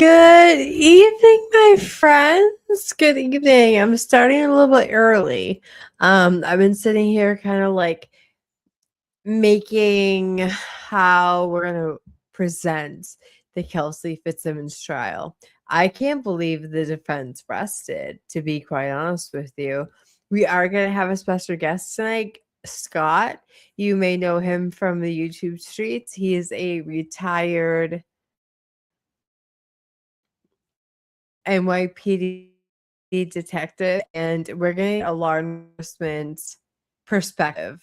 Good evening, my friends. Good evening. I'm starting a little bit early. I've been sitting here kind of like making how we're going to present the Kelsey Fitzsimmons trial. I can't believe the defense rested, to be quite honest with you. We are going to have a special guest tonight, Scott. You may know him from the YouTube streets. He is a retired NYPD detective, and we're getting a law enforcement perspective.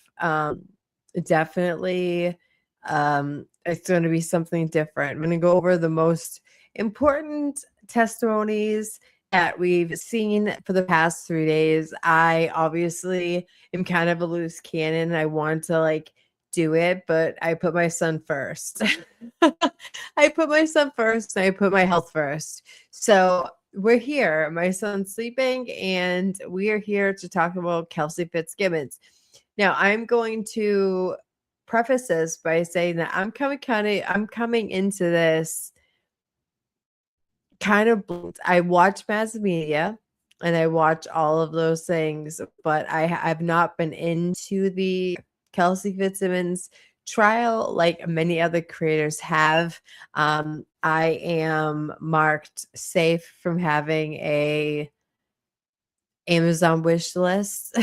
Definitely, it's going to be something different. I'm going to go over the most important testimonies that we've seen for the past 3 days. I obviously am kind of a loose cannon. I want to do it, but I put my son first. I put my son first, and I put my health first. So we're here. My son's sleeping, and we are here to talk about Kelsey Fitzsimmons. Now, I'm going to preface this by saying that I'm coming into this kind of blunt. I watch mass media and I watch all of those things, but I've not been into the Kelsey Fitzsimmons trial like many other creators have. I am marked safe from having a Amazon wish list.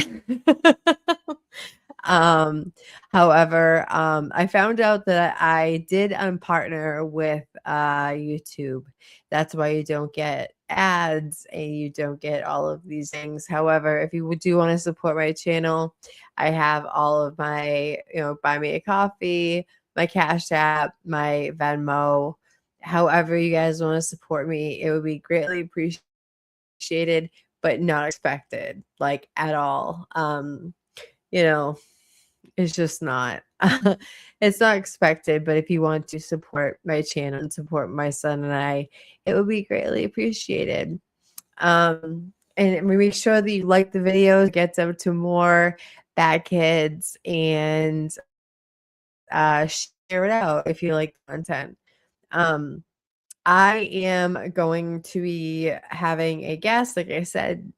um I found out that I did unpartner with YouTube. That's why you don't get ads and you don't get all of these things. However, if you do want to support my channel, I have all of my, buy me a coffee, my Cash App, my Venmo. However you guys want to support me, it would be greatly appreciated, but not expected, like, at all. You know, it's just not. It's not expected, but if you want to support my channel and support my son and I, it would be greatly appreciated. And we make sure that you like the videos, get them to more bad kids, and share it out if you like the content. I am going to be having a guest, like I said.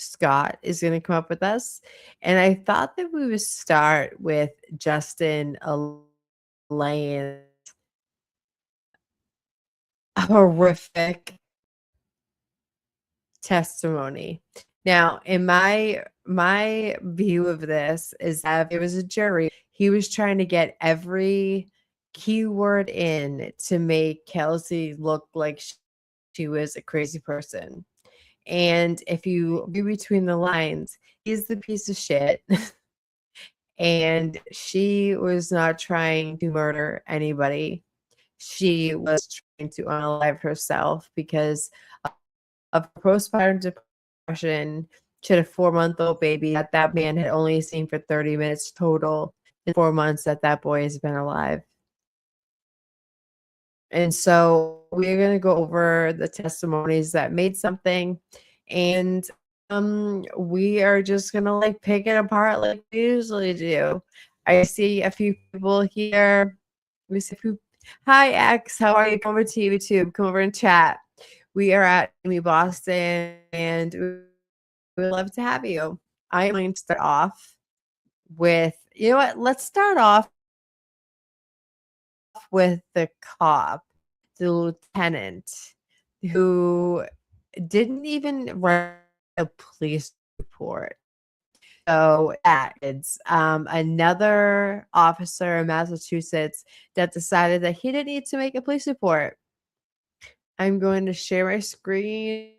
Scott is going to come up with us. And I thought that we would start with Justin Elaine's horrific testimony. Now, in my view of this is that if it was a jury, he was trying to get every keyword in to make Kelsey look like she was a crazy person. And if you read between the lines, he's the piece of shit. And she was not trying to murder anybody. She was trying to unalive herself because of postpartum depression. She had a 4-month-old baby that man had only seen for 30 minutes total in 4 months that boy has been alive. And so we're going to go over the testimonies that made something, and we are just going to pick it apart like we usually do. I see a few people here. We see Hi X, how are you? Come over to YouTube. Come over and chat. We are at Amy Boston, and we would love to have you. I am going to start off with, you know what? Let's start off with the cop, the lieutenant, who didn't even write a police report. So that is another officer in Massachusetts that decided that he didn't need to make a police report. I'm going to share my screen.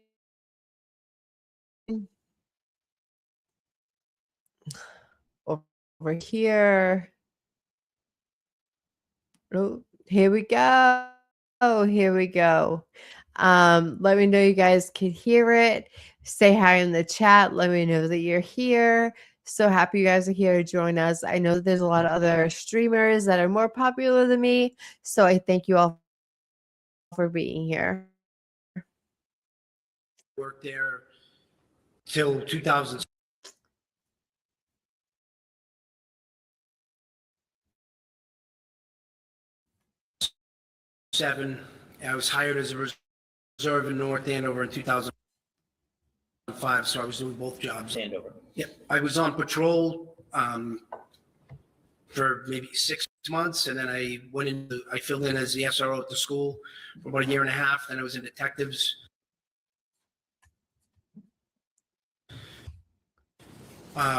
Over here. Oh, here we go. Oh, here we go. Let me know you guys can hear it. Say hi in the chat. Let me know that you're here. So happy you guys are here to join us. I know that there's a lot of other streamers that are more popular than me, so I thank you all for being here. Worked there till 2000. Seven, I was hired as a reserve in North Andover in 2005, so I was doing both jobs. Andover. Yeah, I was on patrol for maybe 6 months, and then I filled in as the SRO at the school for about a year and a half. Then I was in detectives.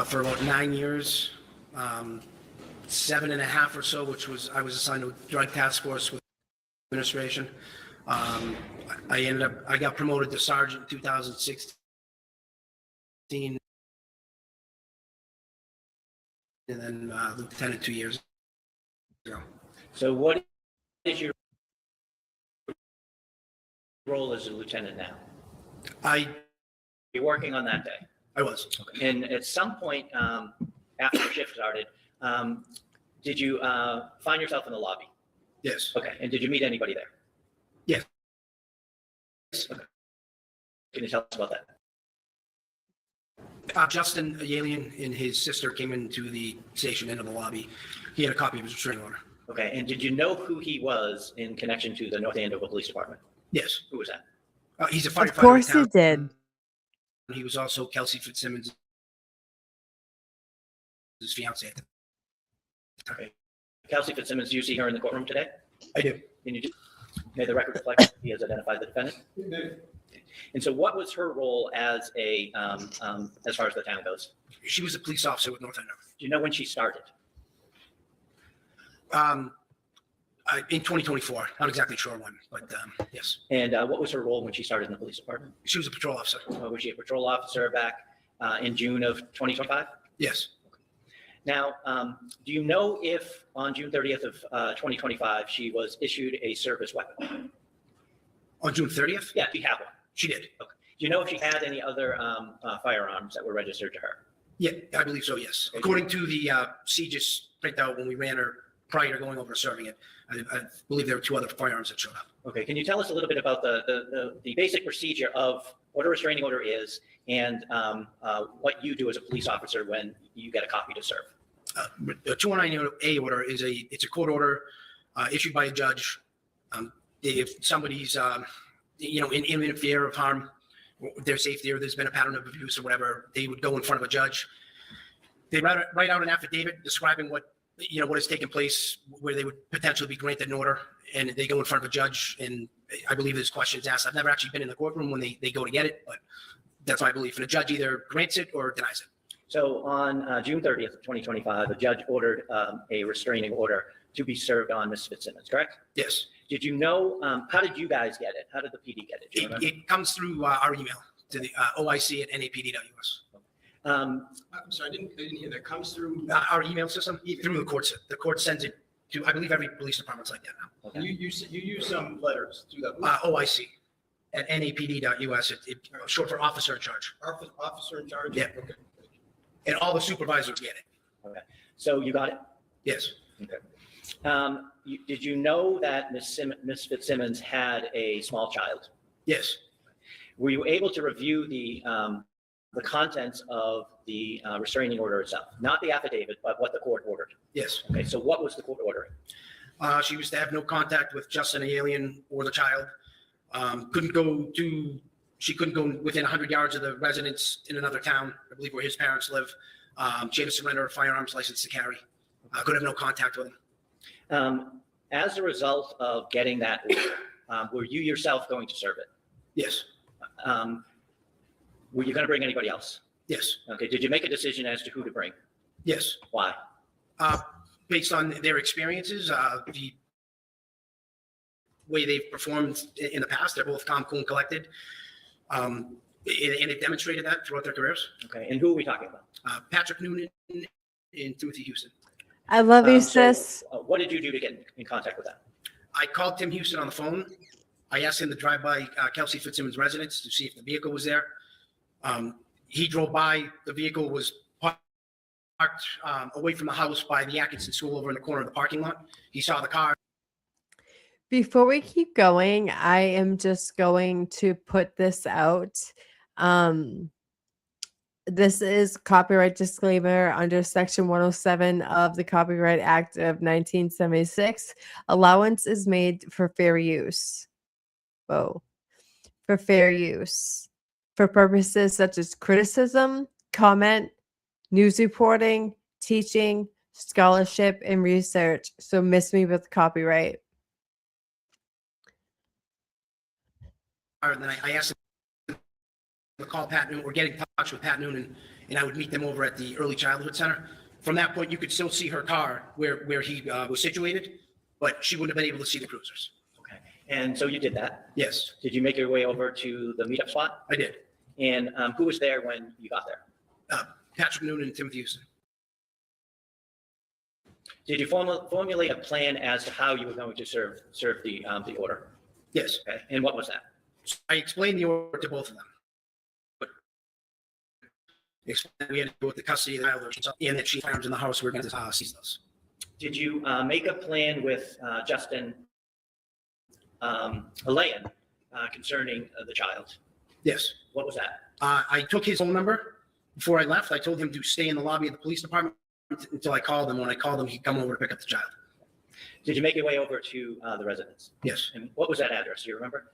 For about 9 years, 7.5 or so, I was assigned to a drug task force with administration. I got promoted to sergeant in 2016, and then lieutenant 2 years ago. So what is your role as a lieutenant now? You're working on that day. I was. Okay. And at some point after your shift started, did you find yourself in the lobby? Yes. Okay. And did you meet anybody there? Yes. Okay. Can you tell us about that? Justin, a alien, and his sister came into the station into the lobby. He had a copy of his restraining order. Okay. And did you know who he was in connection to the North Andover Police Department? Yes. Who was that? He's a firefighter. Of course he did. He was also Kelsey Fitzsimmons' fiance. Okay. Kelsey Fitzsimmons, do you see her in the courtroom today? I do. Can you may the record reflect he has identified the defendant? And so what was her role as as far as the town goes? She was a police officer with North Andover. Do you know when she started? In 2024, not exactly sure when, but yes. And what was her role when she started in the police department? She was a patrol officer. Was she a patrol officer back in June of 2025? Yes. Now, do you know if on June 30th of 2025, she was issued a service weapon? On June 30th? Yeah, do you have one? She did. Okay. Do you know if she had any other firearms that were registered to her? Yeah, I believe so, yes. Okay. According to the CJIS printout when we ran her prior to going over serving it, I believe there were 2 other firearms that showed up. Okay, can you tell us a little bit about the basic procedure of what a restraining order is and what you do as a police officer when you get a copy to serve? A 219A order it's a court order issued by a judge. If somebody's in imminent fear of harm, their safety, or there's been a pattern of abuse or whatever, they would go in front of a judge. They write out an affidavit describing what has taken place, where they would potentially be granted an order, and they go in front of a judge, and I believe there's questions asked. I've never actually been in the courtroom when they go to get it, but that's my belief. And a judge either grants it or denies it. So on June 30th of 2025, the judge ordered a restraining order to be served on Ms. Fitzsimmons, correct? Yes. Did you know, how did you guys get it? How did the PD get it? Do you remember? It comes through our email to the OIC at NAPD.us. I'm sorry, I didn't hear that. Comes through. Our email system through the court. The court sends it to, I believe every police department's like that now. Okay. You use some letters through that. OIC at NAPD.us. Short for officer in charge. Officer in charge. Yeah. Okay. And all the supervisors get it. Okay. So you got it? Yes. Okay. Did you know that Ms. Fitzsimmons had a small child? Yes. Were you able to review the contents of the restraining order itself? Not the affidavit, but what the court ordered? Yes. Okay, so what was the court ordering? She was to have no contact with Justin, the alien, or the child. She couldn't go within 100 yards of the residence in another town, I believe where his parents live. She had to surrender a firearms license to carry. Could have no contact with him. As a result of getting that order, were you yourself going to serve it? Yes. Were you going to bring anybody else? Yes. Okay, did you make a decision as to who to bring? Yes. Why? Based on their experiences, the way they've performed in the past, they're both calm, cool, and collected. And it demonstrated that throughout their careers. Okay, and who are we talking about? Patrick Noonan and Timothy Houston. I love you, sis. What did you do to get in contact with them? I called Tim Houston on the phone. I asked him to drive by Kelsey Fitzsimmons' residence to see if the vehicle was there. He drove by. The vehicle was parked away from the house by the Atkinson School over in the corner of the parking lot. He saw the car. Before we keep going, I am just going to put this out. This is copyright disclaimer under Section 107 of the Copyright Act of 1976. Allowance is made for fair use. info for fair use for purposes such as criticism, comment, news reporting, teaching, scholarship, and research. So miss me with copyright. And then I asked him to call Pat Noonan or get in touch with Pat Noonan, and I would meet them over at the Early Childhood Center. From that point, you could still see her car where he was situated, but she wouldn't have been able to see the cruisers. Okay. And so you did that. Yes, Did you make your way over to the meetup spot? I did. And who was there when you got there? Patrick Noonan and Timothy Houston. Did you formulate a plan as to how you were going to serve the order? Yes, Okay. And what was that? I explained the order to both of them. But explained that we had to go with the custody of the child, and that she found in the house. We're going to seize those. Did you make a plan with Justin Alayan concerning the child? Yes. What was that? I took his phone number before I left. I told him to stay in the lobby of the police department until I called him. When I called him, he'd come over to pick up the child. Did you make your way over to the residence? Yes. And what was that address? Do you remember?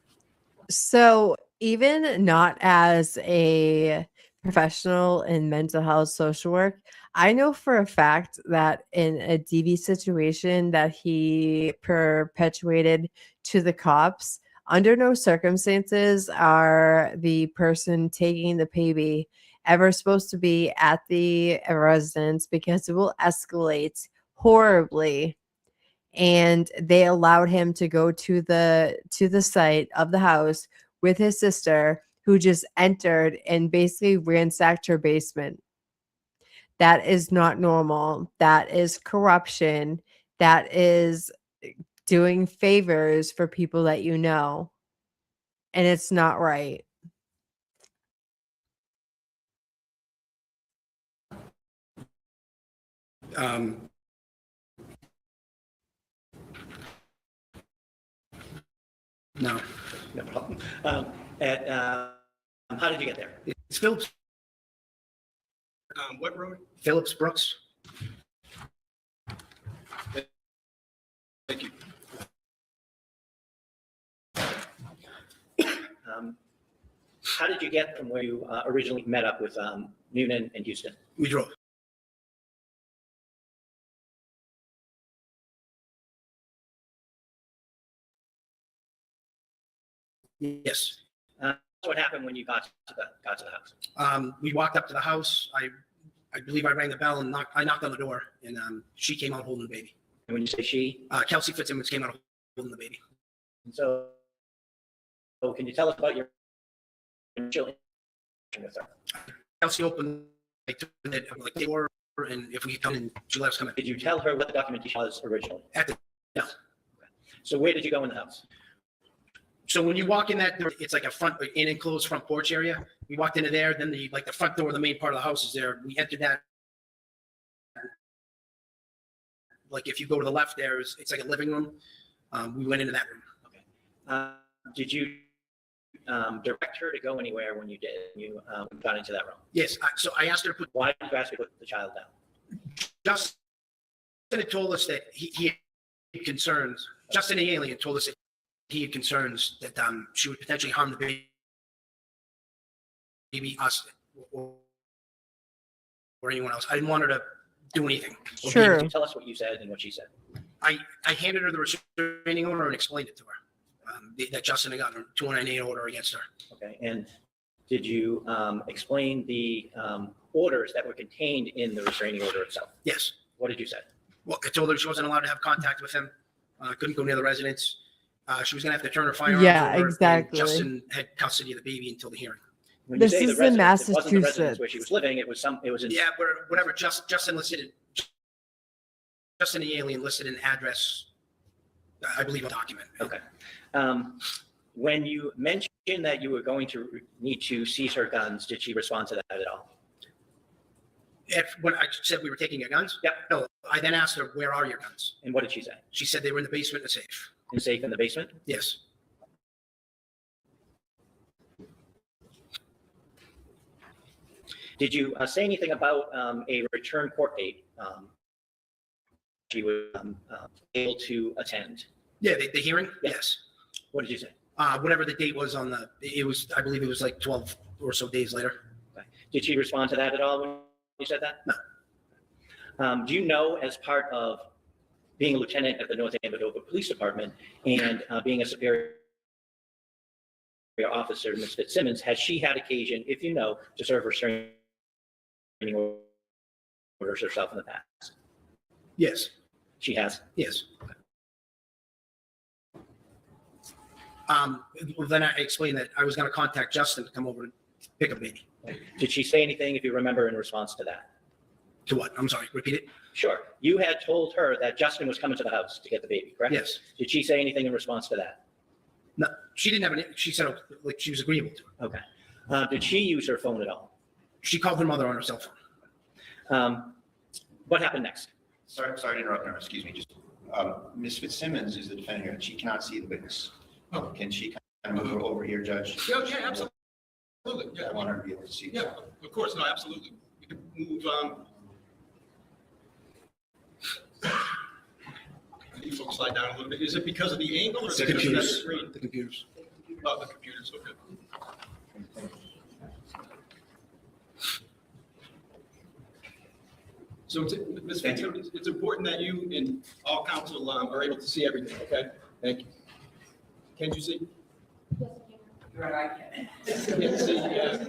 So even not as a professional in mental health social work, I know for a fact that in a DV situation that he perpetuated to the cops, under no circumstances are the person taking the baby ever supposed to be at the residence, because it will escalate horribly. And they allowed him to go to the site of the house with his sister, who just entered and basically ransacked her basement. That is not normal. That is corruption. That is doing favors for people that you know. And it's not right. No. No problem. How did you get there? It's Phillips. What road? Phillips Brooks. Thank you. How did you get from where you originally met up with Noonan and Houston? We drove. Yes. What happened when you got to the house? We walked up to the house. I believe I rang the bell and I knocked on the door, and she came out holding the baby. And when you say she, Kelsey Fitzsimmons came out holding the baby. and so can you tell us about your initial interaction with her? Kelsey opened like the door, and if we could come in, she let us come in. Did you tell her what the documentation was originally? No. So where did you go in the house? So when you walk in that door, it's like an enclosed front porch area. We walked into there, then the front door, the main part of the house is there. We entered that. Like if you go to the left there, it's like a living room. We went into that room. Okay. Did you direct her to go anywhere when you did? You got into that room. Yes. So I asked her to put. Why did you ask her to put the child down? Justin had told us that he had concerns. Justin the alien told us that he had concerns that she would potentially harm the baby, us, or anyone else. I didn't want her to do anything. Sure. Can you tell us what you said and what she said? I handed her the restraining order and explained it to her, that Justin had gotten a 298 order against her. Okay. And did you explain the orders that were contained in the restraining order itself? Yes. What did you say? Well, I told her she wasn't allowed to have contact with him. Couldn't go near the residence. She was going to have to turn her firearms Yeah, over, exactly. and Justin had custody of the baby until the hearing. When This you say is the in residence, it wasn't the residence Massachusetts. where she was living. It was in. Yeah, whatever. Justin listed it. Justin the alien listed an address, I believe, a document. Okay. When you mentioned that you were going to need to seize her guns, did she respond to that at all? When I said we were taking your guns? Yep. No, I then asked her, where are your guns? And what did she say? She said they were in the basement in a safe. In the safe in the basement? Yes. Did you say anything about a return court date she was able to attend? Yeah, the hearing? Yes. What did you say? Whatever the date was on I believe it was like 12 or so days later. Okay. Did she respond to that at all when you said that? No. Do you know, as part of being a lieutenant at the North Andover Police Department and being a superior officer, Ms. Fitzsimmons, has she had occasion, if you know, to serve restraining orders herself in the past? Yes. She has? Yes. Well, then I explained that I was going to contact Justin to come over and pick up baby. Did she say anything, if you remember, in response to that? To what? I'm sorry. Repeat it. Sure. You had told her that Justin was coming to the house to get the baby, correct? Yes. Did she say anything in response to that? No, she didn't have any. She said like she was agreeable to it. Okay. Did she use her phone at all? She called her mother on her cell phone. What happened next? Sorry to interrupt, no, excuse me, just, Ms. Fitzsimmons is the defendant here, and she cannot see the witness. Oh. Can she kind of move over here, Judge? Yeah, absolutely. I want her to be able to see. Yeah, of course, no, absolutely. We can move, you folks slide down a little bit. Is it because of the angle or is The it because of that computers. screen? The computers. Oh, the computers, okay. So, Ms. Fitzsimmons, it's important that you and all counsel are able to see everything, okay? Thank you. Can you see? Right, Can't see, yeah.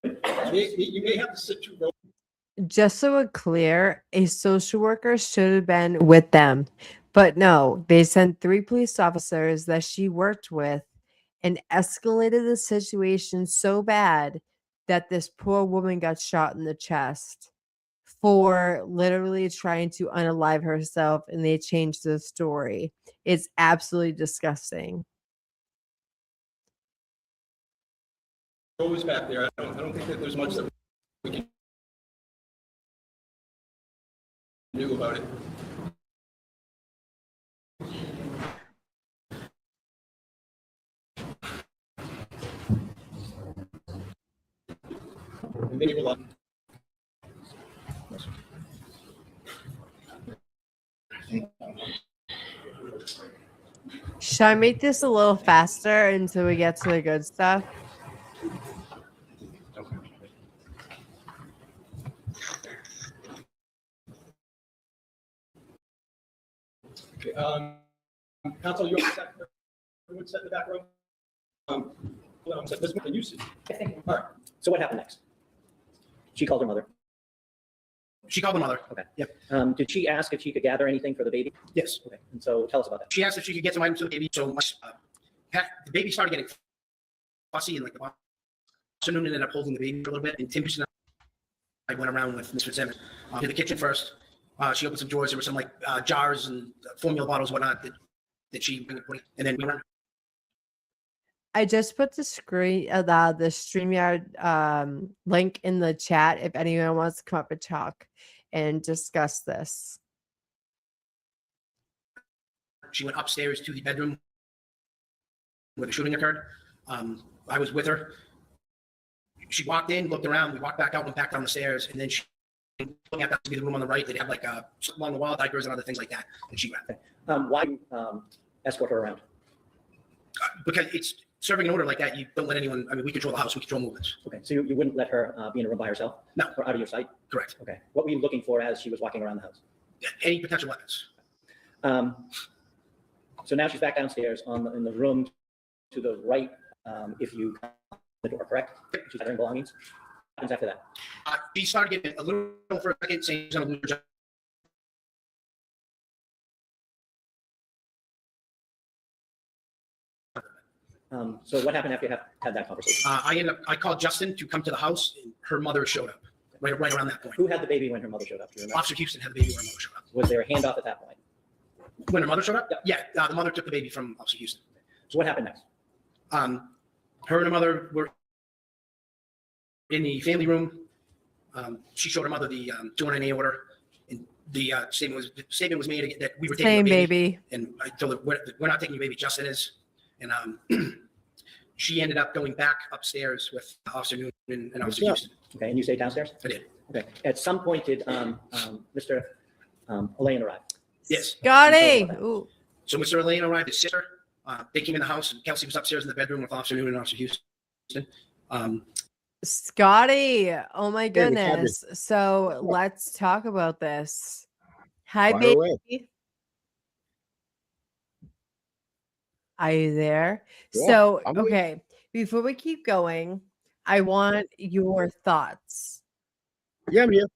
You may have to sit through. Just so we're clear, a social worker should have been with them. But no, they sent 3 police officers that she worked with and escalated the situation so bad that this poor woman got shot in the chest for literally trying to unalive herself, and they changed the story. It's absolutely disgusting. Always back there. I don't think that there's much that we can do about it. And maybe we'll. Should I make this a little faster until we get to the good stuff? Okay, Counsel, you set, everyone set in the back row? This one, can you see? All right. So what happened next? She called her mother. She called the mother. Okay. Yep. Did she ask if she could gather anything for the baby? Yes. Okay. And so tell us about that. She asked if she could get some items to the baby. So the baby started getting fussy, and like the afternoon ended up holding the baby for a little bit. And Tim and I went around with Mr. Simmons to the kitchen first. She opened some drawers. There were some like jars and formula bottles, whatnot that she put in. And then we went. I just put the StreamYard link in the chat if anyone wants to come up and talk and discuss this. She went upstairs to the bedroom where the shooting occurred. I was with her. She walked in, looked around. We walked back out, went back down the stairs, and then she looking at that to be the room on the right. They'd have like along the wall diapers and other things like that. And she grabbed. Why escort her around? Because it's serving an order like that. You don't let anyone. I mean, we control the house. We control movements. Okay. So you wouldn't let her be in a room by herself? No. Or out of your sight? Correct. Okay. What were you looking for as she was walking around the house? Any potential weapons. So now she's back downstairs in the room to the right. If you the door, correct? She's gathering belongings. What happens after that? She started getting a little for a second, saying she's going to lose her job. So what happened after you had that conversation? I called Justin to come to the house, and her mother showed up right around that point. Who had the baby when her mother showed up? Do you remember? Officer Houston had the baby when her mother showed up. Was there a handoff at that point? When her mother showed up? Yeah. Yeah, the mother took the baby from Officer Houston. So what happened next? Her and her mother were in the family room. She showed her mother the 200A order, and the statement was made that we were taking Same the baby. And I told her we're not taking your baby. Justin is, and she ended up going back upstairs with Officer Newman and Officer Houston. Okay, and you stayed downstairs? I did. Okay. At some point, did Mr. Elaine arrive? Yes. Scotty. Ooh. So Mr. Elaine arrived. His sister They came in the house and Kelsey was upstairs in the bedroom with Officer Newton and Officer Houston. Scotty, oh my Hey, what's happening? goodness. So let's talk about this. Hi, Fire away. baby. Are you there? Yeah, So, I'm here. okay, before we keep going, I want your thoughts. Yeah, I'm here.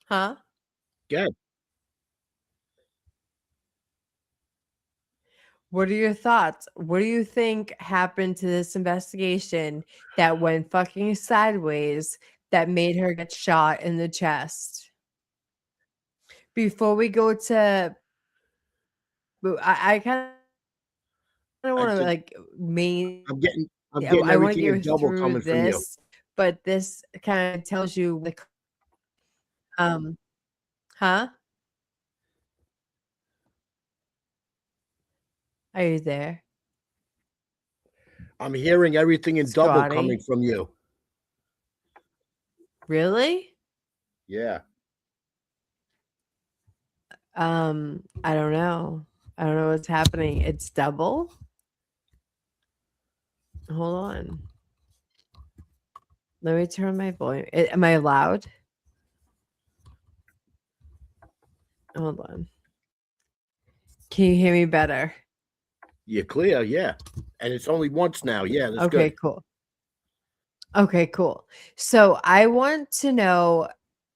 Huh? Good. What are your thoughts? What do you think happened to this investigation that went fucking sideways that made her get shot in the chest? Before we go to, I kind of want to said- like I'm getting I want to everything get in double through coming from you. this, but this kind of tells you like, huh? Are you there, I'm hearing everything in double coming Scotty? from you. Really? Yeah. I don't know. I don't know what's happening. It's double. Hold on. Let me turn my volume. Am I loud? Hold on. Can you hear me better? You're clear, yeah. And it's only once now. Yeah, that's Okay, good. cool. Okay, cool. So I want to know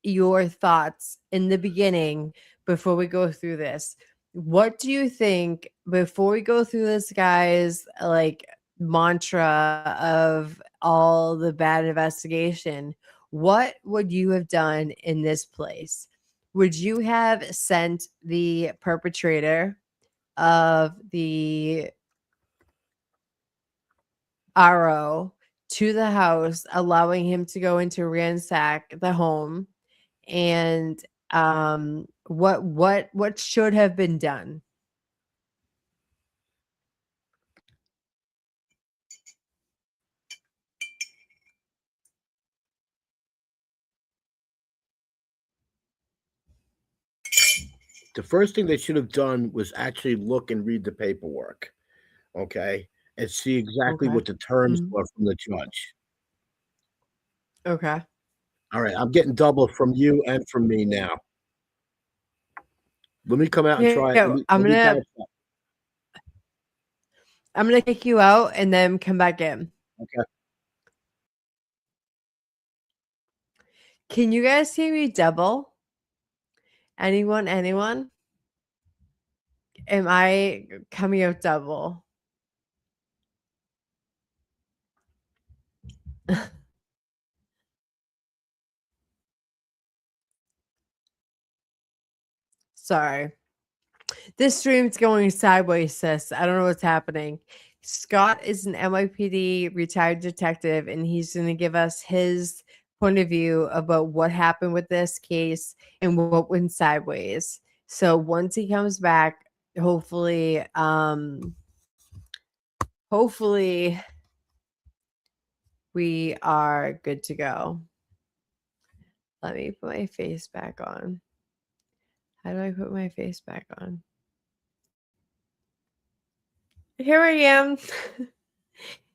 your thoughts in the beginning before we go through this. What do you think before we go through this, guys, like mantra of all the bad investigation? What would you have done in this place? Would you have sent the perpetrator of the RO to the house, allowing him to go into ransack the home? And what should have been done? The first thing they should have done was actually look and read the paperwork, okay, and see exactly Okay. what the terms Mhm. were from the judge. Okay. All right, I'm getting double from you and from me now. Let me come out and try it. Yeah, I'm gonna kick you out and then come back in. Okay. Can you guys hear me double? Anyone? Anyone? Am I coming out double? Sorry. This stream's going sideways, sis. I don't know what's happening. Scott is an NYPD retired detective, and he's going to give us his point of view about what happened with this case and what went sideways. So once he comes back, hopefully we are good to go. Let me put my face back on. How do I put my face back on? Here I am.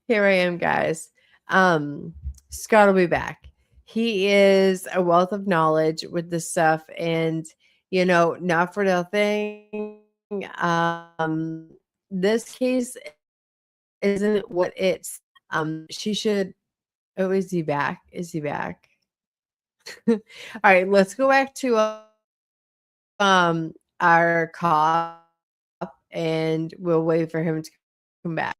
Here I am, guys. Scott will be back. He is a wealth of knowledge with this stuff, and not for nothing. This case isn't what it's. She should. Oh, is he back? Is he back? All right, let's go back to our cop, and we'll wait for him to come back.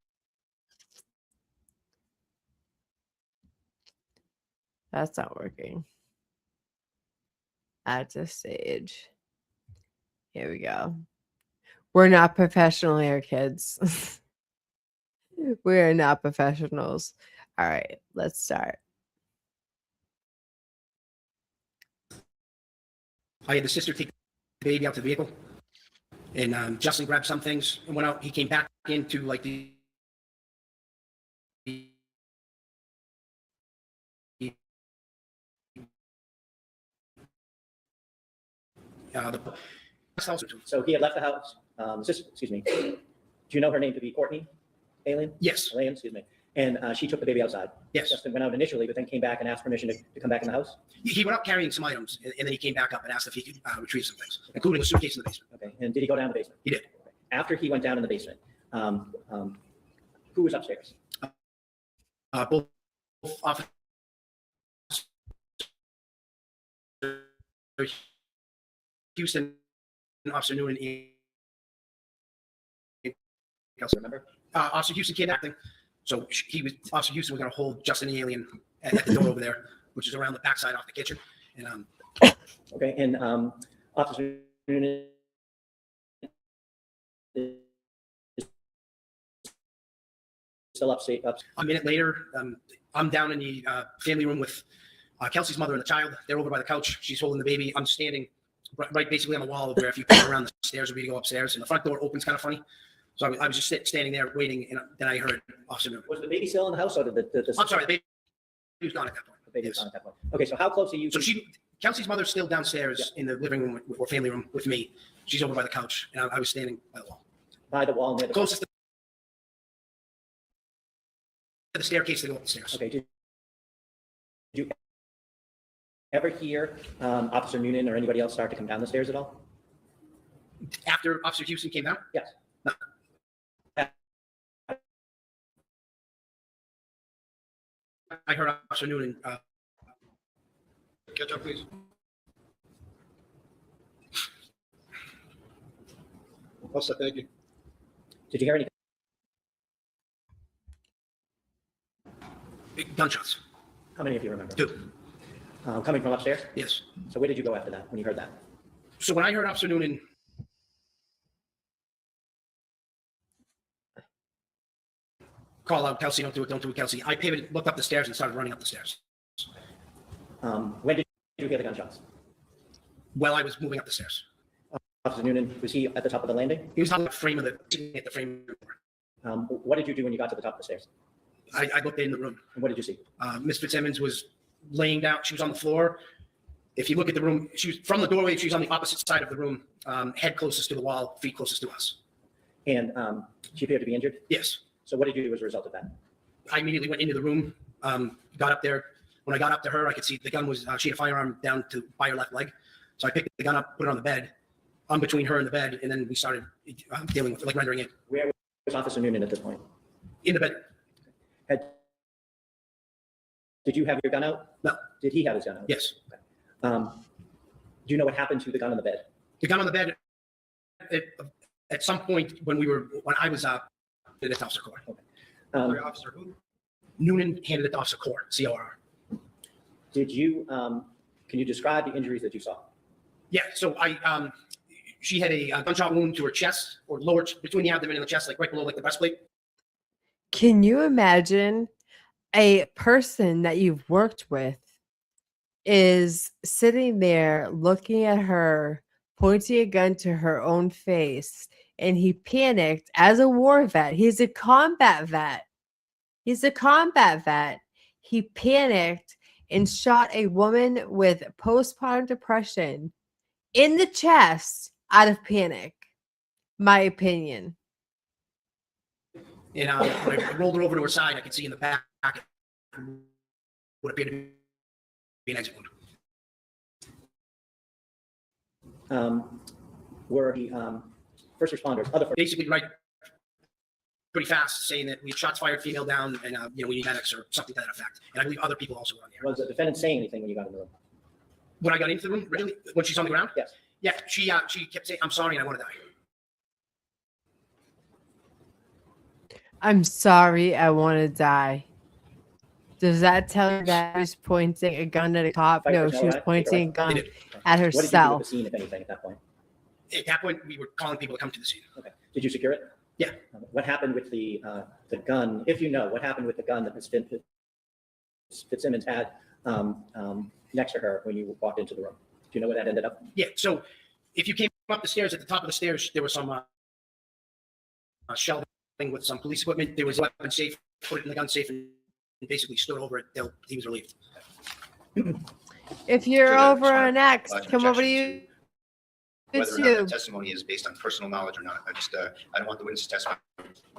That's not working. At this stage. Here we go. We're not professional here, kids. We are not professionals. All right, let's start. I had the sister take the baby out to the vehicle, and Justin grabbed some things and went out. He came back into like the So he had left the house. Excuse me. Do you know her name to be Courtney Alien? Yes, Alien, excuse me. And she took the baby outside. yes. Justin went out initially, but then came back and asked permission to come back in the house. He went up carrying some items, and then he came back up and asked if he could retrieve some things, including a suitcase in the basement. Okay. And did he go down the basement? He did. After he went down in the basement, who was upstairs? Both officers, Houston, Officer Newman, and Kelsey. Remember? Officer Houston came acting, so Officer Houston was going to hold Justin the alien at the door over there, which is around the backside off the kitchen. And Okay. And Officer Noonan is still upstate. a minute later, I'm down in the family room with Kelsey's mother and the child. They're over by the couch. She's holding the baby. I'm standing right basically on the wall where if you pass around the stairs, where you go upstairs, and the front door opens kind of funny. So I was just standing there waiting, and then I heard Officer Newman. Was the baby still in the house, or did the I'm sorry, the baby was gone at that point. the baby was Yes. gone at that point? Okay, so how close are you? So Kelsey's mother's still downstairs in the living room or family room with me. She's over by the couch, and I was standing by the wall. By the wall near the Closest to the staircase to go up the stairs. Okay. Did you ever hear Officer Noonan or anybody else start to come down the stairs at all? After Officer Houston came down? Yes. No. I heard Officer Newman. Catch up, please. Also, thank you. Did you hear any Gunshots. How many of you remember? 2. Coming from upstairs? Yes. So where did you go after that, when you heard that? So when I heard Officer Newman call out, Kelsey, don't do it, Kelsey, I pivoted, looked up the stairs and started running up the stairs. When did you hear the gunshots? While I was moving up the stairs. Officer Noonan, was he at the top of the landing? He was on the frame of at the frame. What did you do when you got to the top of the stairs? I looked in the room. And what did you see? Miss Fitzsimmons was laying down. She was on the floor. If you look at the room, she was from the doorway. She was on the opposite side of the room, head closest to the wall, feet closest to us. And she appeared to be injured? Yes. So what did you do as a result of that? I immediately went into the room, got up there. When I got up to her, I could see the gun was, she had a firearm down by her left leg. So I picked the gun up, put it on the bed, between her and the bed, and then we started dealing with, rendering it. Where was Officer Noonan at this point? In the bed. Did you have your gun out? No. Did he have his gun out? Yes. Do you know what happened to the gun on the bed? The gun on the bed, at some point when I was handed it to Officer Core. Officer who? Noonan handed it to Officer Core, C-O-R. Did you, can you describe the injuries that you saw? Yeah, so she had a gunshot wound to her chest, or lower, between the abdomen and the chest, like right below the breastplate. Can you imagine a person that you've worked with is sitting there looking at her, pointing a gun to her own face, and he panicked as a war vet. He's a combat vet. He's a combat vet. He panicked and shot a woman with postpartum depression in the chest out of panic. My opinion. And when I rolled her over to her side, I could see in the back what appeared to be an exit wound. Were the first responders, Basically, right, pretty fast, saying that we had shots fired, female down, and we need medics or something to that effect. And I believe other people also were on the area. was the defendant saying anything when you got in the room? When I got into the room, really, when she's on the ground, Yes. yeah, she kept saying, "I'm sorry, and I want to die." I'm sorry, I want to die. Does that tell you that she was pointing a gun at a cop? No, she was pointing a gun at What did you do at herself. the scene, if anything, at that point? At that point, we were calling people to come to the scene. Okay. Did you secure it? Yeah. What happened with the gun? If you know, what happened with the gun that Ms. Fitzsimmons had next to her when you walked into the room? Do you know where that ended up? Yeah, so if you came up the stairs, at the top of the stairs, there was some shelving with some police equipment. There was a weapon safe, put it in the gun safe, and basically stood over it till he was relieved. If you're So over that's on X, Lodge come over to objection you. whether or not the too. testimony is based on personal knowledge or not. I don't want the witness to testify,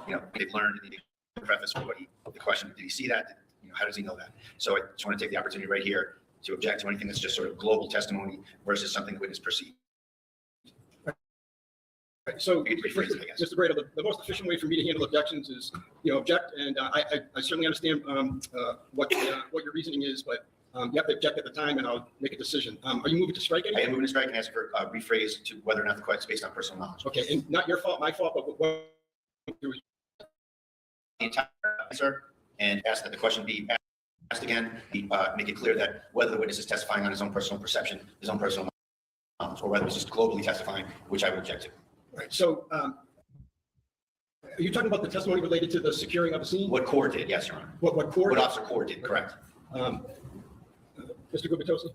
they've learned, and they preface the question, did he see that? How does he know that? So I just want to take the opportunity right here to object to anything that's just sort of global testimony versus something the witness perceived. Right, so, You can rephrase it, I guess. Mr. Brado, the most efficient way for me to handle objections is, object, and I certainly understand what your reasoning is, but you have to object at the time, and I'll make a decision. Are you moving to strike I am anything? moving to strike and ask for rephrase to whether or not the question is based on personal knowledge. Okay, and not your fault, my fault, but what? The entire answer and ask that the question be asked again, make it clear that whether the witness is testifying on his own personal perception, his own personal knowledge, or whether it's just globally testifying, which I would object to. Right, so are you talking about the testimony related to the securing of a scene? What Core did, yes, Your Honor. What court? What Officer Core did, correct. Mr. Gubitosi?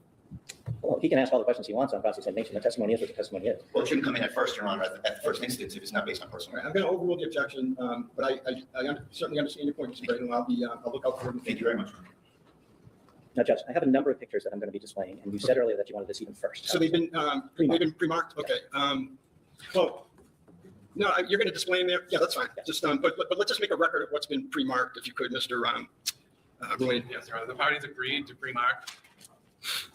Well, he can ask all the questions he wants on cross-examination. The testimony is what the testimony is. Well, it shouldn't come in at first, Your Honor, at the first instance if it's not based on personal All right, knowledge. I'm going to overrule the objection, but I certainly understand your point, Mr. Brado, and I'll look out for it. Thank you very much. Now, Judge, I have a number of pictures that I'm going to be displaying, and you said earlier that you wanted to see them first. So they've been pre-marked? Okay. Well, no, you're going to display them there? Yeah, that's fine. Just, but let's just make a record of what's been pre-marked, if you could, Mr. Ruane. Yes, Your Honor. The parties agreed to pre-mark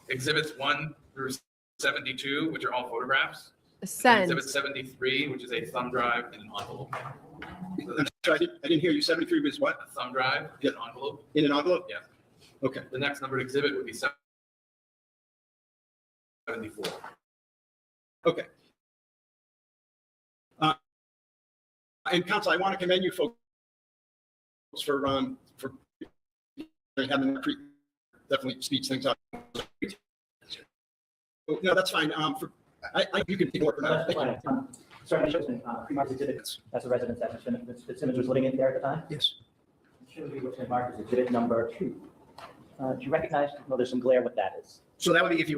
exhibits 1 through 72, which are all photographs. and Send. Exhibit 73, which is a thumb drive and an envelope. I'm sorry, I didn't hear you. 73 was what? A thumb drive and an envelope. In an envelope? Yeah. Okay. The next numbered exhibit would be 74. Okay. And counsel, I want to commend you folks for having that definitely speeds things up. No, that's fine. You can ignore it for now. Thank you. Sorry, pre-marked exhibit, that's a residence that Ms. Fitzsimmons was living in there at the time? Yes. Shows you what's been marked as exhibit number 2. Do you recognize, no, there's some glare what that is. So that would be if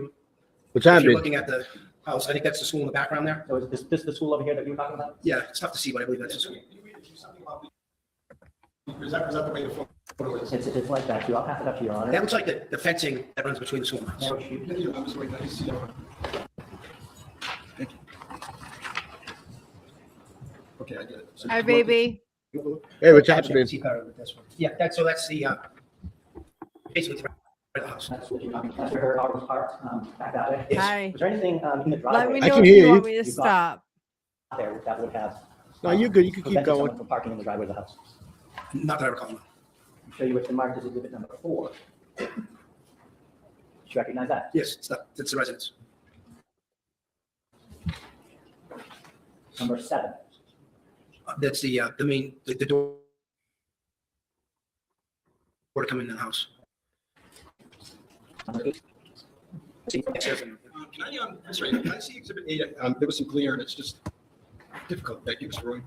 What's you're happening? looking at the house. I think that's the school in the background there. So is this the school over here that you were talking about? Yeah, it's tough to see, but I believe that's the school. Is that the way the photo is? It's like that, too. I'll pass it up to Your Honor. That looks like the fencing that runs between the school and the house. Now, shoot. I'm just waiting. I see that. Thank you. Okay, I get it. So- Hi, baby. Hey, what's happening? Yeah, that's the, basically, the house. That's what you're talking about. That's where her car was parked, back that way. Yes. Hi. Was there anything in the Let driveway me I know can if hear you you. want me to You got- stop. there that would have No, you're good. You can keep prevented someone going. from parking in the driveway of the house? Not that I recall. I'll show you what's been marked as exhibit number 4. Do you recognize that? Yes, it's the residence. Number 7. That's the main, the door to come into the house. Number 8. Can I see exhibit 8? There was some glare and it's just difficult. Thank you, Mr. Roy.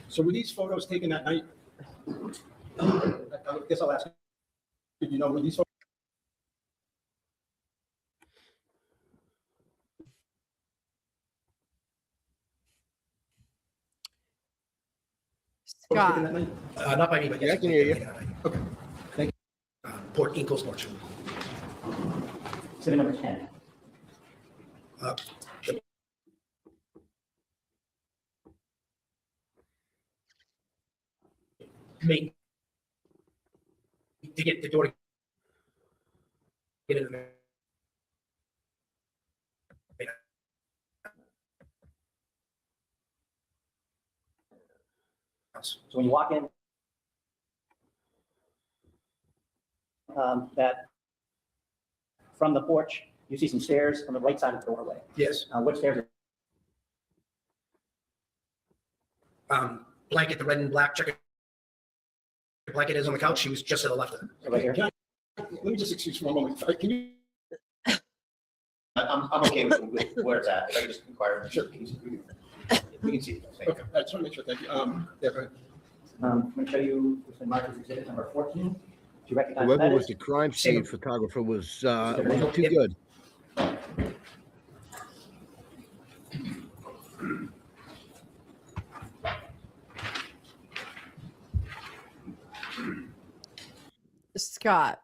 So were these photos taken that night? I guess I'll ask. Did you know, were these photos? taken that Scott. night? Not by me, but yes. Yeah, I can hear you. Okay, thank Port, Enclosed Porch. Exhibit number 10. Uh, Main, to get the door to get in the house. So when you walk in, that from the porch, you see some stairs on the right side of the doorway. Yes, What stairs? blanket, the red and black checker blanket is on the couch. She was just to the left of it. Right here. you. Let me just excuse for one moment. Can you? I'm okay with where it's at. If I could just inquire. Sure. We can see it. Thank you. Okay, I just want to make sure. Thank you. Yeah, go ahead. I'm going to show you what's been marked as exhibit number 14. Do you recognize Whoever that was is? the crime scene photographer wasn't too good. Scott,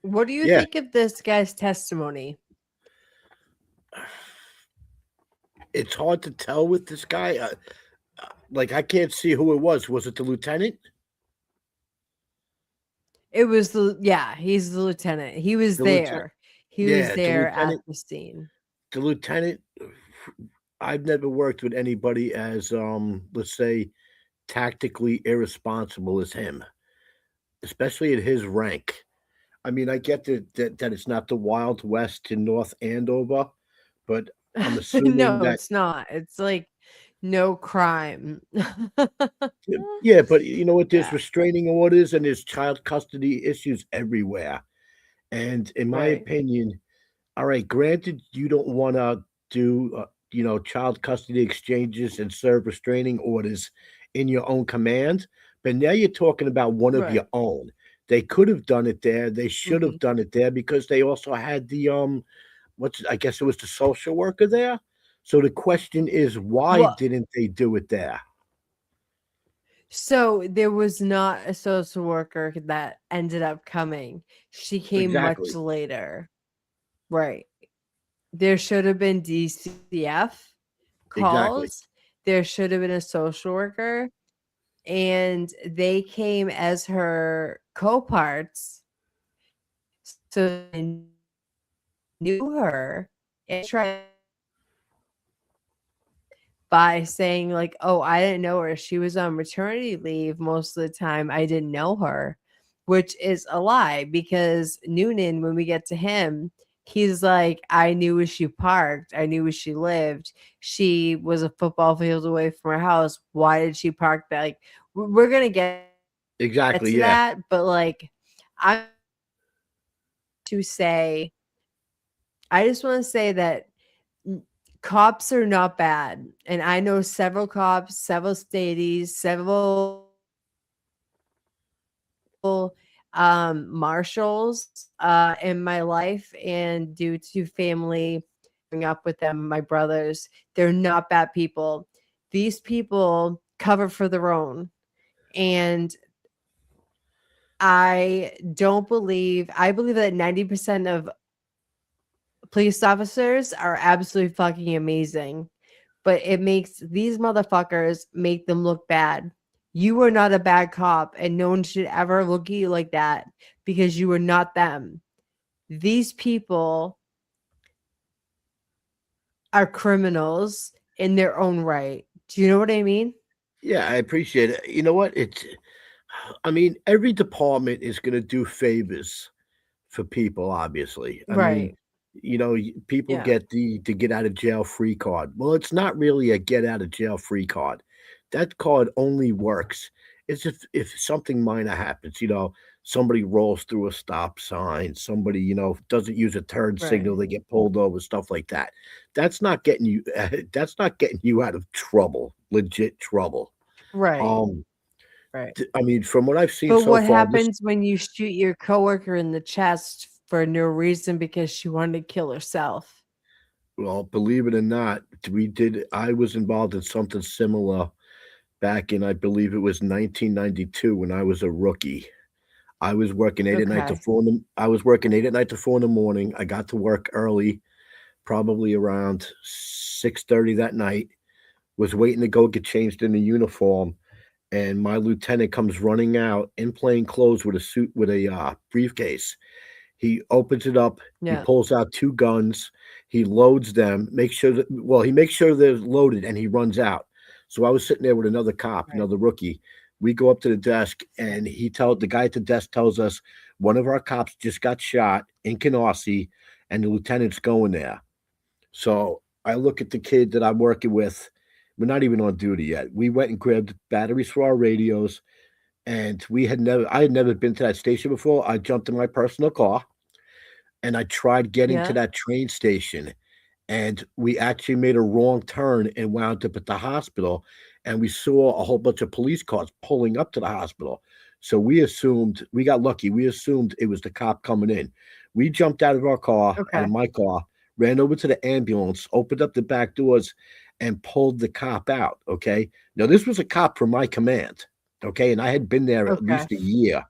what do you Yeah. think of this guy's testimony? It's hard to tell with this guy. Like, I can't see who it was. Was it the lieutenant? It was he's the lieutenant. He was The lieutenant. there. He was Yeah, there at the scene. the lieutenant. I've never worked with anybody as, let's say, tactically irresponsible as him, especially at his rank. I mean, I get that it's not the Wild West in North Andover, but I'm assuming No, that. it's not. It's like no crime. Yeah, but you know what? There's Yeah. restraining orders and there's child custody issues everywhere. And in my Right. opinion, all right, granted, you don't want to do, child custody exchanges and serve restraining orders in your own command, but now you're talking about one of Right. your own. They could have done it there. They should have Mhm. done it there because they also had the I guess it was the social worker there. So the question is, why Well, didn't they do it there? so there was not a social worker that ended up coming. She came much Exactly. later. Right. There should have been DCF Exactly. calls. There should have been a social worker. And they came as her co-parts. So they knew her and tried by saying like, "Oh, I didn't know her. She was on maternity leave most of the time. I didn't know her," which is a lie because Noonan, when we get to him, he's like, "I knew where she parked. I knew where she lived. She was a football field away from her house. Why did she park there?" Like, we're gonna get Exactly. to Yeah. that, but like, I to say, I just want to say that cops are not bad. And I know several cops, several stadies, several marshals in my life. And due to family growing up with them, my brothers, they're not bad people. These people cover for their own. And I believe that 90% of police officers are absolutely fucking amazing, but it makes these motherfuckers make them look bad. You are not a bad cop, and no one should ever look at you like that because you are not them. These people are criminals in their own right. Do you know what I mean? Yeah, I appreciate it. You know what? I mean, every department is going to do favors for people, obviously. I mean, Right. people Yeah. get the get out of jail free card. Well, it's not really a get out of jail free card. That card only works is if something minor happens, somebody rolls through a stop sign, somebody, doesn't use a turn signal, Right. they get pulled over, stuff like that. That's not getting you that's not getting you out of trouble, legit trouble. Right. Um, Right. I mean, from what I've seen But so what far, happens when you shoot your coworker in the chest for no reason because she wanted to kill herself? well, believe it or not, I was involved in something similar back in, I believe it was 1992 when I was a rookie. I was working 8 at night to Okay. 4 in the I was working 8 at night to 4 in the morning. I got to work early, probably around 6:30 that night, was waiting to go get changed in the uniform, and my lieutenant comes running out in plain clothes with a suit with a, briefcase. He opens it up, he Yeah. pulls out 2 guns, he loads them, he makes sure they're loaded, and he runs out. So I was sitting there with another cop, Right. another rookie. We go up to the desk, and the guy at the desk tells us one of our cops just got shot in Canarsie, and the lieutenant's going there. So I look at the kid that I'm working with. We're not even on duty yet. We went and grabbed batteries for our radios, and I had never been to that station before. I jumped in my personal car and I tried getting to Yeah. that train station, and we actually made a wrong turn and wound up at the hospital, and we saw a whole bunch of police cars pulling up to the hospital. So we got lucky. We assumed it was the cop coming in. We jumped out of Okay. my car, ran over to the ambulance, opened up the back doors, and pulled the cop out. Okay. Now, this was a cop from my command. Okay. And I had been there at Okay. least a year.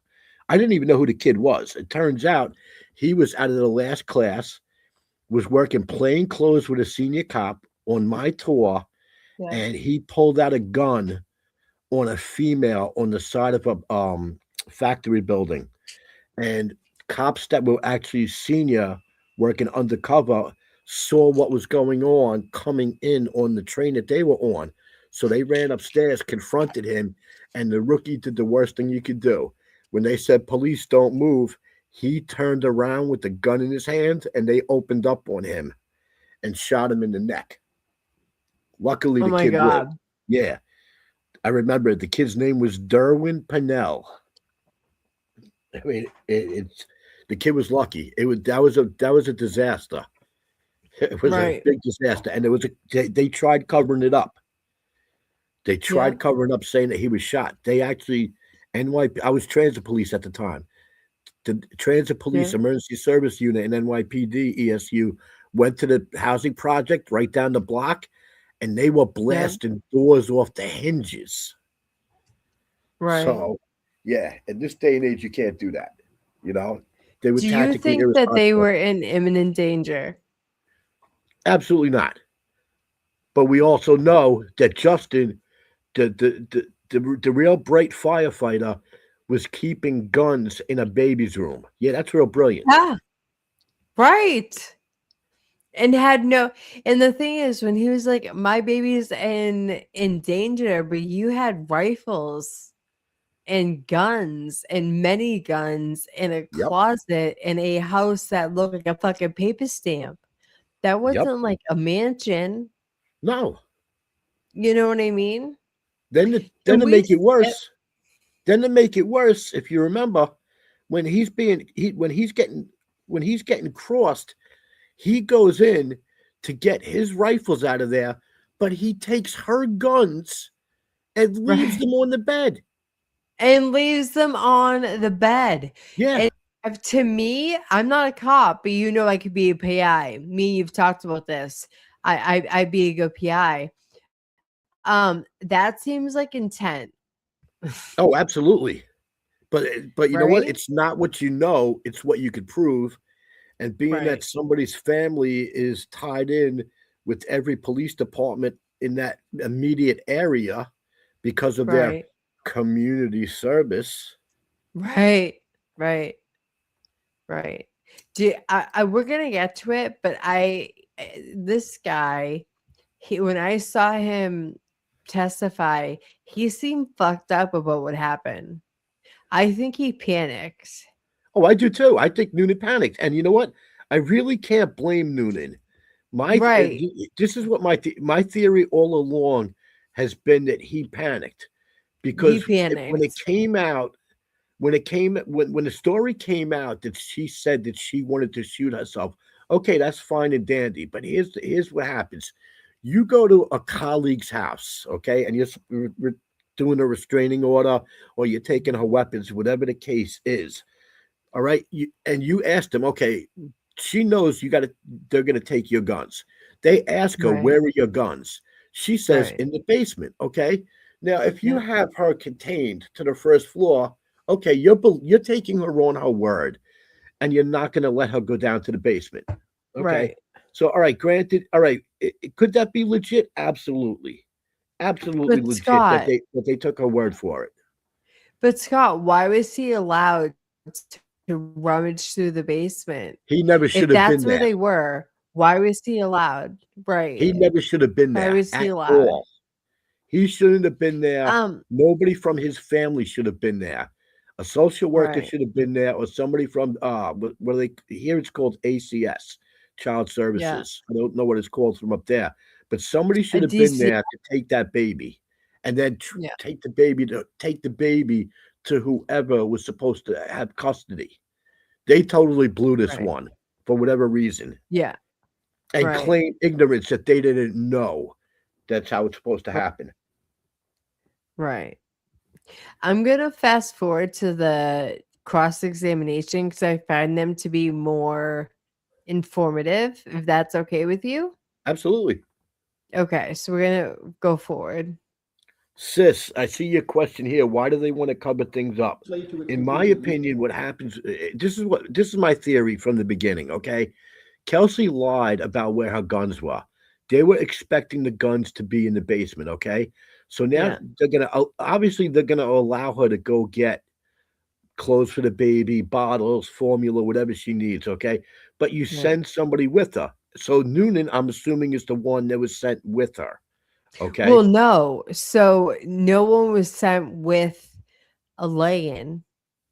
I didn't even know who the kid was. It turns out he was out of the last class, was working plain clothes with a senior cop on my tour, Yeah. and he pulled out a gun on a female on the side of a factory building. And cops that were actually senior working undercover saw what was going on coming in on the train that they were on. So they ran upstairs, confronted him, and the rookie did the worst thing you could do. When they said police don't move, he turned around with the gun in his hand and they opened up on him and shot him in the neck. Luckily, Oh the my kid lived. God. Yeah. I remember the kid's name was Derwin Pennell. I mean, it's the kid was lucky. That was a disaster. It was a Right. big disaster, and they tried covering it up. They tried Yeah. covering up, saying that he was shot. They actually I was transit police at the time. The transit police Yeah. emergency service unit and NYPD ESU went to the housing project right down the block, and they were blasting doors off the hinges. Right. So, yeah, in this day and age, you can't do that. You know, they were Do you tactically think that they irresponsible. were in imminent danger? Absolutely not. But we also know that Justin, the real bright firefighter, was keeping guns in a baby's room. Yeah, that's real brilliant. Yeah. Right. And the thing is, when he was like, my baby's in danger, but you had rifles and guns and many guns in a Yep. closet in a house that looked like a fucking paper stamp. That Yep. wasn't like a mansion. No. You know what I mean? Then Can to we make it skip- worse, if you remember, when he's getting crossed, he goes in to get his rifles out of there, but he takes her guns and leaves Right. them on the bed. And leaves them on the bed. Yeah. And to me, I'm not a cop, but I could be a PI. Me, you've talked about this. I'd be a good PI. That seems like intent. Oh, absolutely. But you know what? Right? It's not what you know, it's what you could prove. And being Right. that somebody's family is tied in with every police department in that immediate area because of their Right. community service. Right. Right. Right. We're gonna get to it, but this guy, when I saw him testify, he seemed fucked up about what happened. I think he panicked. Oh, I do too. I think Noonan panicked. And you know what? I really can't blame Noonan. Right. This is what my theory all along has been, that he panicked because when it panicked. came out, when the story came out that she said that she wanted to shoot herself, okay, that's fine and dandy. But here's what happens: you go to a colleague's house, okay, and you're doing a restraining order, or you're taking her weapons, whatever the case is. All right, you ask them, okay, she knows they're gonna take your guns. They ask her, Right. where are your guns? She says, Right. in the basement. Okay, now if you Yeah. have her contained to the first floor, okay, you're taking her on her word, and you're not gonna let her go down to the basement. Okay, Right. so all right, granted, all right, could that be legit? Absolutely, absolutely But legit Scott, that they took her word for it. why was he allowed to rummage through the basement? He never If should have been that's where there. they were, why was he allowed? Right. He never should have been Why there was he at allowed? all. He shouldn't have been there. Um, Nobody from his family should have been there. A social worker Right. should have been there, or somebody from what are they here? It's called ACS, Child Yeah. Services. I don't know what it's called from up there, but somebody A should have been DC. there to take that baby, and then Yeah. take the baby to whoever was supposed to have custody. They totally blew this Right. one for whatever reason, Yeah. and Right. claim ignorance that they didn't know that's how it's supposed to happen. Right. I'm gonna fast forward to the cross-examination because I find them to be more informative, if that's okay with you. Absolutely. Okay, so we're gonna go forward. Sis, I see your question here. Why do they want to cover things up? In my opinion, what happens, this is my theory from the beginning, okay? Kelsey lied about where her guns were. They were expecting the guns to be in the basement, okay? So now Yeah. they're gonna obviously they're gonna allow her to go get clothes for the baby, bottles, formula, whatever she needs, okay? But you Right. send somebody with her. So Noonan, I'm assuming, is the one that was sent with her. Okay. Well, no. So no one was sent with a lay-in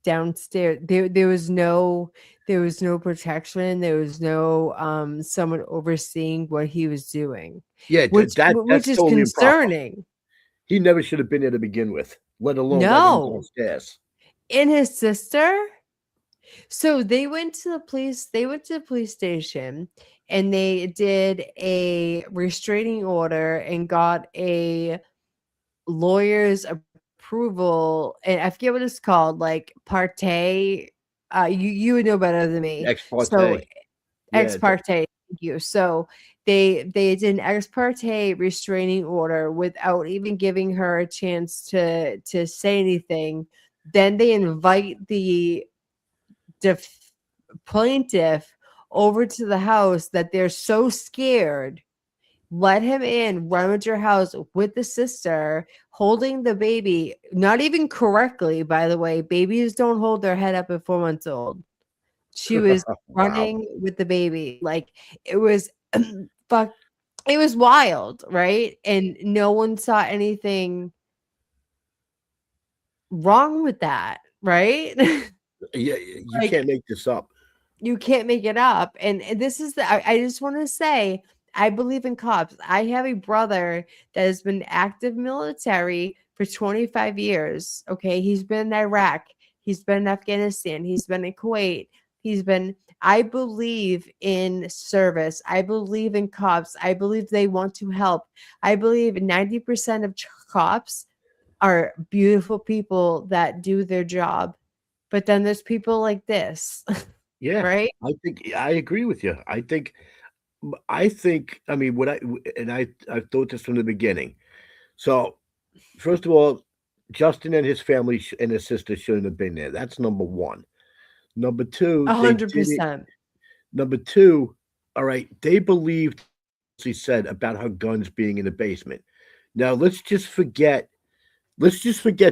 downstairs. There was no protection. There was no someone overseeing what he was doing, Yeah, which that's is totally improper. concerning. He never should have been there to begin with, let alone let him No. downstairs. And his sister. So they went to the police station and they did a restraining order and got a lawyer's approval, and I forget what it's called, like parte. You would know better than me. Ex So parte. ex Yeah, parte, thank you. So they did an ex parte restraining order without even giving her a chance to say anything. Then they invite the plaintiff over to the house that they're so scared, let him in, run into your house with the sister holding the baby, not even correctly, by the way. Babies don't hold their head up at 4 months old. She was wow. running with the baby. Like it was fuck, it was wild, right? And no one saw anything wrong with that, right? Yeah, you Like can't make this up. you can't make it up. And this is I just want to say, I believe in cops. I have a brother that has been active military for 25 years. Okay. He's been in Iraq. He's been in Afghanistan. He's been in Kuwait. I believe in service. I believe in cops. I believe they want to help. I believe 90% of cops are beautiful people that do their job. But then there's people like this, Yeah, right? I agree with you. I mean, I thought this from the beginning. So, first of all, Justin and his family and his sister shouldn't have been there. That's number one. Number two, they did it. 100%. Number two, all right, they believed she said about her guns being in the basement. Now let's just forget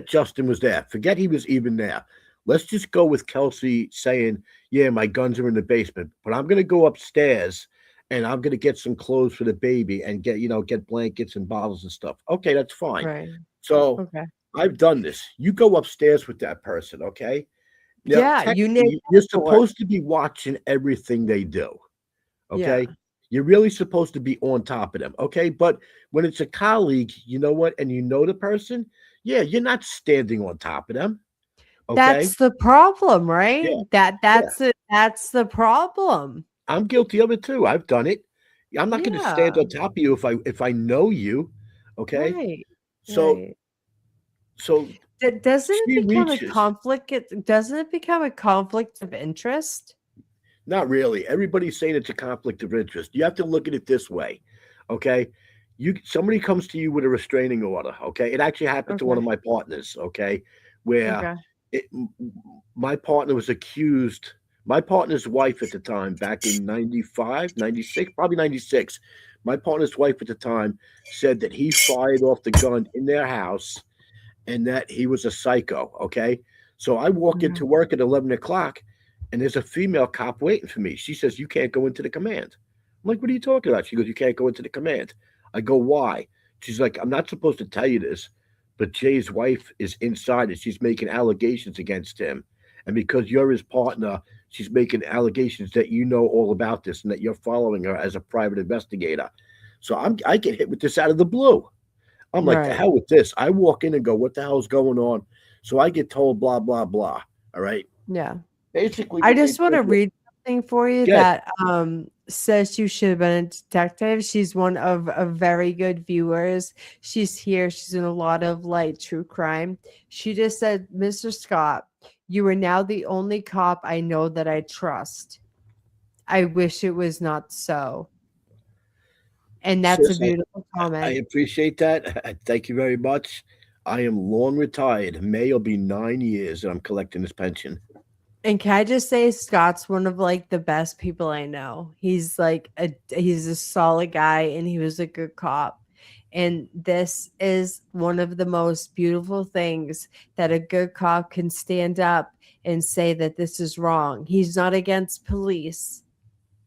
Justin was there. Forget he was even there. Let's just go with Kelsey saying, "Yeah, my guns are in the basement, but I'm gonna go upstairs and I'm gonna get some clothes for the baby and get blankets and bottles and stuff." Okay, that's fine. Right. So Okay. I've done this. You go upstairs with that person, okay? Now, Yeah, you named technically, you're for it. supposed to be watching everything they do. Yeah. Okay. You're really supposed to be on top of them. Okay. But when it's a colleague, you know what? And you know the person, yeah, you're not standing on top of them. Okay. That's the problem, right? Yeah. That Yeah. that's the problem. I'm guilty of it too. I've done it. I'm not going to stand Yeah. on top of you if I know you. Okay. Right. So, Right. so Doesn't it she become a reaches. conflict? Doesn't it become a conflict of interest? Not really. Everybody's saying it's a conflict of interest. You have to look at it this way. Okay. Somebody comes to you with a restraining order. Okay. It actually happened to one Okay. of my partners. Okay. Where Okay. it, my partner was accused, my partner's wife at the time, back in 95, 96, probably 96. My partner's wife at the time said that he fired off the gun in their house and that he was a psycho. Okay. So I walk Yeah. into work at 11 o'clock and there's a female cop waiting for me. She says, "You can't go into the command." I'm like, "What are you talking about?" She goes, "You can't go into the command." I go, "Why?" She's like, "I'm not supposed to tell you this, but Jay's wife is inside and she's making allegations against him. And because you're his partner, she's making allegations that you know all about this and that you're following her as a private investigator." So I get hit with this out of the blue. I'm like, "The Right. hell with this." I walk in and go, "What the hell's going on?" So I get told blah, blah, blah. All right. Yeah. Basically, I what they just want to did. read something for you Good. that says you should have been a detective. She's one of very good viewers. She's here. She's in a lot of like true crime. She just said, "Mr. Scott, you are now the only cop I know that I trust. I wish it was not so." And that's a Sis, beautiful I comment. appreciate that. Thank you very much. I am long retired. May will be 9 years that I'm collecting this pension. And can I just say Scott's one of like the best people I know. He's like he's a solid guy and he was a good cop. And this is one of the most beautiful things that a good cop can stand up and say that this is wrong. He's not against police.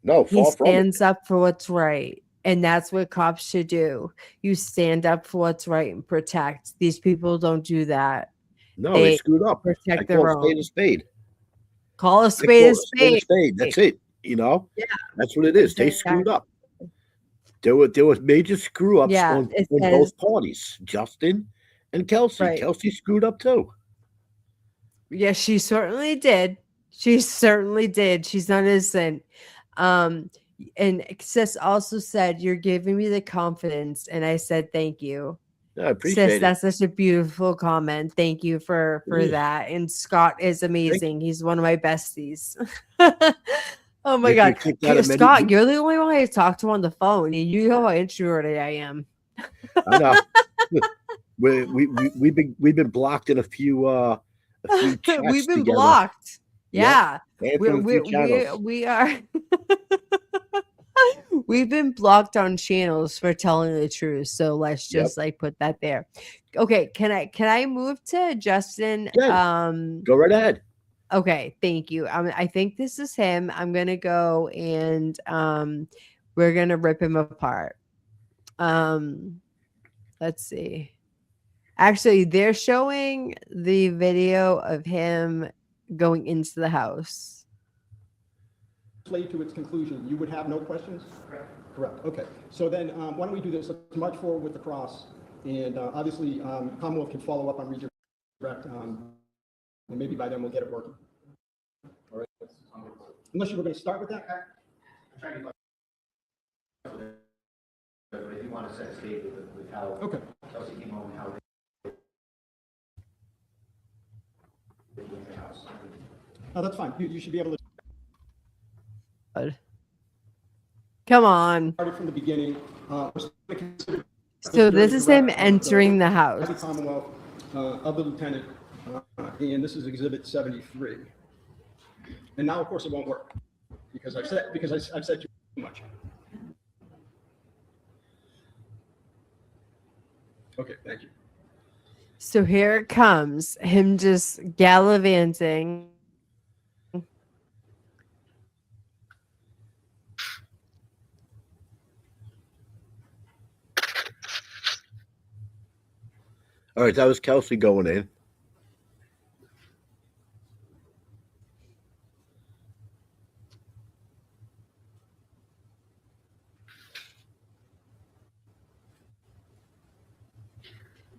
No, He far from it. stands up for what's right. And that's what cops should do. You stand up for what's right and protect. These people don't do that. No, they screwed up. I Protect call their a spade own. a spade. Call a I spade call a a spade a spade. spade. That's it. You know? Yeah. That's what it is. They screwed Exactly. up. There were major screw ups Yeah, on it both says parties, Justin and Kelsey. right. Kelsey screwed up too. Yeah, she certainly did. She certainly did. She's not innocent. And sis also said, "You're giving me the confidence," and I said, "Thank you, Yeah, I sis." appreciate it. That's such a beautiful comment. Thank you for It is. that. And Scott is Thank you. amazing. He's one of my besties. Oh my If you god, kick that a Scott, many, you're the only one I talk to on the phone. You know how introverted I am. I know. We've been blocked in a few chats We've been together. blocked. Yep. Yeah, And we from a few we channels. we are. We've been blocked on channels for telling the truth. So let's Yep. just like put that there. Okay, can I move to Justin? Yeah. Go right ahead. Okay, thank you. I think this is him. I'm gonna go and we're gonna rip him apart. Let's see. Actually, they're showing the video of him going into the house. Play to its conclusion. You would have no questions? Correct. Okay. So then, why don't we do this? Let's march forward with the cross. And obviously, Commonwealth can follow up on redirect. And maybe by then we'll get it working. All right. Unless you were going to start with that? But if you want to set a stage with how Okay. Kelsey came home and how they went to the house. Oh, that's fine. You should be able to Come on. start it from the beginning. So this is him entering the house. Commonwealth of the lieutenant, and this is Exhibit 73. And now, of course, it won't work because I've said too much. Okay, thank you. So here it comes, him just gallivanting. All right, that was Kelsey going in.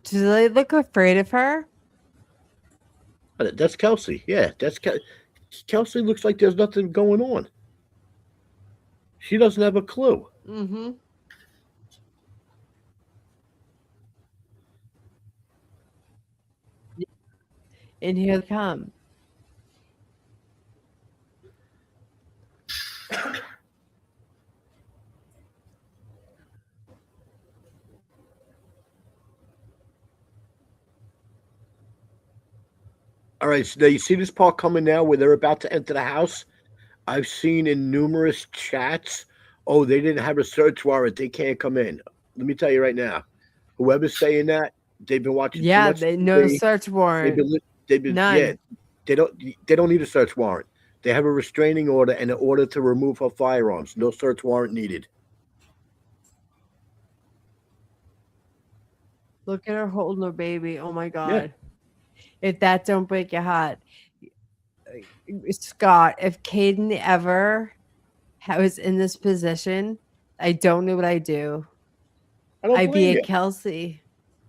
Do they look afraid of her? That's Kelsey. Yeah, that's Kelsey. Looks like there's nothing going on. She doesn't have a clue. Mm-hmm. And here they come. All right, so now you see this part coming now where they're about to enter the house. I've seen in numerous chats, oh, they didn't have a search warrant, they can't come in. Let me tell you right now, whoever's saying that, they've been watching. Yeah, too much they no TV. search warrant. They've been None. yeah. They don't need a search warrant. They have a restraining order and an order to remove her firearms. No search warrant needed. Look at her holding her baby. Oh my god. If that don't break your heart. Scott, if Caden ever was in this position, I don't know what I'd do. I'd be a Kelsey.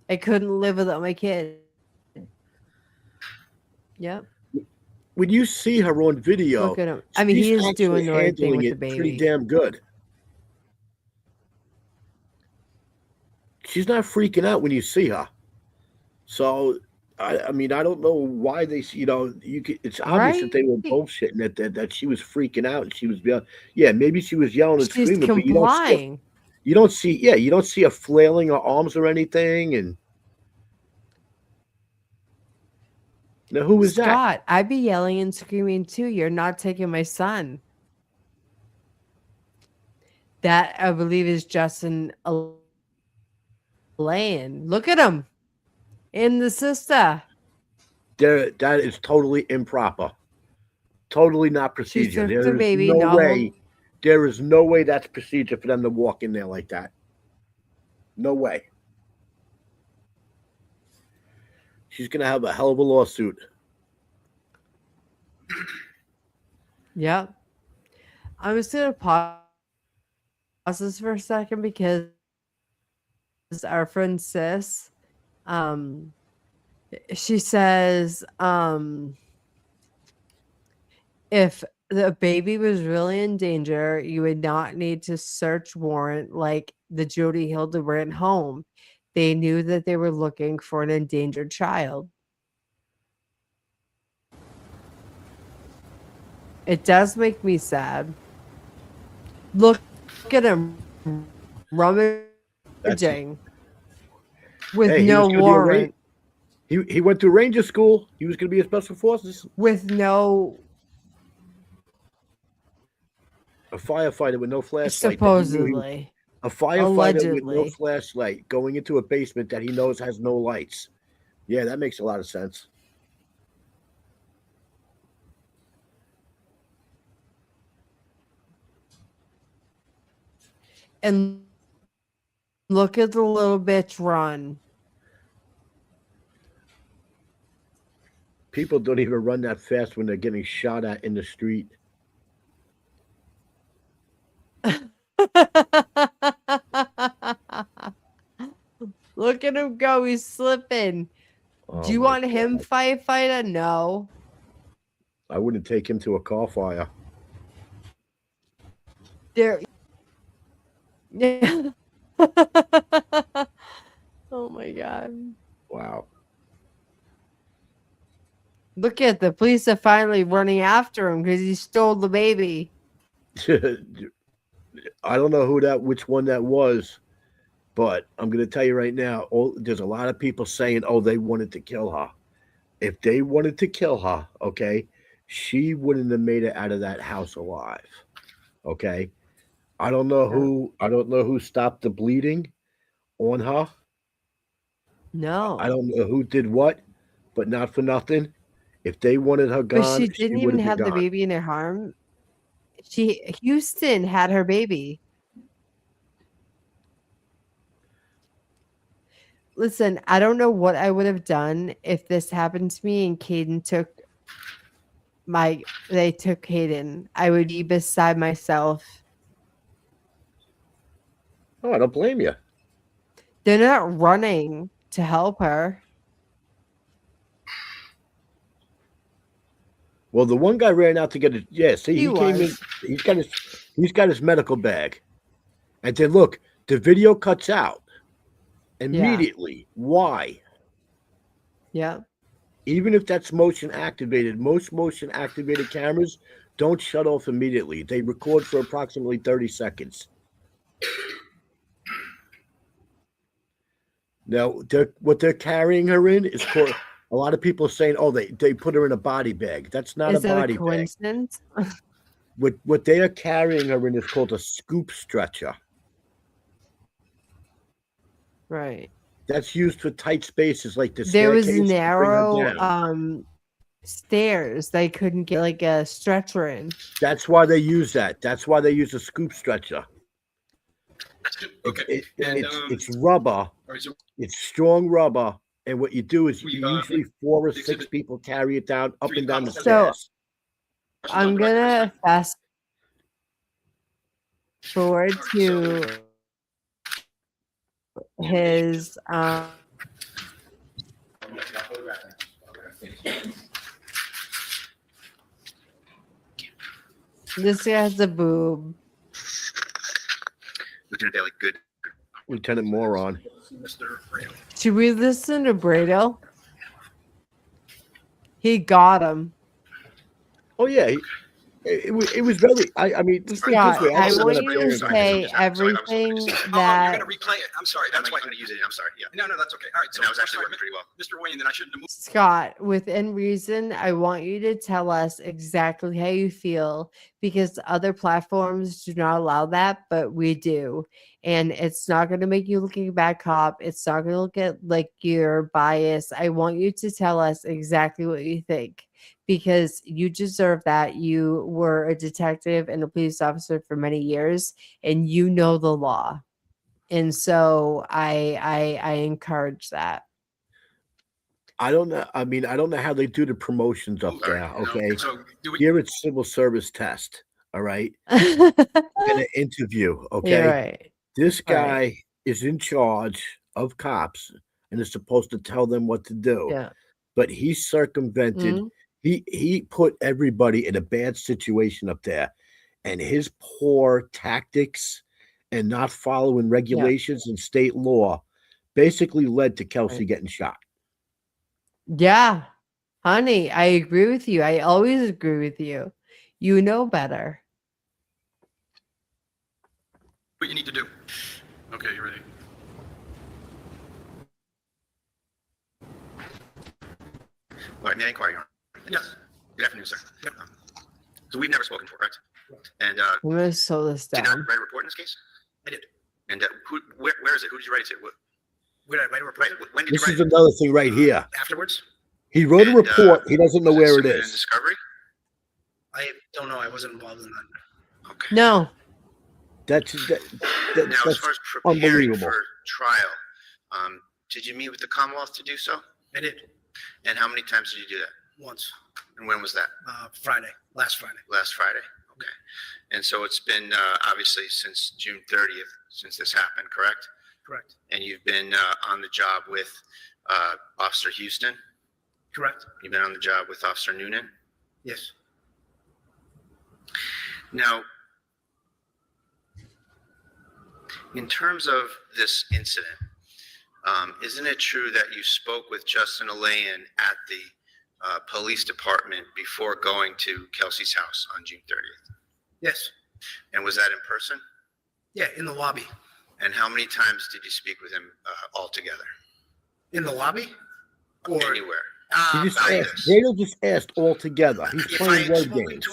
I couldn't live without my kid. Yep. When you see her on video, Look at him. I mean, she's he is actually doing the right thing handling with the it baby. pretty damn good. She's not freaking out when you see her. So, I mean, I don't know why they, it's obvious that they were bullshitting that she was freaking out and she was, yeah, maybe she was yelling and She's screaming, but complying. you don't see her flailing her arms or anything. And Now, who is that? Scott, I'd be yelling and screaming too. You're not taking my son. That I believe is Justin Elaine. Look at him. And the sister. That is totally improper. Totally not She procedure. took the There is baby. no No, way. There is no way that's procedure for them to walk in there like that. No way. She's gonna have a hell of a lawsuit. Yep. I'm just gonna pause this for a second because our friend Sis, she says, if the baby was really in danger, you would not need to search warrant like the Jody Hildebrand home. They knew that they were looking for an endangered child. It does make me sad. Look at him rummaging with Hey, he no was gonna be a warrant. He went through Ranger school. He was going to be a special forces, With no, a firefighter with no flashlight. supposedly. A firefighter with no Allegedly. flashlight going into a basement that he knows has no lights. Yeah, that makes a lot of sense. And look at the little bitch run. People don't even run that fast when they're getting shot at in the street. Look at him go. He's slipping. Oh Do you my want him God. firefighter? No. I wouldn't take him to a car fire. There. Yeah. Oh my God. Wow. Look at the police are finally running after him because he stole the baby. I don't know which one that was, but I'm going to tell you right now, there's a lot of people saying, oh, they wanted to kill her. If they wanted to kill her, okay, she wouldn't have made it out of that house alive. Okay. I don't know who stopped the bleeding on her. No. I don't know who did what, but not for nothing. If they wanted her But gone, she didn't would even have been the gone. baby in her arm. Houston had her baby. Listen, I don't know what I would have done if this happened to me and Caden they took Caden. I would be beside myself. Oh, I don't blame you. They're not running to help her. Well, the one guy ran out to get it. Yeah, see, He came in. was. He's got his medical bag, and then look, the video cuts out immediately. Why? Yeah. Even if that's motion activated, most motion activated cameras don't shut off immediately. They record for approximately 30 seconds. Now, what they're carrying her in is called. A lot of people are saying, "Oh, they put her in a body bag." That's not Is a that body a bag. coincidence? What they are carrying her in is called a scoop stretcher. Right. That's used for tight spaces like the There was staircase to bring her narrow down. stairs. They couldn't get like a stretcher in. That's why they use that. That's why they use a scoop stretcher. Okay. And, It's rubber. all right, so It's strong rubber. And what you do is We, usually 4 or 6 exhibit people carry it down up and down the So- stairs. I'm gonna fast forward to his this guy has a boob. Lieutenant Daly, good. Lieutenant Moron. Mr. Fraley. Should we listen to Brado? He got him. Oh yeah, it was very, I mean, just think this Scott, way. I also want wanna you to bear in mind- say Sorry, I was looking everything to see- You're that gonna replay it. I'm sorry. That's That's why why. I'm going to use it. I'm sorry. Yeah. No, that's okay. All right. So And that was I'm actually sorry, working pretty well. Mr. Wayne, then I shouldn't have moved. Scott, within reason, I want you to tell us exactly how you feel because other platforms do not allow that, but we do. And it's not going to make you look like a bad cop. It's not going to look at like you're biased. I want you to tell us exactly what you think because you deserve that. You were a detective and a police officer for many years and you know the law. And so I encourage that. I don't know. I mean, I don't know how they do the promotions up Sorry. there. No, Okay. So do we? Here it's civil service test. All right. You're And an interview. Okay. right. This Right. guy is in charge of cops and is supposed to tell them what to do. Yeah. But he circumvented, Mhm. he put everybody in a bad situation up there. And his poor tactics and not following regulations and state law basically led to Kelsey Right. getting shot. Yeah. Honey, I agree with you. I always agree with you. You know better. What you need to do? Okay, you ready? All right, may I inquire, Your Honor? Yes. Good afternoon, sir. Yep. So we've never spoken before, correct? And I'm going to slow this did not down. write a report in this case? I did. And where is it? Who did you write it to? Where did I write a report? When did you This write is it? another thing right here. Afterwards? He wrote a And, report. He doesn't know Was where it submitted in is. Discovery? I don't know. I wasn't involved in that. Okay. No. That's Now, as that's far as preparing unbelievable. for trial, did you meet with the Commonwealth to do so? I did And how many times did you do that? once. And when was that? Friday. Last Friday. Last Friday. Okay. And so it's been obviously since June 30th since this happened, correct? Correct. And you've been on the job with Officer Houston. Correct. You've been on the job with Officer Noonan. Yes. Now, in terms of this incident, isn't it true that you spoke with Justin Alayan at the police department before going to Kelsey's house on June 30th? Yes. And was that in person? Yeah. In the lobby. And how many times did you speak with him altogether? In the lobby? Or Anywhere? He just about asked. this. Daniel just asked all together. He's if I playing had word spoken games. to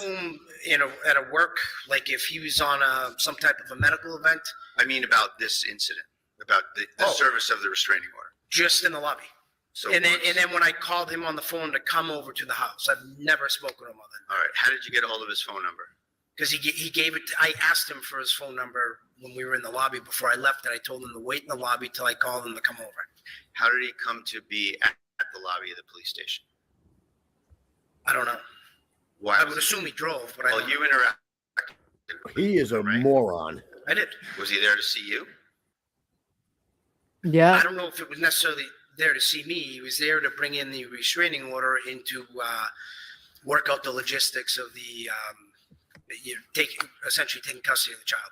him at a work, like if he was on some type of a medical event, I mean about this incident, about the Oh. service of the restraining order. just in the lobby. So And once. then when I called him on the phone to come over to the house, I've never spoken to him other than All right. How did you get a hold of his phone number? because he gave it. I asked him for his phone number when we were in the lobby before I left, and I told him to wait in the lobby till I called him to come over. How did he come to be at the lobby of the police station? I don't know. Why? I was would he- assume he drove, but I Well, don't. you interacted. He is a right? moron. I did. Was he there to see you? I Yeah. don't know if it was necessarily there to see me. He was there to bring in the restraining order and to work out the logistics of the essentially taking custody of the child.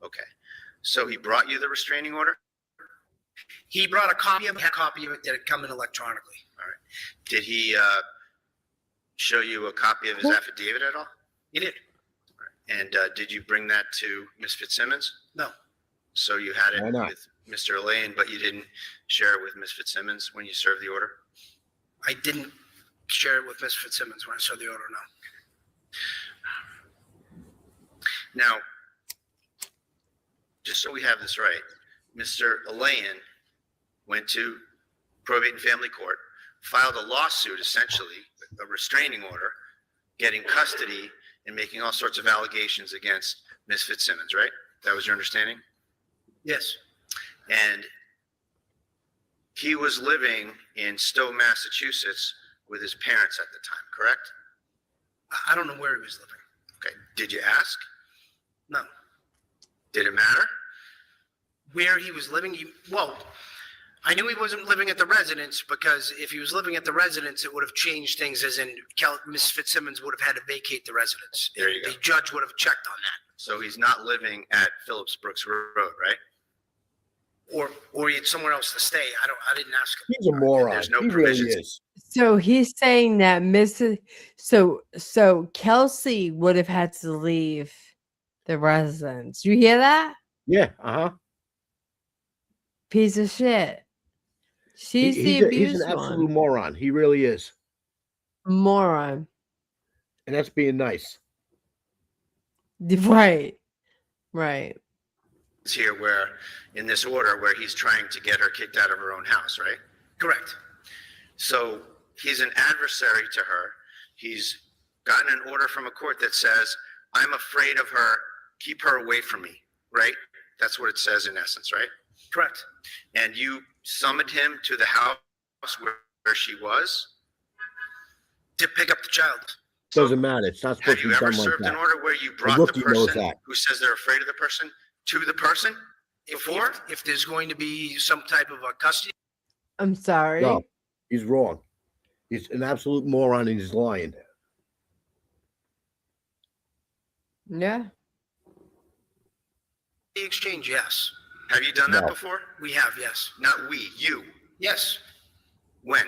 Okay. So he brought you the restraining order? He brought a copy of it that had come in electronically. Did he show you a copy of his affidavit at all? He did. And did you bring that to Ms. Fitzsimmons? No. So you had it Why not? with Mr. Alain, but you didn't share it with Ms. Fitzsimmons when you served the order? I didn't share it with Ms. Fitzsimmons when I saw the order, no. Now, just so we have this right, Mr. Alain went to probate and family court, filed a lawsuit, essentially, a restraining order, getting custody and making all sorts of allegations against Ms. Fitzsimmons, right? That was your understanding? Yes. And he was living in Stowe, Massachusetts with his parents at the time, correct? I don't know where he was living. Okay. Did you ask? No. Did it matter? Where he was living, I knew he wasn't living at the residence because if he was living at the residence, it would have changed things as in Ms. Fitzsimmons would have had to vacate the residence. There you go. The judge would have checked on that. So he's not living at Phillips Brooks Road, right? Or he had somewhere else to stay. I didn't ask him. He's a moron. There's no He really provisions. is. So he's saying that so Kelsey would have had to leave the residence. You hear that? Yeah, Piece of shit. She's the he's an abused absolute one. moron. He really is, Moron. and that's being nice. Right. Right. Here where, in this order, where he's trying to get her kicked out of her own house, right? Correct. So he's an adversary to her. He's gotten an order from a court that says, I'm afraid of her, keep her away from me, right? That's what it says in essence, right? Correct. And you summoned him to the house where she was To pick up the child. Doesn't matter. It's not supposed Have to you be ever done like served an that. order where you brought the rookie knows person that. who says they're afraid of the person to the person before? If there's going to be some type of a custody, I'm sorry. No, he's wrong. He's an absolute moron and he's lying. Yeah. the exchange, yes. Have you done that No. before? We have, yes. Not we, you. Yes. When?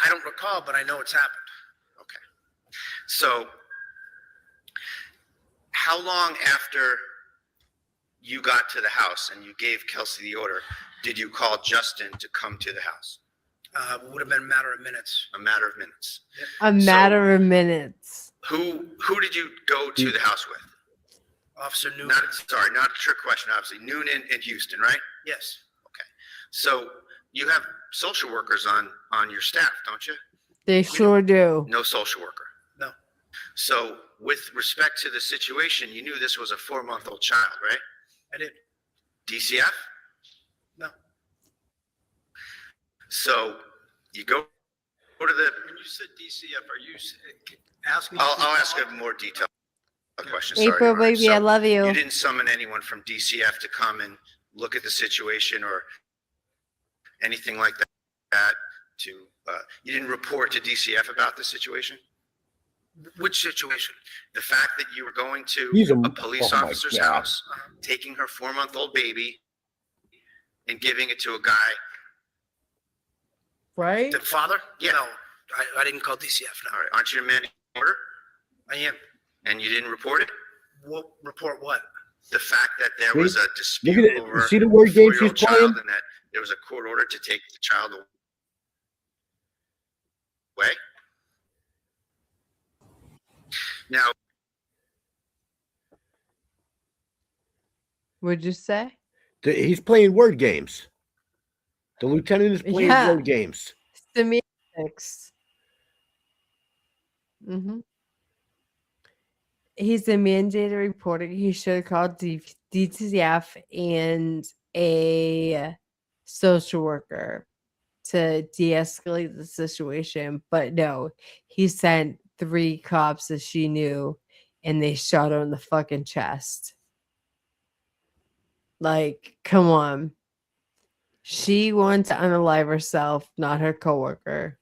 I don't recall, but I know it's happened. Okay. So, how long after you got to the house and you gave Kelsey the order, did you call Justin to come to the house? Would have been a matter of minutes. A matter of minutes. A matter of minutes. Who did you go to the house with? Officer Newman. Not a trick question, obviously. Noonan and Houston, right? Yes. So you have social workers on your staff, don't you? They sure do. No social worker. No. So with respect to the situation, you knew this was a 4-month-old child, right? I did. DCF? No. So you go to the, When you said DCF, are you asking? I'll ask a more detailed question. Sorry, April, Your Honor. baby, I love you. You didn't summon anyone from DCF to come and look at the situation or anything like that you didn't report to DCF about the situation? Which situation? The fact that you were going to He's a police oh my officer's God. house, taking her 4-month-old baby and giving it to a guy. Right? The father? Yeah. No, I didn't call DCF. No. All right, aren't you a man in order? I am. And you didn't report it? What report? What? The fact that there See? was a Look dispute at it. over See the word a games 4-year-old he's playing? child and that there was a court order to take the child away? Now, What'd you say? He's playing word games. The lieutenant is playing Yeah. word games. Semantics. Mm-hmm. He's a mandated reporter. He should have called DTF and a social worker to de-escalate the situation. But no, he sent 3 cops that she knew and they shot her in the fucking chest. Like, come on. She wanted to unalive herself, not her coworker.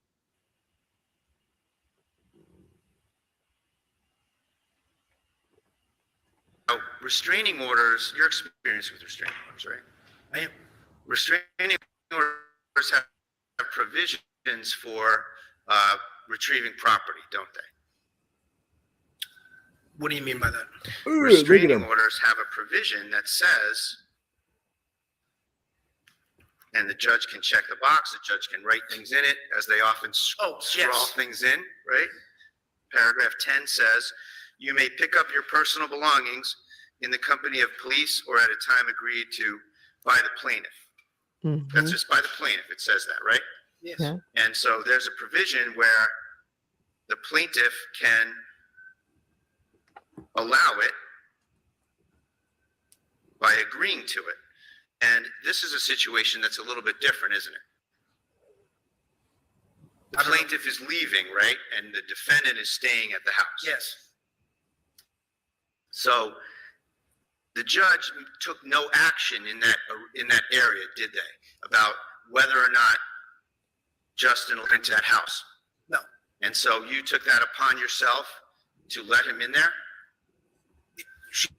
restraining orders, your experience with restraining orders, right? I am. Restraining orders have provisions for retrieving property, don't they? What do you mean by that? Look at Restraining him. orders have a provision that says, and the judge can check the box, the judge can write things in it, as they often scrawl yes. things in, right? Paragraph 10 says, you may pick up your personal belongings in the company of police or at a time agreed to by the plaintiff. Mhm. That's just by the plaintiff, it says that, right? Yes. Yeah. And so there's a provision where the plaintiff can allow it by agreeing to it. And this is a situation that's a little bit different, isn't it? The plaintiff is leaving, right? And the defendant is staying at the house. Yes. So the judge took no action in that area, did they? About whether or not Justin will enter that house. No. And so you took that upon yourself to let him in there? She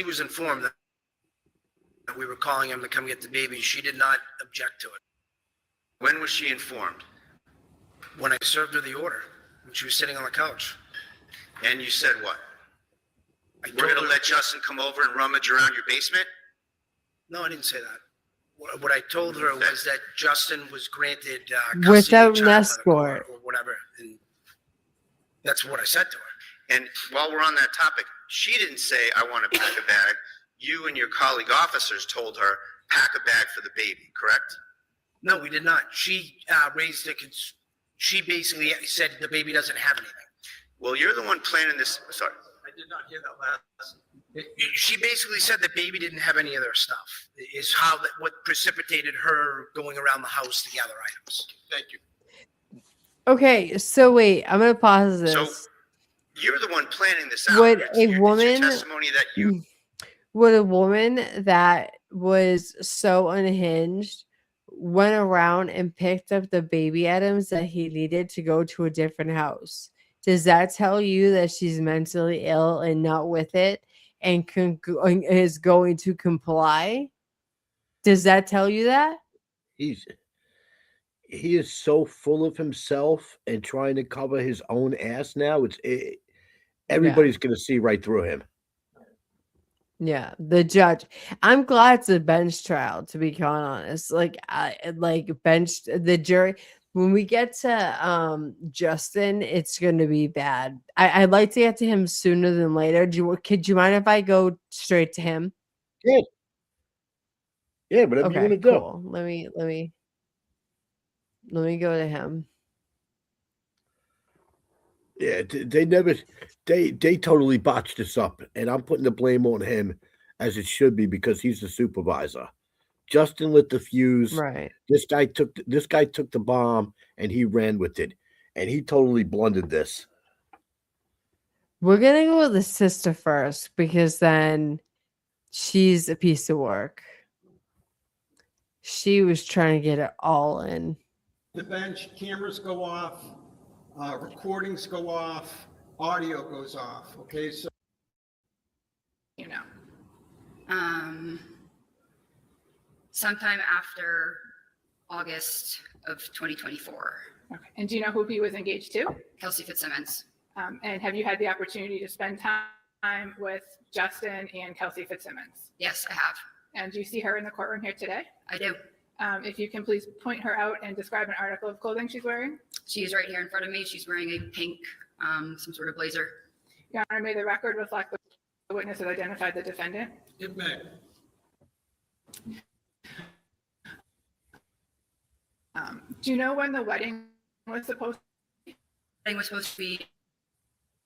was informed that we were calling him to come get the baby. She did not object to it. When was she informed? When I served her the order, when she was sitting on the couch. And you said what? I We're told gonna her- let Justin come over and rummage around your basement? No, I didn't say that. What I told her was that Justin was granted custody Without of the an child by the court escort. or whatever, and that's what I said to her. And while we're on that topic, she didn't say, I want to pack a bag. You and your colleague officers told her, pack a bag for the baby, correct? No, we did not. She raised a. She basically said the baby doesn't have anything. Well, you're the one planning this, sorry. I did not hear that last. She basically said the baby didn't have any of their stuff. Is how that what precipitated her going around the house to gather items. Thank you. Okay, so wait, I'm gonna pause this. So you're the one planning this out. Would It's a your woman- testimony that you, Would a woman that was so unhinged went around and picked up the baby items that he needed to go to a different house? Does that tell you that she's mentally ill and not with it and is going to comply? Does that tell you that? He is so full of himself and trying to cover his own ass now. Everybody's gonna see right through him. Yeah, the judge. I'm glad it's a bench trial, to be quite honest. Like bench the jury. When we get to Justin, it's gonna be bad. I'd like to get to him sooner than later. Could you mind if I go straight to him? Yeah, whatever you want to do. Cool. Let me go to him. Yeah, they totally botched this up, and I'm putting the blame on him as it should be because he's the supervisor. Justin lit the fuse. Right. This guy took the bomb and he ran with it, and he totally blundered this. We're gonna go with the sister first because then she's a piece of work. She was trying to get it all in. The bench, cameras go off, recordings go off, audio goes off, okay? So you know, sometime after August of 2024. Okay. And do you know who he was engaged to? Kelsey Fitzsimmons. And have you had the opportunity to spend time with Justin and Kelsey Fitzsimmons? Yes, I have. And do you see her in the courtroom here today? I do. If you can please point her out and describe an article of clothing she's wearing. She's right here in front of me. She's wearing a pink, some sort of blazer. Your Honor, may the record reflect the witness has identified the defendant. It may. Do you know when the wedding was supposed Thing was supposed to be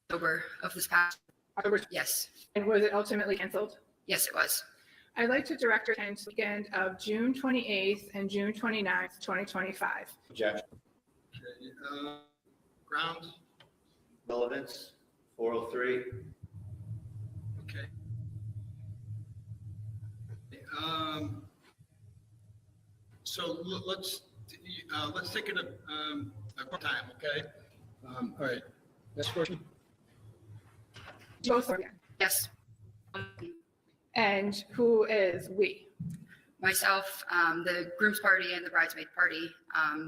October of this past. October, Yes, and was it ultimately canceled? yes, it was. I'd like to direct your attention to the weekend of June 28th and June 29th, 2025. Objection. Grounds? Relevance, 403. Okay. So let's take it a time, okay? All right. Next question. Both are here. Yes. And who is we? Myself, the groom's party and the bridesmaid party.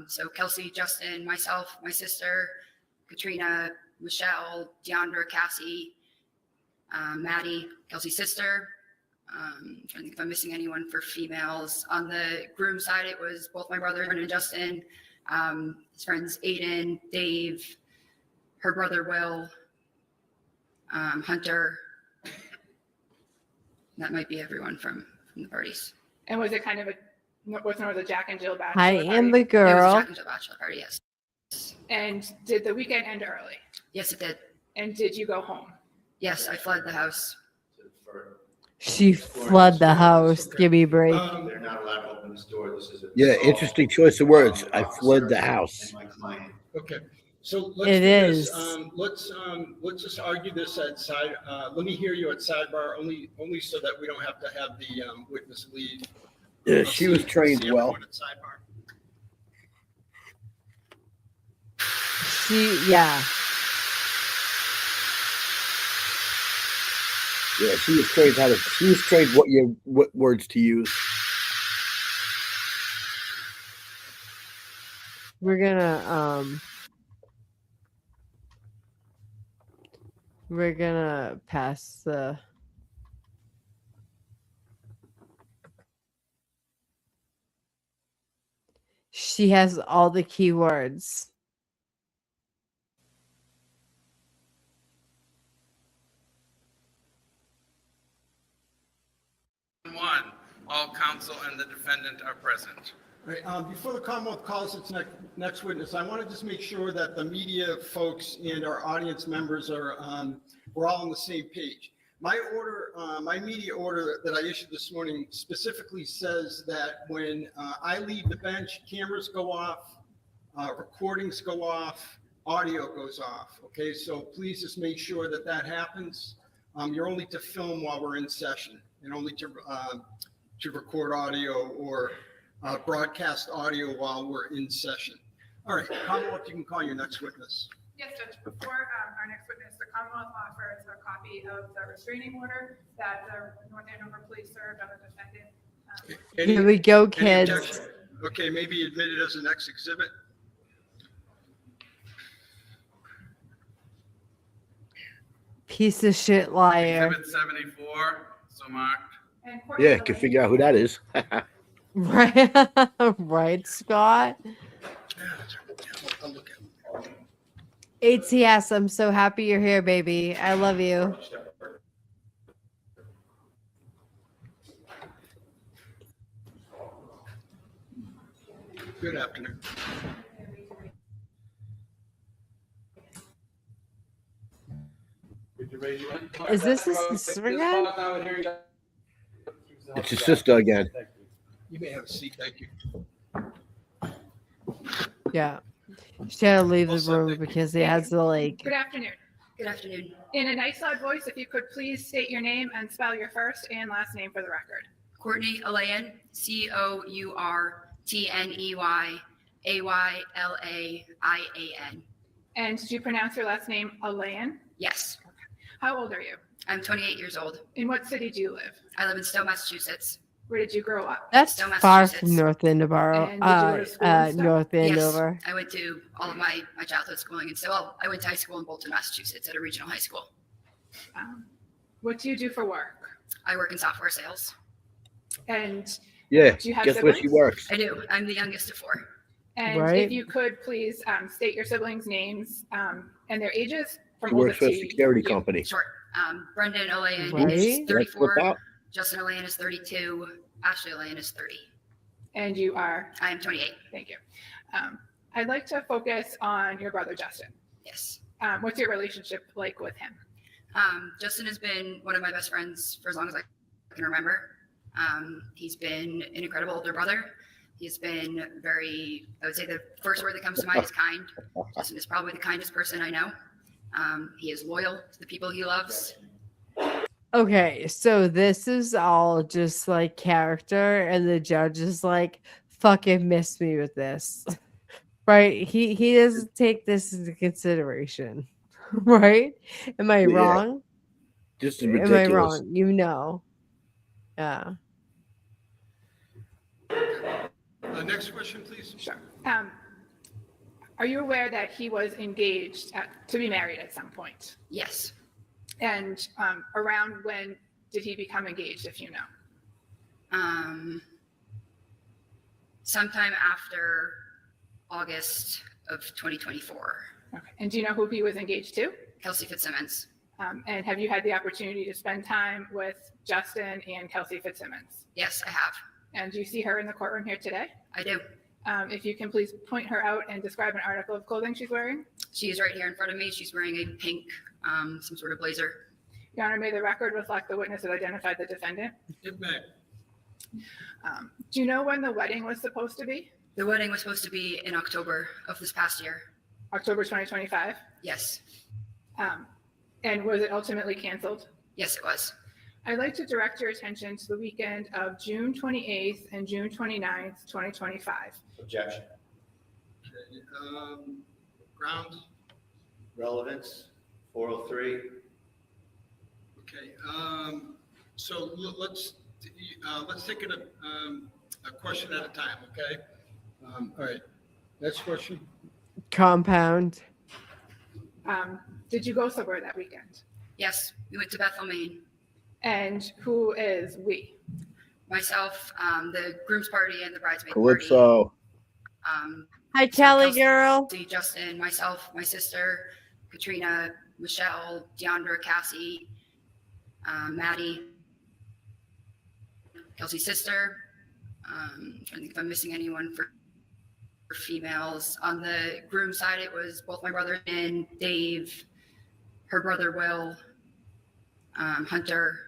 So Kelsey, Justin, myself, my sister, Katrina, Michelle, Deandra, Cassie, Maddie, Kelsey's sister. I'm trying to think if I'm missing anyone for females. On the groom side, it was both my brother and Justin, his friends Aiden, Dave, her brother Will, Hunter. That might be everyone from the parties. And was it kind of was known as a Jack and Jill bachelor I party? am the It was a girl. Jack and Jill bachelor party, yes. And did the weekend end early? Yes, it did. And did you go home? Yes, I fled the house. She flood the house. Give me a break. They're not allowed to open this door. This is a. Yeah, interesting choice of words. I fled the house. And my client. Okay, so let's It do this. is. Let's just argue this at side, let me hear you at sidebar, only so that we don't have to have the witness leave. Yeah, she was trained See well. everyone at sidebar. Yeah. Yeah, she was trained what words to use. We're gonna pass the. She has all the keywords. One, all counsel and the defendant are present. All right, before the Commonwealth calls its next witness, I want to just make sure that the media folks and our audience members are, we're all on the same page. My order, my media order that I issued this morning specifically says that when I leave the bench, cameras go off, recordings go off, audio goes off. Okay, so please just make sure that that happens. You're only to film while we're in session and only to record audio or broadcast audio while we're in session. All right, Commonwealth, you can call your next witness. Yes, Judge. Before our next witness, the Commonwealth offers a copy of the restraining order that the North Andover Police served on the defendant. Here we go, Any kids. objection? Okay, maybe admitted as the next exhibit. Piece of shit liar. Exhibit 74, so marked. And Yeah, can figure out who that is. Right, right, Scott. I'll look at it. ATS, I'm so happy you're here, baby. I love you. Good afternoon. Is this his sister again? It's his sister again. You may have a seat. Thank you. Yeah. She had to leave the room because he has to like. Good afternoon. Good afternoon. In a nice loud voice, if you could please state your name and spell your first and last name for the record. Courtney Alayan, COURTNEYAYLAIAN. And did you pronounce your last name Alayan? Yes, How old are you? I'm 28 years old. In what city do you live? I live in Stowe, Massachusetts. Where did you grow up? That's Stowe, far Massachusetts. from North Andover. And did you go to school and stuff? North Yes, Andover. I went to all of my childhood schooling in Stowe. I went to high school in Bolton, Massachusetts at a regional high school. What do you do for work? I work in software sales. And Yeah, Do you have guess where she siblings? works? I do. I'm the youngest of four. and Right. if you could please state your siblings' names and their ages from She works oldest for a to security you. company. Short. Brendan Olayan Right. is Let's flip 34. out. Justin Olayan is 32. Ashley Olayan is 30. And you are, I am 28. thank you. I'd like to focus on your brother, Justin. Yes. What's your relationship like with him? Justin has been one of my best friends for as long as I can remember. He's been an incredible older brother. He's been very, I would say the first word that comes to mind is kind. Justin is probably the kindest person I know. He is loyal to the people he loves. Okay, so this is all just like character, and the judge is like, fucking miss me with this. Right? He doesn't take this into consideration. Right? Am I Yeah. wrong? Just Am ridiculous. I wrong? You know. Yeah. Next question, please. Sure. Are you aware that he was engaged to be married at some point? Yes. And around when did he become engaged, if you know? Sometime after August of 2024. Okay. And do you know who he was engaged to? Kelsey Fitzsimmons. And have you had the opportunity to spend time with Justin and Kelsey Fitzsimmons? Yes, I have. And do you see her in the courtroom here today? I do. If you can please point her out and describe an article of clothing she's wearing. She is right here in front of me. She's wearing a pink, some sort of blazer. Your Honor, may the record reflect the witness that identified the defendant. It may. Do you know when the wedding was supposed to be? The wedding was supposed to be in October of this past year. October 2025? Yes. And was it ultimately canceled? Yes, it was. I'd like to direct your attention to the weekend of June 28th and June 29th, 2025. Objection. Okay, grounds. Relevance, 403. Okay, so let's take it a question at a time, okay? All right. Next question. Compound. Did you go somewhere that weekend? Yes, we went to Bethel, Maine. And who is we? Myself, the groom's party and the bridesmaid party. Calypso. Hi, So Kelly Kelsey, girl. Justin, myself, my sister, Katrina, Michelle, Deandra, Cassie, Maddie, Kelsey's sister. Trying to think if I'm missing anyone for females. On the groom side, it was both my brother and Dave, her brother Will, Hunter.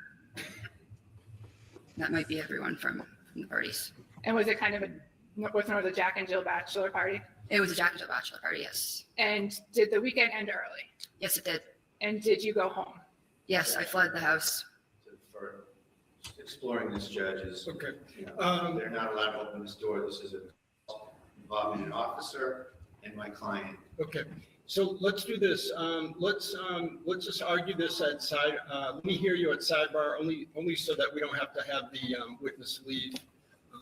That might be everyone from the parties. And was it kind of a Jack and Jill bachelor party? It was a Jack and Jill bachelor party, yes. And did the weekend end early? Yes, it did. And did you go home? Yes, I fled the house. For exploring this, judge, is, Okay. you know, they're not allowed to open this door. This is involving an officer and my client. Okay. So let's do this. Let's just argue this at side. Let me hear you at sidebar, only so that we don't have to have the witness leave.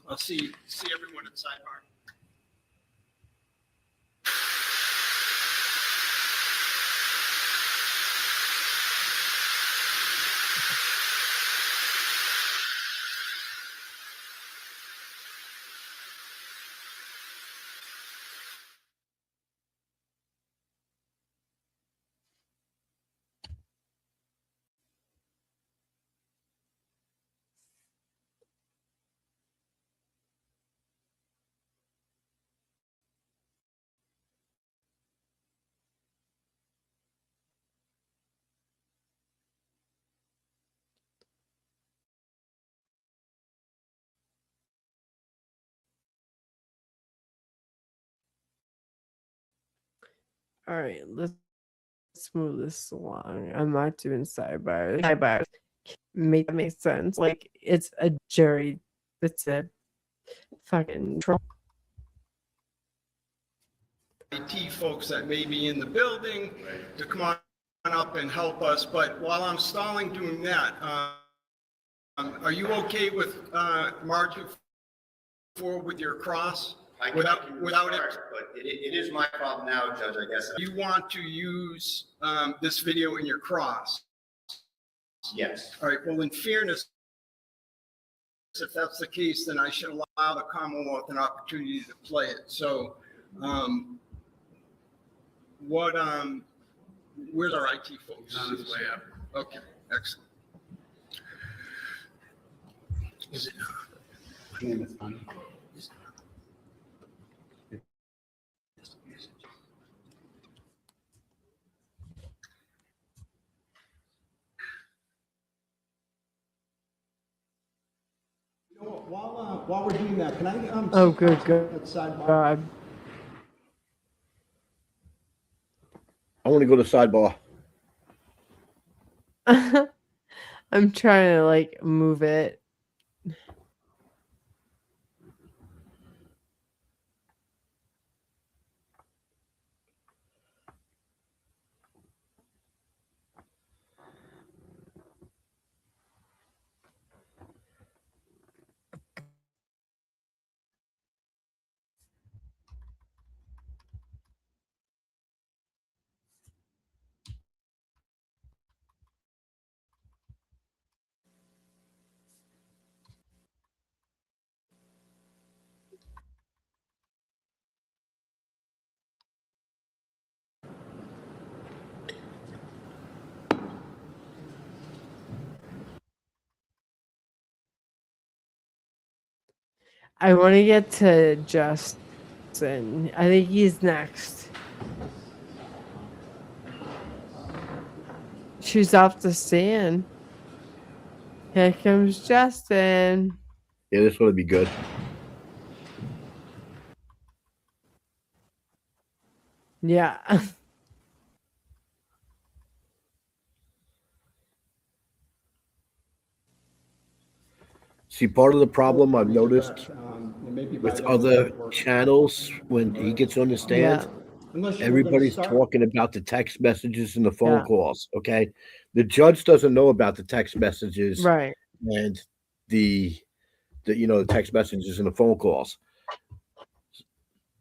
I'll see everyone at sidebar. All right, let's move this along. I'm not doing sidebar. Sidebar that makes sense. Like it's a jury. That's a fucking troll. IT folks that may be in the building to come on up and help us. But while I'm stalling doing that, are you okay with marching forward with your cross? I Without can it, start, but it is my problem now, Judge, I guess. you want to use this video in your cross? Yes. All right, well, in fairness, if that's the case, then I should allow the Commonwealth an opportunity to play it. So, where's our IT folks? On his way up. Okay, excellent. Is it? You know what, while we're doing that, can I? Oh, see good, counsel good. at sidebar? God. I want to go to sidebar. I'm trying to like move it. I want to get to Justin. I think he's next. She's off the stand. Here comes Justin. Yeah, this would be good. Yeah. See, part of the problem I've noticed It may be by with the other network. channels when he gets on the stand, Yeah. Unless you were gonna everybody's start- talking about the text messages and the phone Yeah. calls. Okay, the judge doesn't know about the text messages Right. and the text messages and the phone calls.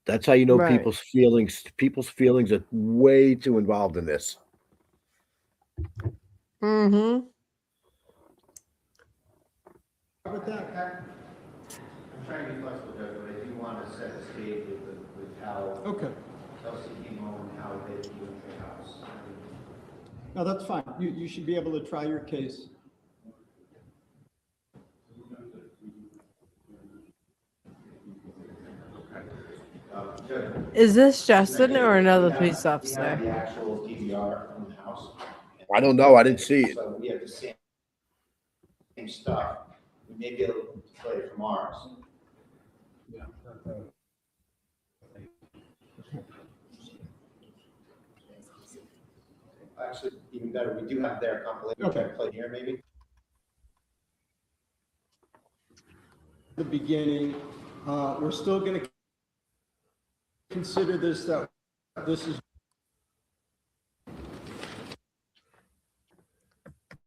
That's how you know Right. people's feelings. People's feelings are way too involved in this. Mm-hmm. With that, I'm trying to be flexible, Judge, but I do want to set the stage with how okay. Kelsey came home and how they came to the house. No, that's fine. You should be able to try your case. Judge, Is this Justin or another we have- police We have officer? the actual DVR from the house. I don't know. I didn't see it. So we have the same stuff. We may be able to play it from ours. Actually, even better, we do have their compilation. Okay. Play here, maybe? The beginning, we're still going to consider this, that this is,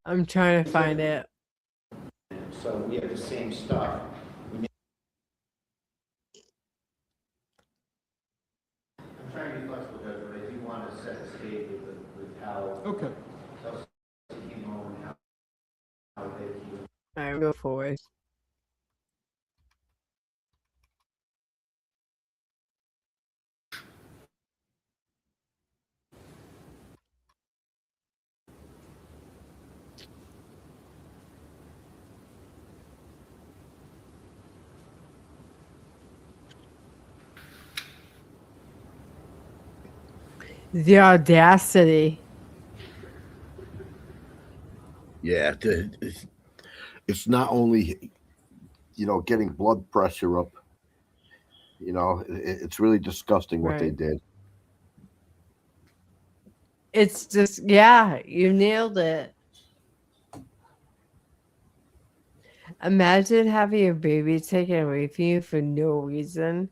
I'm trying to find it. So we have the same stuff. I'm trying to be flexible, Judge, but I do want to set the stage with how okay. Kelsey came home and how they came. All right, go forward. The audacity. Yeah, it's not only, getting blood pressure up. It's really disgusting what they Right. did. It's just, yeah, you nailed it. Imagine having your baby taken away from you for no reason.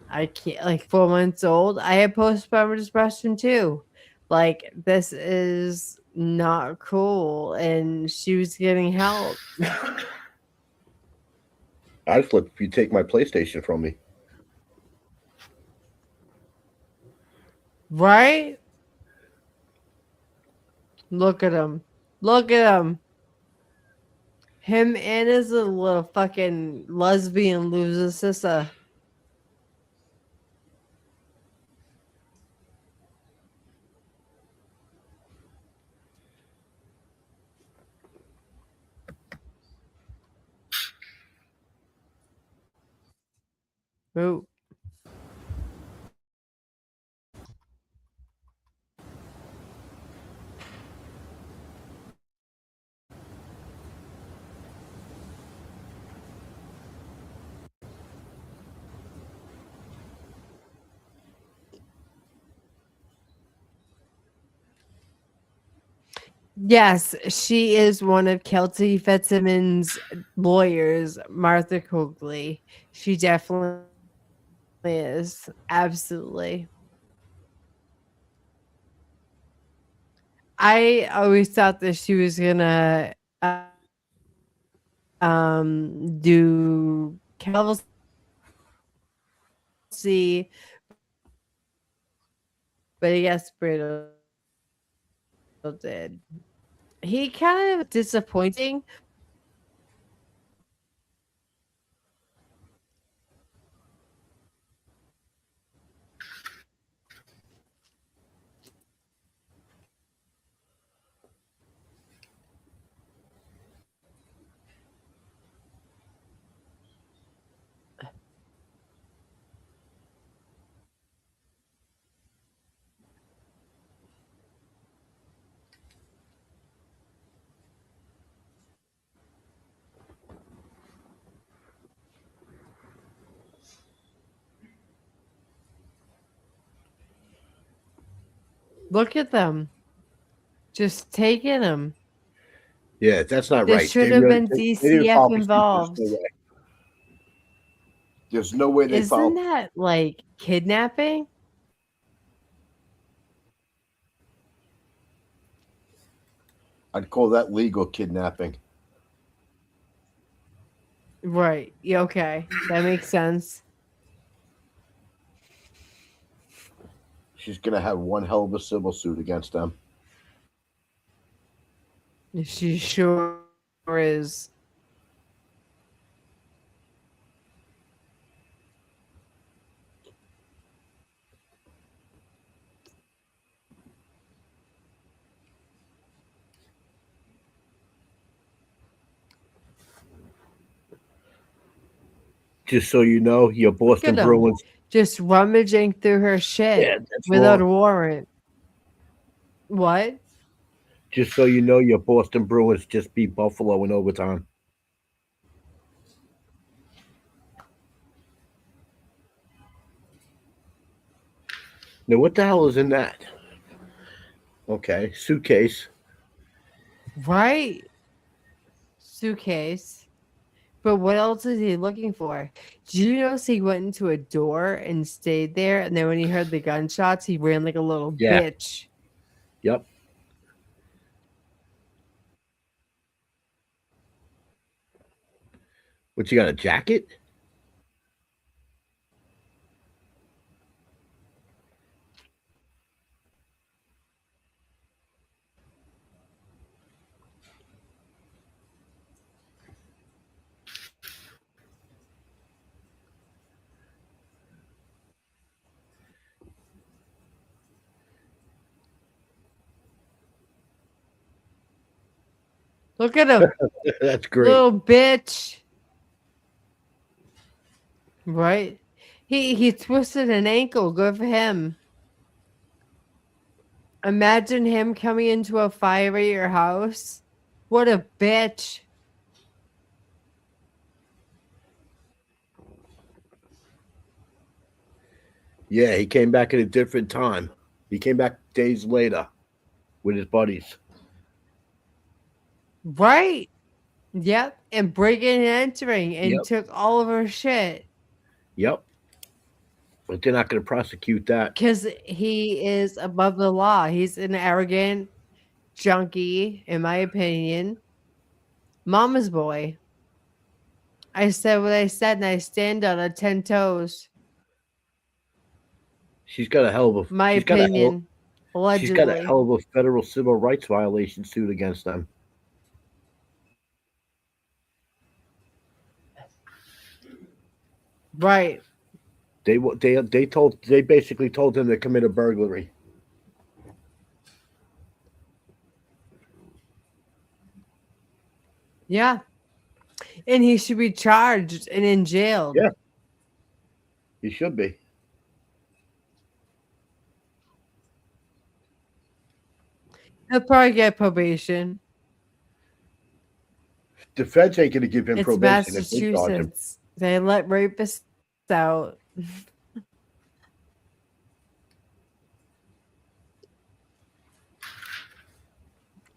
I can't, like 4 months old. I had postpartum depression too. Like, this is not cool. And she was getting help. I'd flip if you take my PlayStation from me. Right? Look at him. Look at him. Him and his little fucking lesbian loser sister. Ooh. Yes, she is one of Kelsey Fitzsimmons' lawyers, Martha Cogley. She definitely is. Absolutely. I always thought that she was gonna do Kelsey, but I guess Brittle did. He kind of disappointing. Look at them. Just taking him. Yeah, that's not There right. should have been they didn't DCF follow procedure. involved. There's no way they Isn't followed. that like kidnapping? I'd call that legal kidnapping. Right. Yeah, okay. That makes sense. She's gonna have one hell of a civil suit against them. She sure is. Just so you know, your Look Boston at him. Bruins. Just rummaging through her shit Yeah, that's without wrong. a warrant. What? Just so you know, your Boston Bruins just beat Buffalo in overtime. Now, what the hell is in that? Okay, suitcase. Right? Suitcase. But what else is he looking for? Did you notice he went into a door and stayed there? And then when he heard the gunshots, he ran like a little Yeah. bitch. Yep. What, you got a jacket? Look at him. That's great. Little bitch. Right? He twisted an ankle. Good for him. Imagine him coming into a fire at your house. What a bitch. Yeah, he came back at a different time. He came back days later with his buddies. Right? Yep. And breaking and entering and Yep. took all of her shit. Yep. But they're not going to prosecute that. Because he is above the law. He's an arrogant junkie, in my opinion. Mama's boy. I said what I said, and I stand on 10 toes. She's got a hell of a. My she's got a hell- opinion. She's got a Allegedly. hell of a federal civil rights violation suit against them. Right. They basically told him to commit a burglary. Yeah. And he should be charged and in jail. Yeah. He should be. He'll probably get probation. The feds ain't going to give him It's probation if they charge him. Massachusetts. They let rapists out.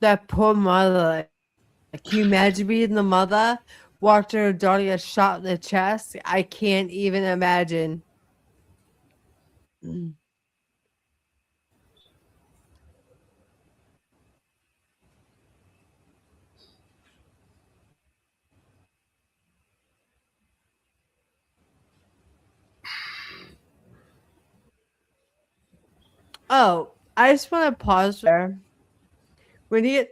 That poor mother. Can you imagine being the mother? Watching her daughter get shot in the chest? I can't even imagine. Oh, I just want to pause there. When he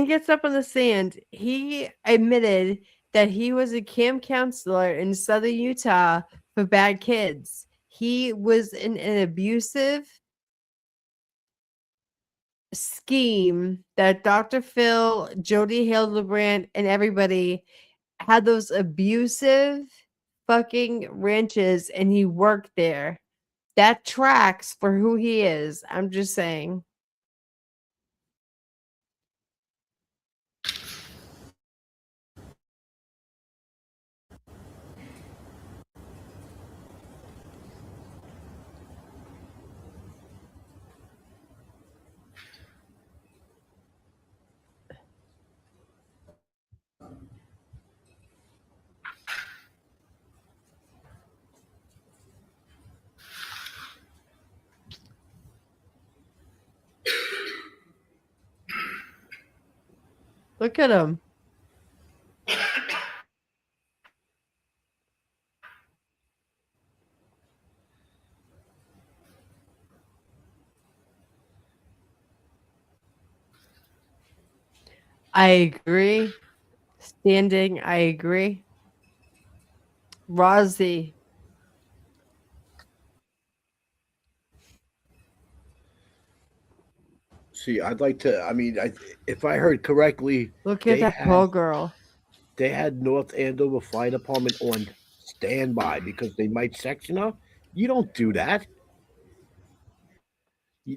gets up on the stand, he admitted that he was a camp counselor in southern Utah for bad kids. He was in an abusive scheme that Dr. Phil, Jody Hildebrand, and everybody had those abusive fucking ranches, and he worked there. That tracks for who he is. I'm just saying. Look at him. I agree. Standing, I agree. Rosie. See, I'd like to. I mean, if I heard correctly, Look at they that had poor girl. they had North Andover Fire Department on standby because they might section her. You don't do that.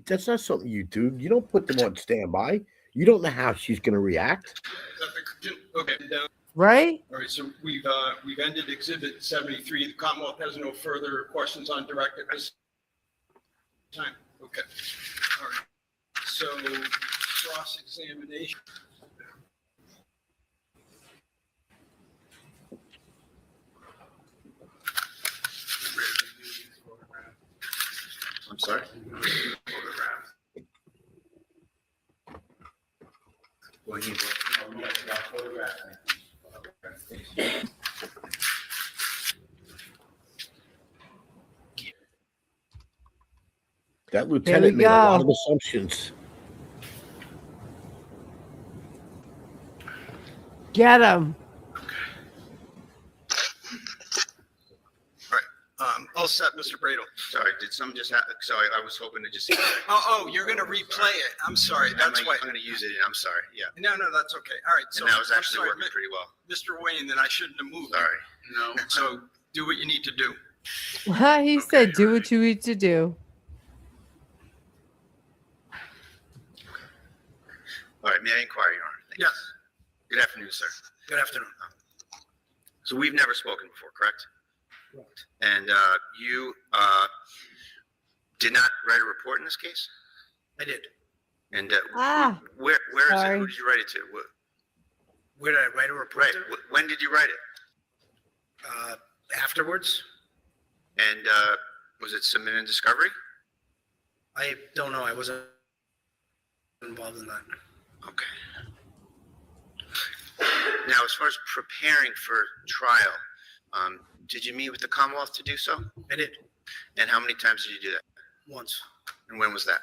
That's not something you do. You don't put them on standby. You don't know how she's going to react. Okay. Right? All right, so we've ended Exhibit 73. The Commonwealth has no further questions on direct at this time. Okay. All right. So cross-examination. I'm sorry? Well, That lieutenant made a lot of assumptions. Get him. All set, Mr. Bradle. Sorry, did something just happen? Sorry, I was hoping to just. Oh, you're going to replay it. I'm sorry. That's why. I'm going to use it. I'm sorry. Yeah. No, that's okay. All right. So And that was I'm actually sorry, working pretty well. Mr. Wayne, then I shouldn't have moved. Sorry. No. So do what you need to do. He said, do what you need to do. All right, may I inquire, Your Honor? Thank you. Yes. Good afternoon, sir. Good afternoon. So we've never spoken before, correct? Correct. And you did not write a report in this case? I did. And where is sorry. it? Who did you write it to? Where did I write a report? Right. to? When did you write it? Afterwards, And was it submitted in discovery? I don't know. I wasn't involved in that. Okay. Now, as far as preparing for trial, did you meet with the Commonwealth to do so? I did And how many times did you do that? once. And when was that?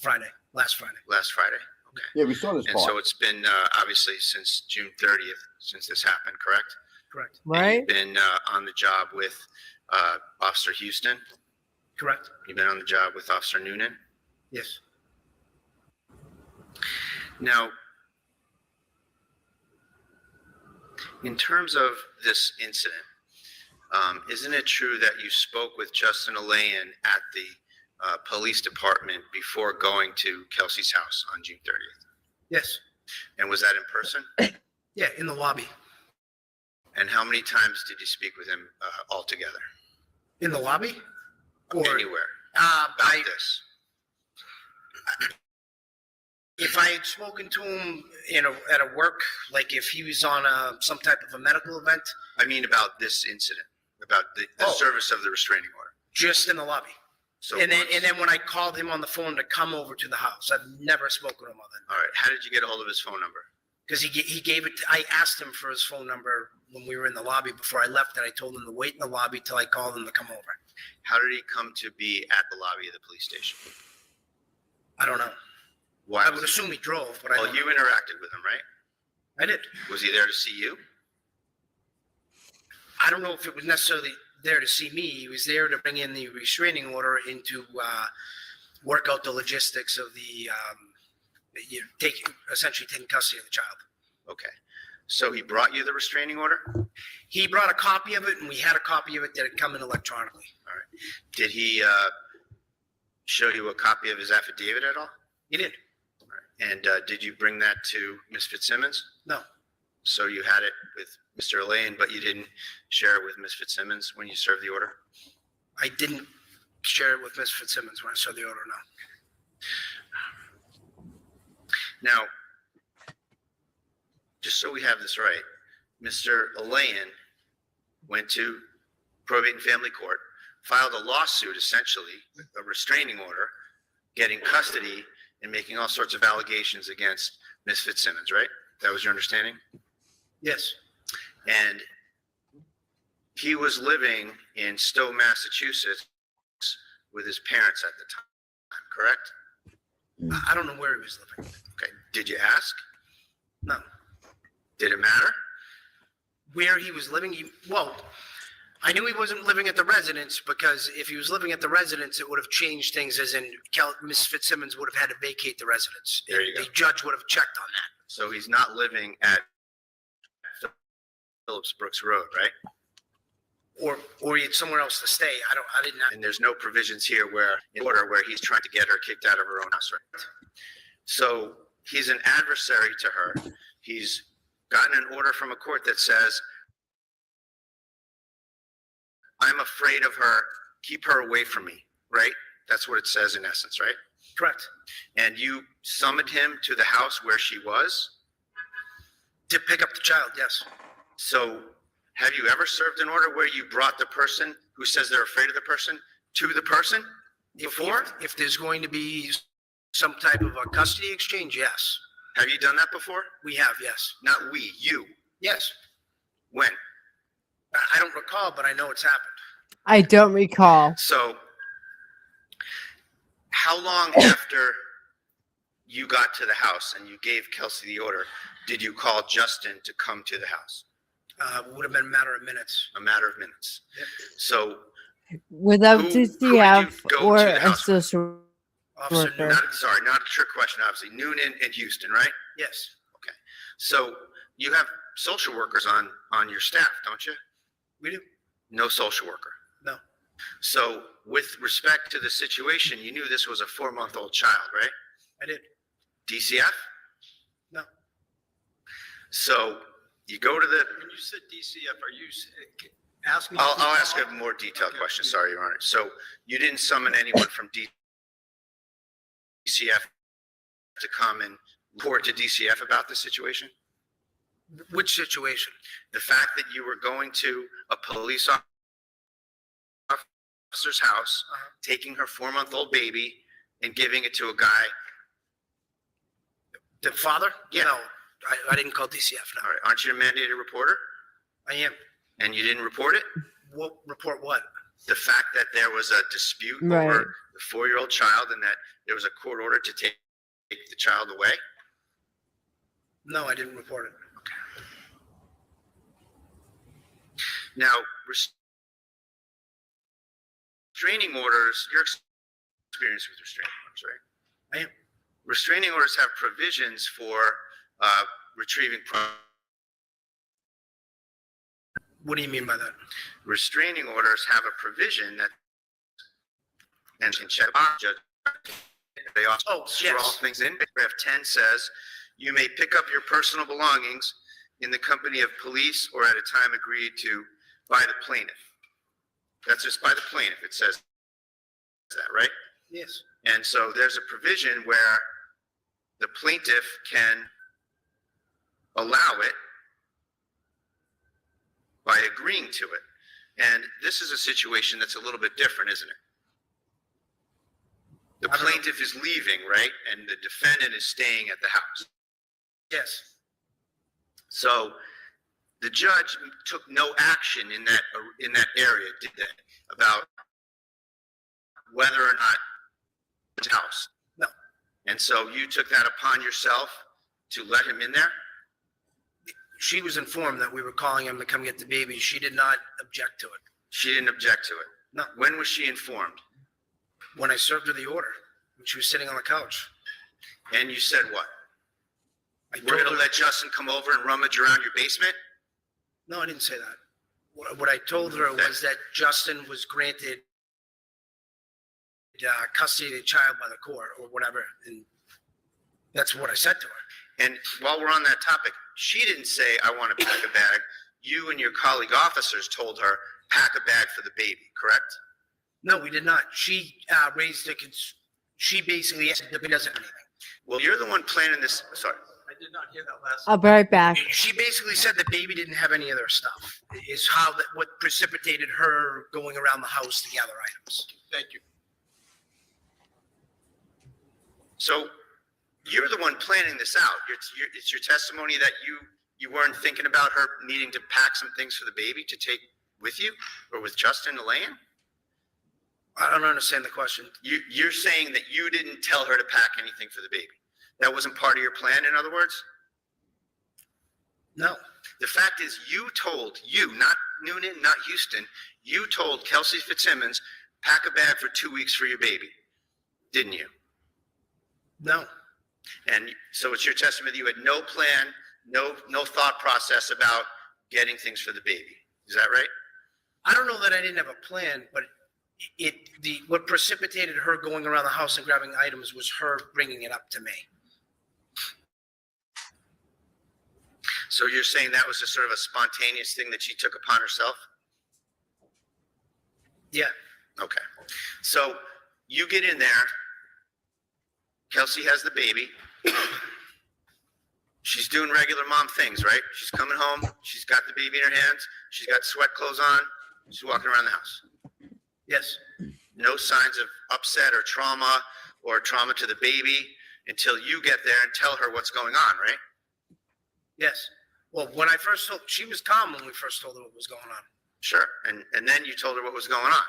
Friday, last Friday. Last Friday. Okay. Yeah, we saw this And part. so it's been obviously since June 30th since this happened, correct? Correct. And Right? you've been on the job with Officer Houston. Correct. You've been on the job with Officer Noonan. Yes. Now, in terms of this incident, isn't it true that you spoke with Justin Alayan at the police department before going to Kelsey's house on June 30th? Yes. And was that in person? Yeah, in the lobby. And how many times did you speak with him altogether? In the lobby? Or Anywhere about about this? if I had spoken to him at a work, like if he was on some type of a medical event, I mean about this incident, about the service of the restraining order. just in the lobby. So and once. then when I called him on the phone to come over to the house, I've never spoken to him other than All right. How did you get a hold of his phone number? because he gave it. I asked him for his phone number when we were in the lobby before I left, and I told him to wait in the lobby till I called him to come over. How did he come to be at the lobby of the police station? I don't know. Why? I was would he- assume he drove, but I Well, don't you know. interacted with him, right? I did. Was he there to see you? I don't know if it was necessarily there to see me. He was there to bring in the restraining order and to work out the logistics of the essentially taking custody of the child. Okay. So he brought you the restraining order? He brought a copy of it, and we had a copy of it that had come in electronically. All right. Did he show you a copy of his affidavit at all? He did. All right. And did you bring that to Ms. Fitzsimmons? No. So you had it with Mr. Elaine, but you didn't share it with Ms. Fitzsimmons when you served the order? I didn't share it with Ms. Fitzsimmons when I saw the order, no. Now, just so we have this right, Mr. Elaine went to probate and family court, filed a lawsuit, essentially, a restraining order, getting custody and making all sorts of allegations against Ms. Fitzsimmons, right? That was your understanding? Yes. And he was living in Stowe, Massachusetts with his parents at the time, correct? I don't know where he was living. Okay. Did you ask? No. Did it matter? Where he was living, well, I knew he wasn't living at the residence because if he was living at the residence, it would have changed things as in Ms. Fitzsimmons would have had to vacate the residence. There you go. The judge would have checked on that. So he's not living at Phillips Brooks Road, right? Or he had somewhere else to stay. I didn't. And there's no provisions here where, in order where he's trying to get her kicked out of her own house, right? So he's an adversary to her. He's gotten an order from a court that says, I'm afraid of her, keep her away from me, right? That's what it says in essence, right? Correct. And you summoned him to the house where she was? To pick up the child, yes. So have you ever served an order where you brought the person who says they're afraid of the person to the person before? If there's going to be some type of a custody exchange, yes. Have you done that before? We have, yes. Not we, you. Yes. When? I don't recall, but I know it's happened. I don't recall. So how long after you got to the house and you gave Kelsey the order, did you call Justin to come to the house? Would have been a matter of minutes. A matter of minutes. Yep. So Without Who did you DCF go or to the a house with? social Officer worker. Noonan, not a trick question, obviously. Noonan and Houston, right? yes. Okay. So you have social workers on your staff, don't you? We do. No social worker. No. So with respect to the situation, you knew this was a 4-month-old child, right? I did. DCF? No. So you go to the, When you said DCF, are you asking? I'll ask a more detailed question, sorry, Your Honor. So you didn't summon anyone from DCF to come and report to DCF about the situation? Which situation? The fact that you were going to a police officer's house, taking her 4-month-old baby and giving it to a guy. The father? Yeah. No, I didn't call DCF. All No, right, aren't you a mandated reporter? I am. And you didn't report it? What report? What? The fact that there was a dispute Right. over the 4-year-old child and that there was a court order to take the child away? No, I didn't report it. Now, restraining orders, your experience with restraining orders, right? I am. Restraining orders have provisions for retrieving What do you mean by that? restraining orders have a provision that and can check judge. They also draw things in. Paragraph 10 says you may pick up your personal belongings in the company of police or at a time agreed to by the plaintiff. That's just by the plaintiff. It says that, right? Yes. And so there's a provision where the plaintiff can allow it by agreeing to it. And this is a situation that's a little bit different, isn't it? The plaintiff is leaving, right? And the defendant is staying at the house. Yes. So the judge took no action in that area, did they? About whether or not it's house. No. And so you took that upon yourself to let him in there? She was informed that we were calling him to come get the baby. She did not object to it. She didn't object to it? No. When was she informed? When I served her the order, when she was sitting on the couch. And you said what? I We're told going to her- let Justin come over and rummage around your basement? No, I didn't say that. What I told her was that Justin was granted custody of the child by the court or whatever. And that's what I said to her. And while we're on that topic, she didn't say, I want to pack a bag. You and your colleague officers told her, pack a bag for the baby, correct? No, we did not. She raised a, she basically said the baby doesn't have anything. Well, you're the one planning this, sorry. I did not hear that last. I'll be right back. She basically said the baby didn't have any of their stuff. Is how that what precipitated her going around the house to gather items. Thank you. So you're the one planning this out. It's your testimony that you weren't thinking about her needing to pack some things for the baby to take with you or with Justin to lay in? I don't understand the question. You're saying that you didn't tell her to pack anything for the baby. That wasn't part of your plan, in other words? No, The fact is, not Noonan, not Houston, you told Kelsey Fitzsimmons, pack a bag for 2 weeks for your baby, didn't you? no, And so it's your testimony that you had no plan, no thought process about getting things for the baby. Is that right? I don't know that I didn't have a plan, but what precipitated her going around the house and grabbing items was her bringing it up to me. So you're saying that was just sort of a spontaneous thing that she took upon herself? Yeah, Okay. So you get in there. Kelsey has the baby. She's doing regular mom things, right? She's coming home. She's got the baby in her hands. She's got sweat clothes on. She's walking around the house. yes, No signs of upset or trauma to the baby until you get there and tell her what's going on, right? yes. Well, when I first told, she was calm when we first told her what was going on. Sure. And then you told her what was going on.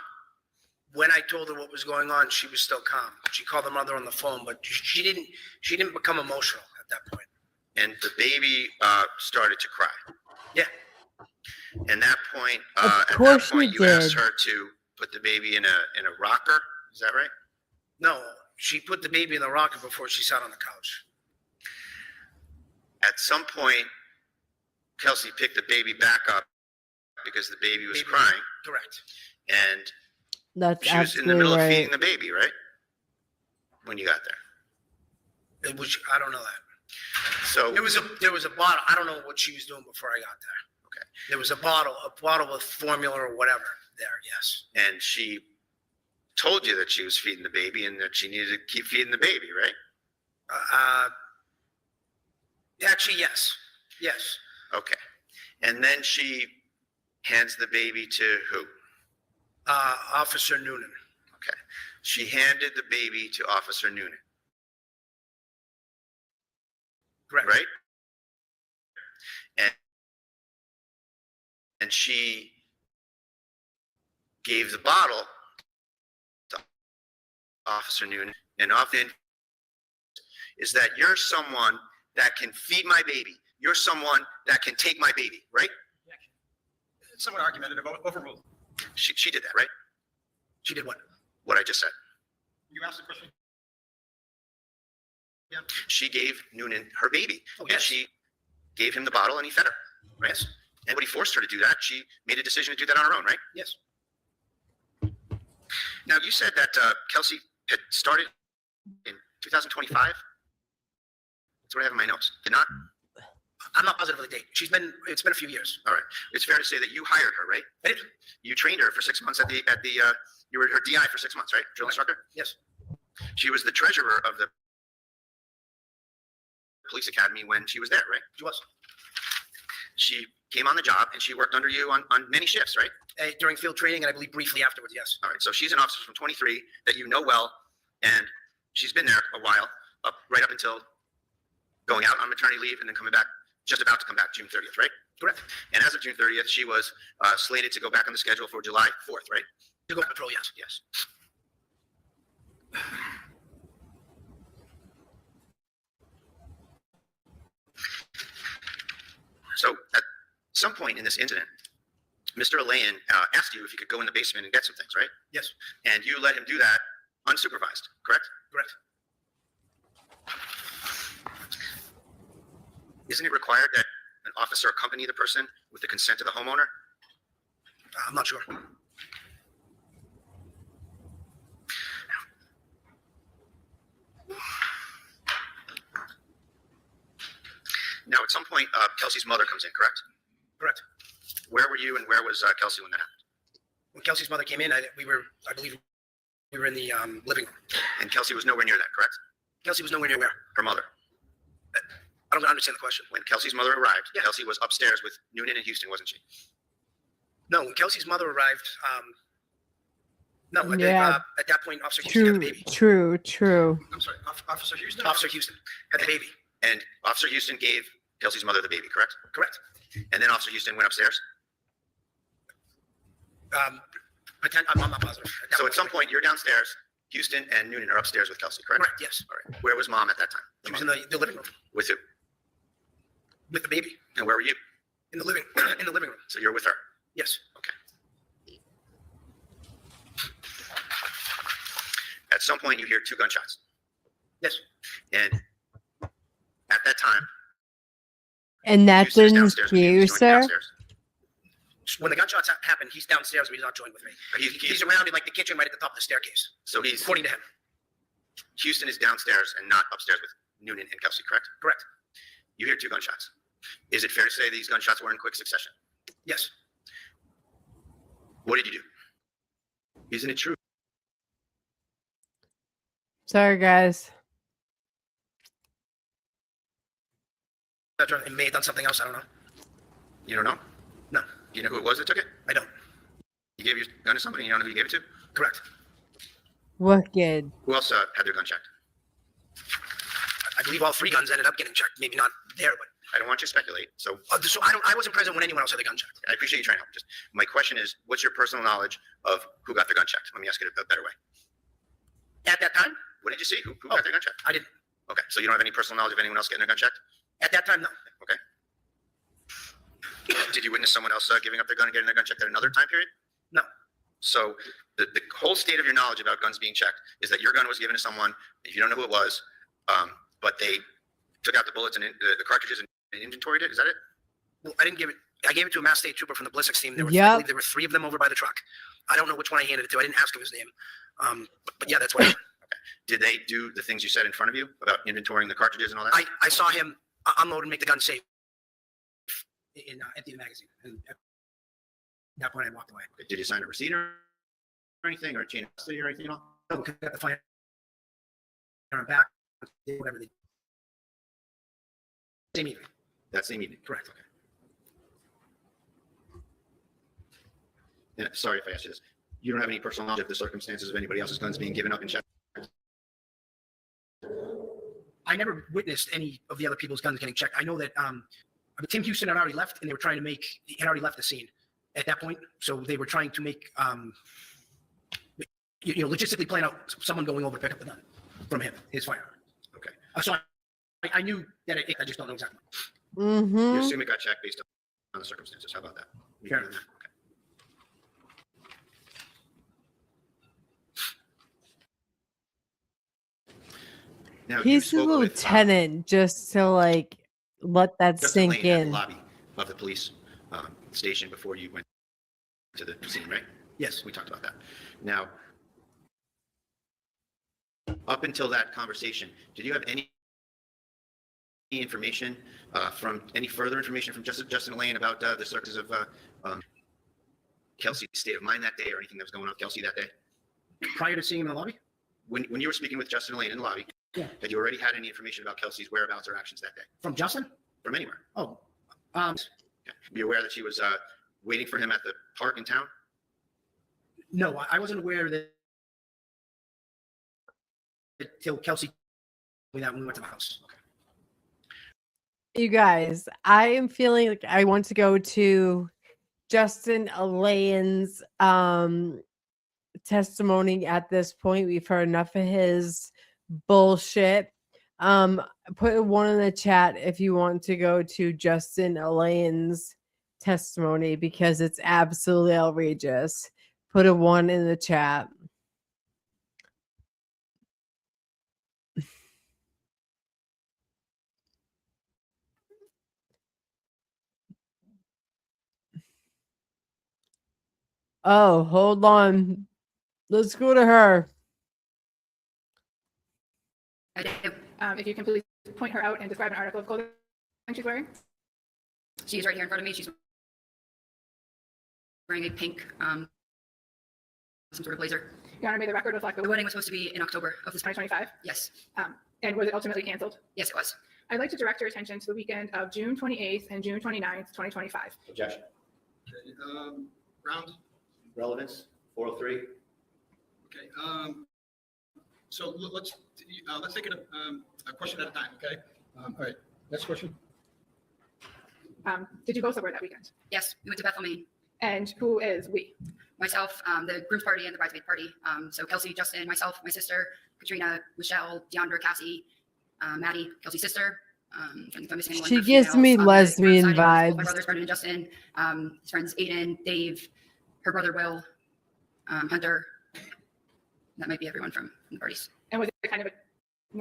When I told her what was going on, she was still calm. She called her mother on the phone, but she didn't become emotional at that point. And the baby started to cry. Yeah. And that point, Of at that course point, you you asked did. her to put the baby in a rocker. Is that right? No, she put the baby in the rocker before she sat on the couch. At some point, Kelsey picked the baby back up because the baby was crying, Correct. and That's she was in the absolutely middle of right. feeding the baby, right? When you got there. It was, I don't know that. So There was a bottle. I don't know what she was doing before I got there. okay. There was a bottle with formula or whatever there. Yes. And she told you that she was feeding the baby and that she needed to keep feeding the baby, right? Actually, yes. Yes. Okay. And then she hands the baby to who? Officer Noonan. Okay. She handed the baby to Officer Noonan, Correct. right? And she gave the bottle to Officer Noonan. And often is that you're someone that can feed my baby. You're someone that can take my baby, right? It's somewhat argumentative, overruled. She did that, right? She did what? What I just said. You asked the question? Yeah. She gave Noonan her baby. Oh, And yes. she gave him the bottle and he fed her, right? Yes. And nobody forced her to do that. She made a decision to do that on her own, right? Yes. Now, you said that Kelsey had started in 2025. That's what I have in my notes. Did not? I'm not positive of the date. It's been a few years. All right. It's fair to say that you hired her, right? I did. You trained her for 6 months you were her DI for 6 months, right? Drill instructor? Yes. She was the treasurer of the police academy when she was there, right? She was. She came on the job and she worked under you on many shifts, right? During field training and I believe briefly afterwards, yes. All right. So she's an officer from 23 that you know well, and she's been there a while, right up until going out on maternity leave and then coming back, just about to come back June 30th, right? Correct. And as of June 30th, she was slated to go back on the schedule for July 4th, right? To go on patrol, yes. Yes. So at some point in this incident, Mr. Alain asked you if you could go in the basement and get some things, right? Yes. And you let him do that unsupervised, correct? Correct. Isn't it required that an officer accompany the person with the consent of the homeowner? I'm not sure. Now, at some point, Kelsey's mother comes in, correct? Correct. Where were you and where was Kelsey when that happened? When Kelsey's mother came in, I believe we were in the living room. And Kelsey was nowhere near that, correct? Kelsey was nowhere near where? Her mother. I don't understand the question. When Kelsey's mother arrived, Yeah. Kelsey was upstairs with Noonan and Houston, wasn't she? No, when Kelsey's mother arrived, no, Yeah. at that point, Officer Houston had the True, baby. true. I'm sorry, Officer Houston? Officer Houston had the baby. And Officer Houston gave Kelsey's mother the baby, correct? Correct. And then Officer Houston went upstairs. I'm not positive. So at some point, you're downstairs. Houston and Noonan are upstairs with Kelsey, correct? Correct, yes. All right. Where was mom at that time? She was in the living room. With who? with the baby And where were you? in the living room. So you're with her. Yes. Okay. At some point, you hear 2 gunshots. Yes. And at that time, And that Houston is didn't downstairs with scare you, He's joined sir? downstairs. When the gunshots happened, he's downstairs, but he's not joined with me. He's around in like the kitchen, right at the top of the staircase, So according to him. Houston is downstairs and not upstairs with Noonan and Kelsey, correct? Correct. You hear 2 gunshots. Is it fair to say these gunshots were in quick succession? Yes. What did you do? Isn't it true? Sorry, guys. It may have done something else. I don't know. You don't know? No. Do you know who it was that took it? I don't. You gave your gun to somebody and you don't know who you gave it to? Correct. Wicked. Who else had their gun checked? I believe all 3 guns ended up getting checked. Maybe not there, but I don't want you to speculate. So so I wasn't present when anyone else had the gun checked. I appreciate you trying to help. Just my question is, what's your personal knowledge of who got their gun checked? Let me ask it a better way. At that time, What did you see? Who got their gun checked? I didn't. Okay, so you don't have any personal knowledge of anyone else getting their gun checked? At that time, no. Okay. Did you witness someone else giving up their gun and getting their gun checked at another time period? No. So the whole state of your knowledge about guns being checked is that your gun was given to someone, if you don't know who it was, but they took out the bullets and the cartridges and inventoried it. Is that it? Well, I didn't give it. I gave it to a Mass State Trooper from the ballistics team. There were, Yep. I believe there were 3 of them over by the truck. I don't know which one I handed it to. I didn't ask him his name. But yeah, that's what I did. Did they do the things you said in front of you about inventorying the cartridges and all that? I saw him unload and make the gun safe empty the magazine. And at that point, I walked away. Did you sign a receipt or anything, or a chain of custody or anything at all? I got the firearm back. Whatever they same evening. That same evening? Correct. Okay. And sorry if I asked you this. You don't have any personal knowledge of the circumstances of anybody else's guns being given up and checked? I never witnessed any of the other people's guns getting checked. I know that Tim Houston had already left, and they were trying to he had already left the scene at that point. So they were trying to make, logistically plan out someone going over to pick up the gun from him, his firearm. Okay. So I knew that I just don't know exactly. You Mm-hmm. assume it got checked based on the circumstances. How about that? Sure. Okay. Now, you He's the spoke with, lieutenant, just to like let that Justin sink Lane at the in. lobby of the police station before you went to the scene, right? Yes. We talked about that. Now, up until that conversation, did you have any information any further information from Justin Lane about the circumstances of Kelsey's state of mind that day or anything that was going on with Kelsey that day? Prior to seeing him in the lobby? When you were speaking with Justin Lane in the lobby, Yeah. had you already had any information about Kelsey's whereabouts or actions that day? From Justin? From anywhere? Oh, Okay. Were you aware that she was waiting for him at the park in town? no, I wasn't aware that until Kelsey told me that when we went to the house. Okay. You guys, I am feeling like I want to go to Justin Alain's testimony at this point. We've heard enough of his bullshit. Put 1 in the chat if you want to go to Justin Alain's testimony because it's absolutely outrageous. Put a 1 in the chat. Oh, hold on. Let's go to her. If you can please point her out and describe an article of clothing she's wearing. She's right here in front of me. She's wearing a pink, some sort of blazer. Your Honor, may the record reflect The the wedding was supposed to be in October of this. 2025. Yes, And was it ultimately canceled? yes, it was. I'd like to direct your attention to the weekend of June 28th and June 29th, 2025. Objection. Round, Relevance, 403. okay. So let's take it a question at a time, okay? All right, next question. Did you both over that weekend? Yes, we went to Bethel, Maine. And who is we? Myself, the groom's party and the bridesmaid party. So Kelsey, Justin, myself, my sister, Katrina, Michelle, Deandra, Cassie, Maddie, Kelsey's sister, If I'm missing anyone, She they're gives females. me The lesbian group signing was both my vibes. brothers, Brendan and Justin, his friends Aiden, Dave, her brother Will, Hunter. That might be everyone from the parties. And was it kind of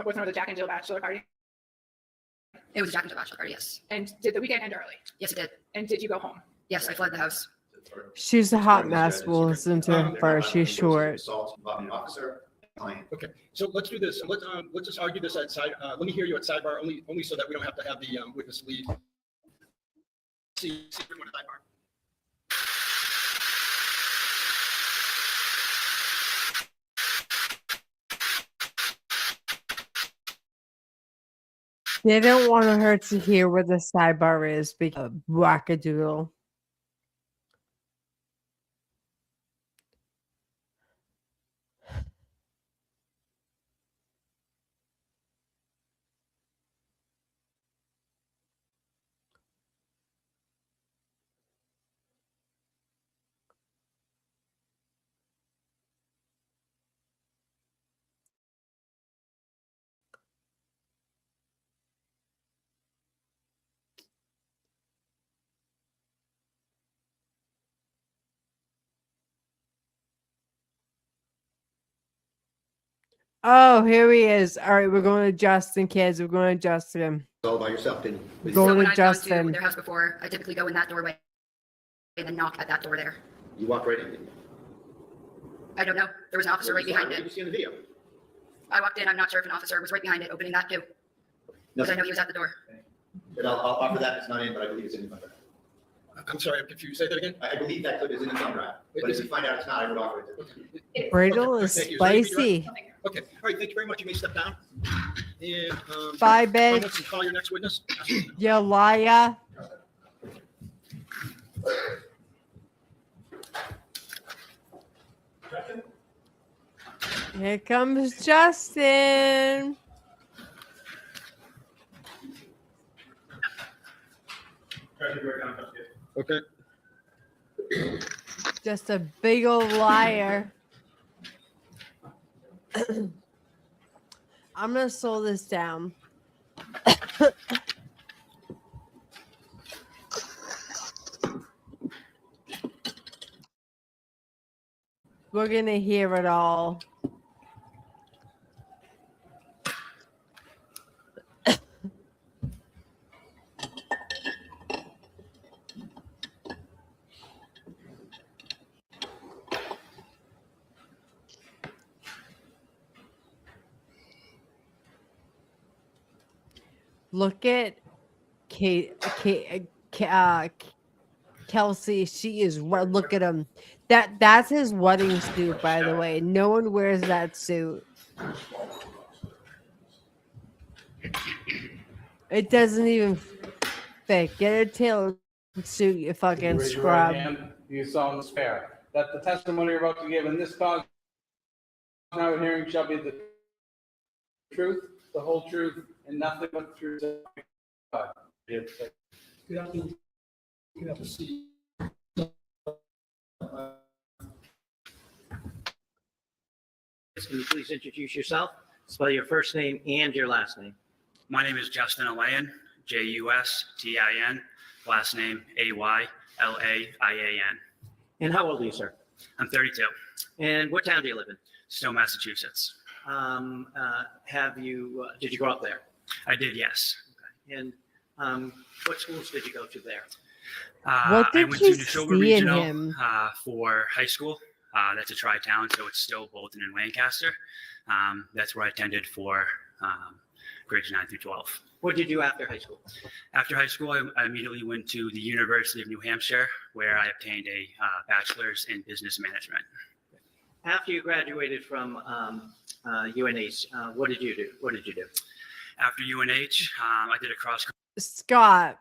was it the Jack and Jill bachelor party? It was a Jack and Jill bachelor party, yes. And did the weekend end early? Yes, it did. And did you go home? Yes, I fled the house. She's a hot mess. We'll listen to her first. She's short. Assault involving an officer, client. Okay, so let's do this. Let's just argue this at side, let me hear you at sidebar, only so that we don't have to have the witness lead. See everyone at sidebar. They don't want her to hear where the sidebar is because wackadoodle. Oh, here he is. All right, we're going to Justin, kids. We're going to Justin. All by yourself, didn't you? Go So to when I've gone to Justin. their house before, I typically go in that doorway and then knock at that door there. You walked right in, didn't you? I don't know. There was an officer right behind What did it. you see in the video? I walked in. I'm not sure if an officer was right behind it, opening that too, because I know he was at the door. But I'll offer that, it's not in, but I believe it's in the contract. I'm sorry, I'm confused. Say that again? I believe that clip is in the contract, but if you find out it's not, I would offer it. Bridal Okay, is thank you. Is there anything spicy. Okay, all right, thank you very much. You may step down. And, Bye, comments bitch. and call your next witness. You liar. Here comes Justin. Okay. Just a big old liar. I'm gonna slow this down. We're gonna hear it all. Look at Kelsey. She is right. Look at him. That's his wedding suit, by the way. No one wears that suit. It doesn't even fit. Get a tailored suit, you fucking Raise your right scrub. hand. Do you solemnly swear that the testimony you're about to give in this cause now hearing shall be the truth, the whole truth, and nothing but the truth? So help you God. Good afternoon. You have a seat. Can you please introduce yourself? Spell your first name and your last name. My name is Justin Alayan, Justin, last name Aylaian. And how old are you, sir? I'm 32, And what town do you live in? Stowe, Massachusetts. Did you grow up there? I did, yes. And what schools did you go to there? What I did went you to Neshoba see in Regional him? For high school. That's a tri-town, so it's still Bolton and Lancaster. That's where I attended for grades 9 through 12. What did you do after high school? After high school, I immediately went to the University of New Hampshire, where I obtained a bachelor's in business management. After you graduated from UNH, what did you do? After UNH, I did a cross. Scott.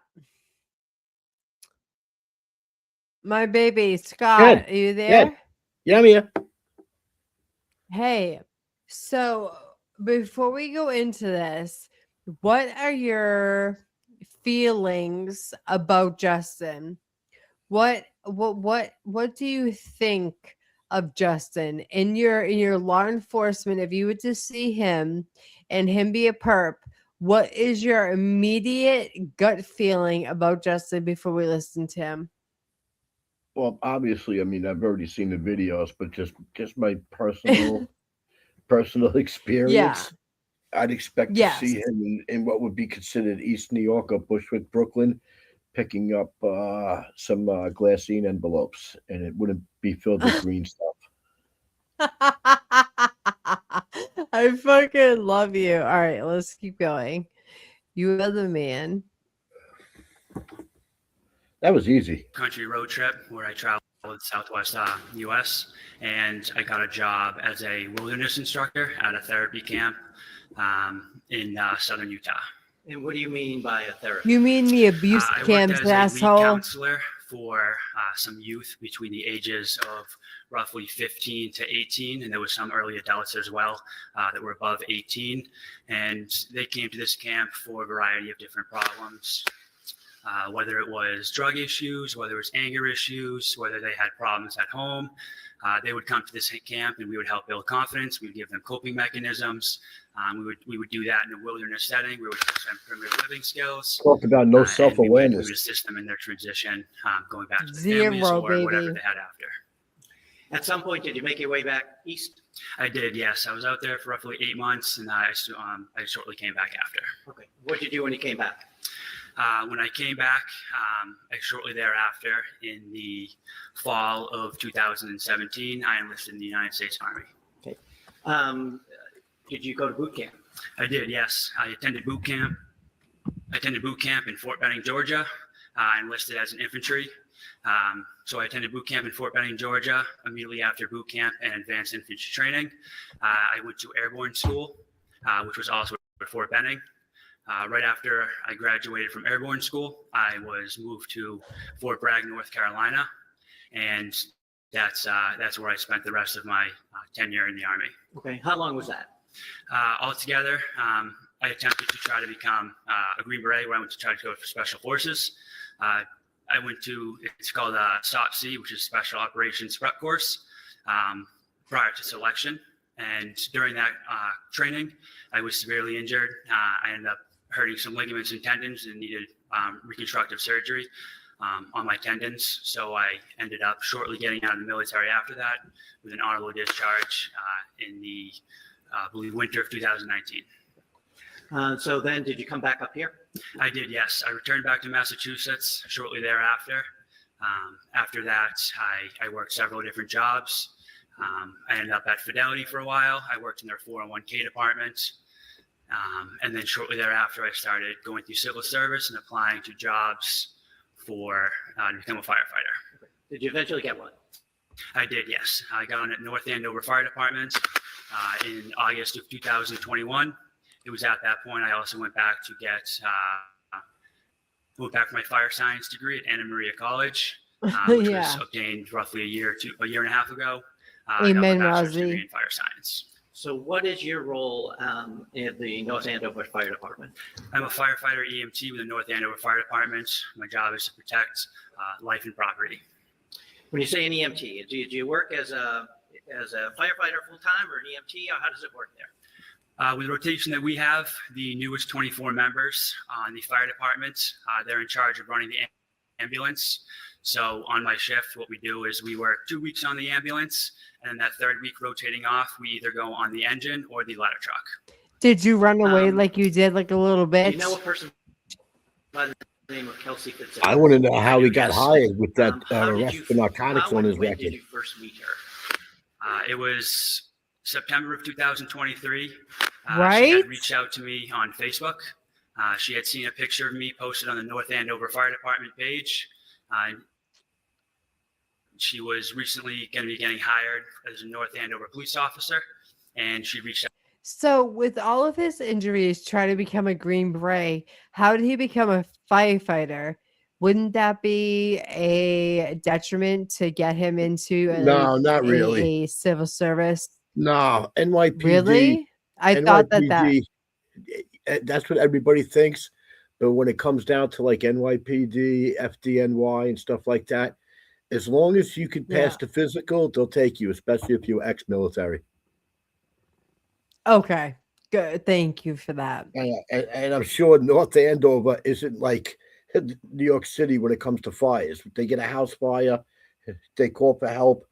My baby, Scott, Good. are you there? Good. Yeah, I'm here. Hey, so before we go into this, what are your feelings about Justin? What do you think of Justin in your law enforcement? If you were to see him and him be a perp, What is your immediate gut feeling about Justin before we listen to him? Well, obviously, I mean, I've already seen the videos, but just my personal Yeah. experience, I'd expect to Yes. see him in what would be considered East New York or Bushwick, Brooklyn, picking up some glassine envelopes, and it wouldn't be filled with green stuff. I fucking love you. All right, let's keep going. You are the man. That was easy. Country road trip where I traveled the Southwest U.S. and I got a job as a wilderness instructor at a therapy camp in southern Utah. And what do you mean by a therapist? You mean the abuse I worked camps, as a lead asshole? counselor for some youth between the ages of roughly 15 to 18, and there was some early adults as well that were above 18. And they came to this camp for a variety of different problems, whether it was drug issues, whether it was anger issues, whether they had problems at home. They would come to this camp and we would help build confidence. We would give them coping mechanisms. We would do that in a wilderness setting. We would teach them primitive living skills. Talk about no and self-awareness. we would assist them in their transition, going back to their Zero, families or whatever baby. they had after. At some point, did you make your way back east? I did, yes. I was out there for roughly 8 months, and I shortly came back after. Okay. What did you do when you came back? When I came back, shortly thereafter, in the fall of 2017, I enlisted in the United States Army. Okay. Did you go to boot camp? I did, yes. I attended boot camp. In Fort Benning, Georgia. I enlisted as an infantry. So I attended boot camp in Fort Benning, Georgia. Immediately after boot camp and advanced infantry training, I went to airborne school, which was also at Fort Benning. Right after I graduated from airborne school, I was moved to Fort Bragg, North Carolina, and that's where I spent the rest of my tenure in the Army. Okay. How long was that? Altogether, I attempted to try to become a Green Beret, where I went to try to go for Special Forces. I went to, it's called SOPC, which is Special Operations Prep Course, prior to selection. And during that training, I was severely injured. I ended up hurting some ligaments and tendons and needed reconstructive surgery on my tendons. So I ended up shortly getting out of the military after that with an honorable discharge in the, I believe, winter of 2019. So then did you come back up here? I did, yes. I returned back to Massachusetts shortly thereafter. After that, I worked several different jobs. I ended up at Fidelity for a while. I worked in their 401k department. And then shortly thereafter, I started going through civil service and applying to jobs to become a firefighter. Did you eventually get one? I did, yes. I got on at North Andover Fire Department in August of 2021. It was at that point I also went back to for my fire science degree at Anna Maria College, which was obtained roughly a year and a half ago. Amen, I got my bachelor's Rosie. degree in fire science. So what is your role in the North Andover Fire Department? I'm a firefighter EMT with the North Andover Fire Department. My job is to protect life and property. When you say an EMT, do you work as a firefighter full-time or an EMT, or how does it work there? With the rotation that we have, the newest 24 members in the fire department, they're in charge of running the ambulance. So on my shift, what we do is we work 2 weeks on the ambulance, and then that third week rotating off, we either go on the engine or the ladder truck. Did you run away like you did, like a little Do bitch? you know a person by the name of Kelsey Fitzsimmons? I want to know how he got hired with that How did arrest you- for narcotics how on his and when record. did you first meet her? It was September of 2023. She Right? had reached out to me on Facebook. She had seen a picture of me posted on the North Andover Fire Department page. She was recently going to be getting hired as a North Andover police officer, and she reached out. So, with all of his injuries, trying to become a Green Beret, how did he become a firefighter? Wouldn't that be a detriment to get him into No, not really. a civil service? No, NYPD. Really? I thought that NYPD, that's what everybody thinks. But when it comes down to like NYPD, FDNY, and stuff like that, as long as you can pass the physical, they'll take you, especially if you're ex-military. Okay. Good. Thank you for that. And I'm sure North Andover isn't like New York City when it comes to fires. They get a house fire, they call for help,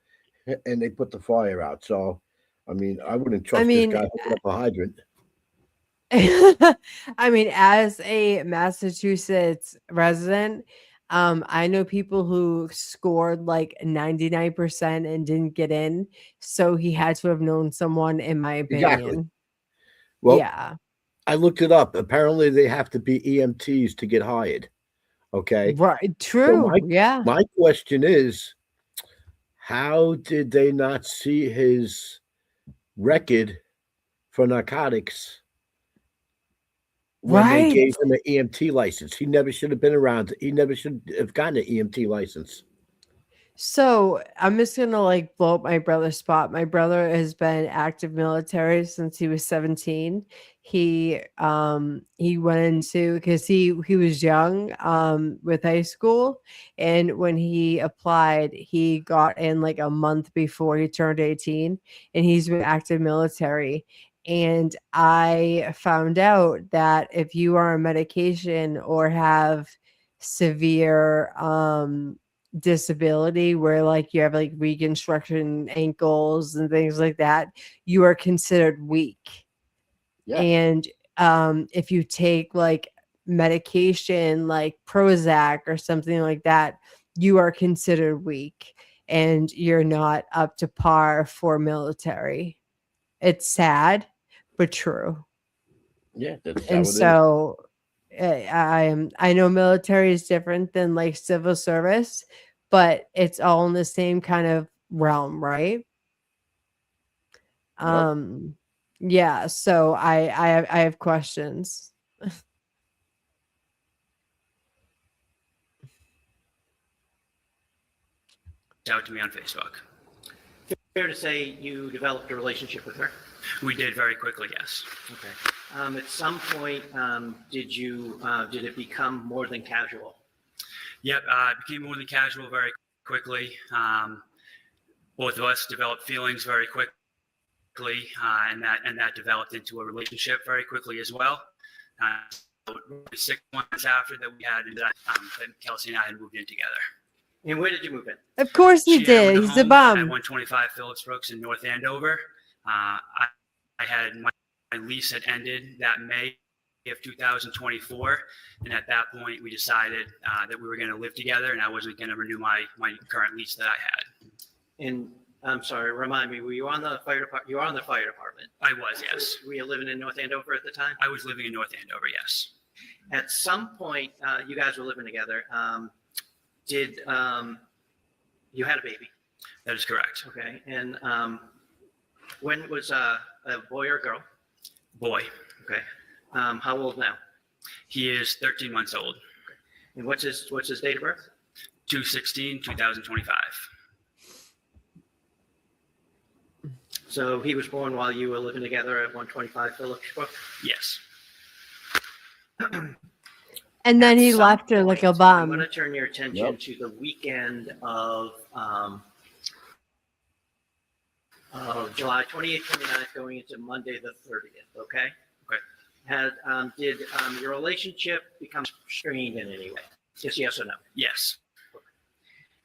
and they put the fire out. So, I mean, I wouldn't trust this mean, guy hooking up a hydrant. I mean, as a Massachusetts resident, I know people who scored like 99% and didn't get in. So he had to have known someone, in my Exactly. opinion. Well, Yeah. I looked it up. Apparently, they have to be EMTs to get hired. Okay. Right. So True. Yeah. my question is, how did they not see his record for narcotics when they Right. gave him an EMT license? He never should have been around. He never should have gotten an EMT license. So I'm just gonna like blow up my brother's spot. My brother has been active military since he was 17. He went into because he was young with high school, and when he applied, he got in like a month before he turned 18, and he's been active military. And I found out that if you are on medication or have severe disability where like you have like reconstruction ankles and things like that, you are considered weak. Yeah. And if you take like medication like Prozac or something like that, you are considered weak and you're not up to par for military. It's sad, but true. Yeah, that's how And it is. so I know military is different than like civil service, but it's all in the same kind of realm, right? Yep. Yeah, so I have questions. Out to me on Facebook. Fair to say you developed a relationship with her? We did very quickly, yes. Okay. At some point, did it become more than casual? Yep, it became more than casual very quickly. Both of us developed feelings very quickly, and that developed into a relationship very quickly as well. 6 months after that, we had that Kelsey and I had moved in together. And where did you move in? Of course he She did. owned He's a home bum. At 125 Phillips Brooks in North Andover. I had my lease had ended that May of 2024, and at that point we decided that we were going to live together, and I wasn't going to renew my current lease that I had. And I'm sorry, remind me, were you on the fire department? You were on the fire department. I was, yes. Were you living in North Andover at the time? I was living in North Andover, yes. At some point, you guys were living together. Did you had a baby? That is correct. Okay. And when was a boy or a girl? Boy. Okay. How old now? He is 13 months old. Okay. And what's his date of birth? 2/16/2025. So he was born while you were living together at 125 Phillips Brook? Yes. And then At he some left her like a point, I'm bum. going to turn your attention Yep. to the weekend of July 28th, 29th, going into Monday the 30th, okay? Okay. Did your relationship become strained in any way? Just yes or no? Yes.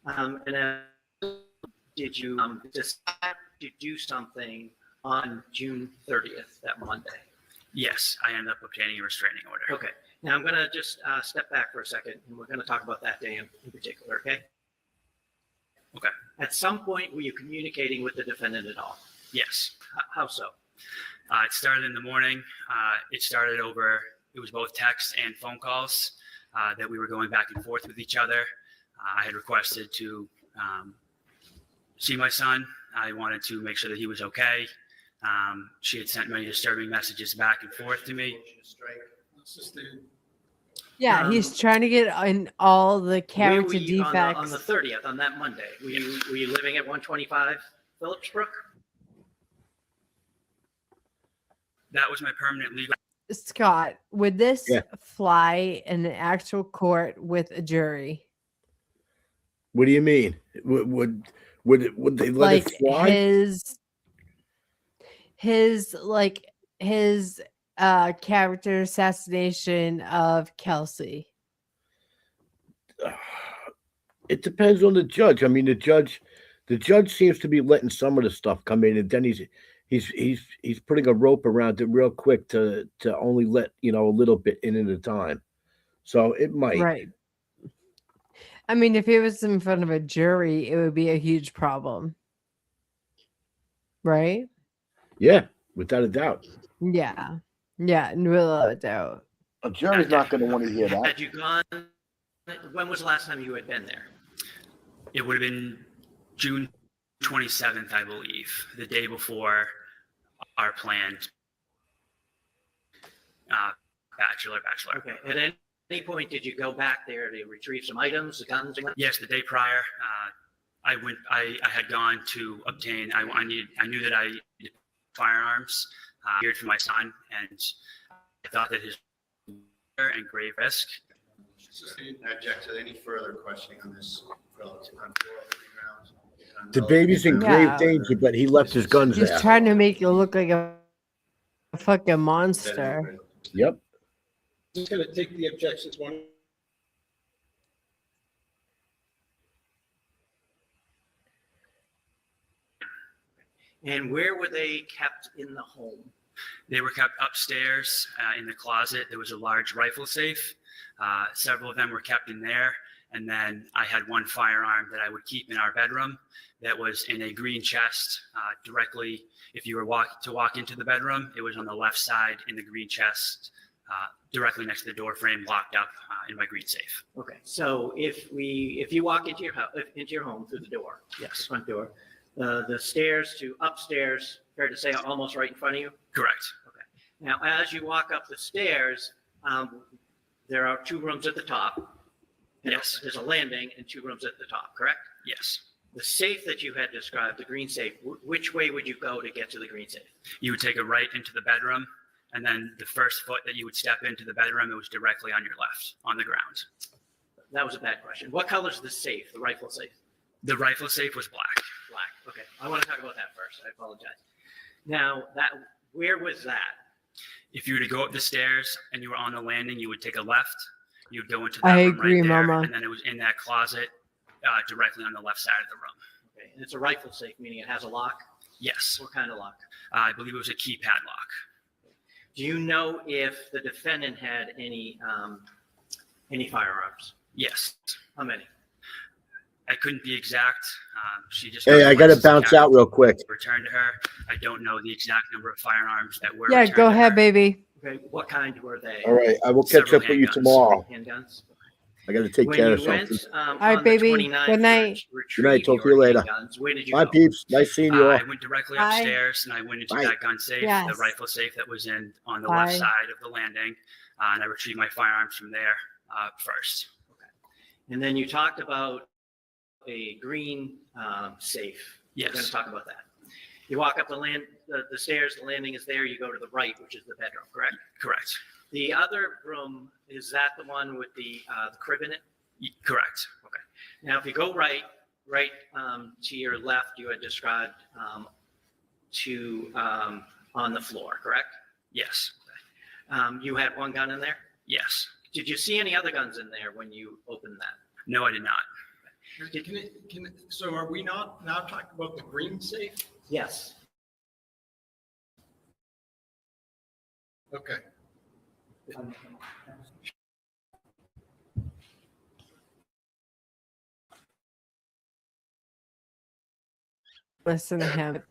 And then did you decide to do something on June 30th, that Monday? Yes. I ended up obtaining a restraining order. Okay. Now I'm going to just step back for a second, and we're going to talk about that day in particular, okay? Okay. At some point, were you communicating with the defendant at all? Yes. How so? It started in the morning. It was both text and phone calls that we were going back and forth with each other. I had requested to see my son. I wanted to make sure that he was okay. She had sent many disturbing messages back and forth to me. Yeah, he's trying to get in all the Where character were you defects. on the 30th, on that Monday? Were you living at 125 Phillips Brook? That was my permanent legal. Scott, would this Yeah. fly in an actual court with a jury? What do you mean? Would they let Like it fly? his like his character assassination of Kelsey? It depends on the judge. I mean, the judge seems to be letting some of the stuff come in, and then he's putting a rope around it real quick to only let a little bit in at a time. So it might. Right. I mean, if it was in front of a jury, it would be a huge problem. Right? Yeah, without a doubt. Yeah. Yeah, without a doubt. A jury's not going to want to hear that. Had you gone, when was the last time you had been there? It would have been June 27th, I believe, the day before our planned bachelor. Okay. At any point, did you go back there to retrieve some items, the guns? Yes, the day prior, I had gone to obtain. I knew that I needed firearms geared for my son, and I thought that his and grave risk. I object to any further questioning on this relative on 403 grounds. The baby's in grave Yeah. danger, but he left his guns He's there. trying to make you look like a fucking monster. Yep. Just gonna take the objections one. And where were they kept in the home? They were kept upstairs in the closet. There was a large rifle safe. Several of them were kept in there. And then I had one firearm that I would keep in our bedroom that was in a green chest directly. If you were walk into the bedroom, it was on the left side in the green chest, directly next to the door frame, locked up in my green safe. Okay, so if you walk into your home through the door, Yes, front door, the stairs to upstairs, fair to say, almost right in front of you? correct. Okay. Now, as you walk up the stairs, there are two rooms at the top. Yes. There's a landing and two rooms at the top, correct? Yes. The safe that you had described, the green safe, which way would you go to get to the green safe? You would take a right into the bedroom, and then the first foot that you would step into the bedroom, it was directly on your left, on the ground. That was a bad question. What color is the safe, the rifle safe? The rifle safe was black. Black. Okay. I want to talk about that first. I apologize. Now, where was that? If you were to go up the stairs and you were on the landing, you would take a left. You would go into that I room agree, right there, Mama. and then it was in that closet directly on the left side of the room. Okay. And it's a rifle safe, meaning it has a lock? Yes. What kind of lock? I believe it was a keypad lock. Do you know if the defendant had any firearms? Yes. How many? I couldn't be exact. She just. Hey, I got to bounce out real quick. Returned to her. I don't know the exact number of firearms that were. Yeah, returned go to ahead, her. baby. Okay. What kind were they? All right, I will catch Several up with you handguns. tomorrow. Handguns? I got to take When care you of something. went, All right, baby. Good night. Good night. Talk to you later. Where did you Bye, go? peeps. Nice seeing you all. I went directly Bye. upstairs and I went into Bye. that gun safe, Yes. the rifle safe that was on the Bye. left side of the landing, and I retrieved my firearms from there first. And then you talked about a green safe. We're going Yes. to talk about that. You walk up the stairs, the landing is there, you go to the right, which is the bedroom, correct? Correct. The other room, is that the one with the crib in it? Correct. Okay. Now, if you go right to your left, you had described on the floor, correct? Yes. You had one gun in there? Yes. Did you see any other guns in there when you opened that? No, I did not. So are we not now talking about the green safe? Yes. Okay. Listen to him.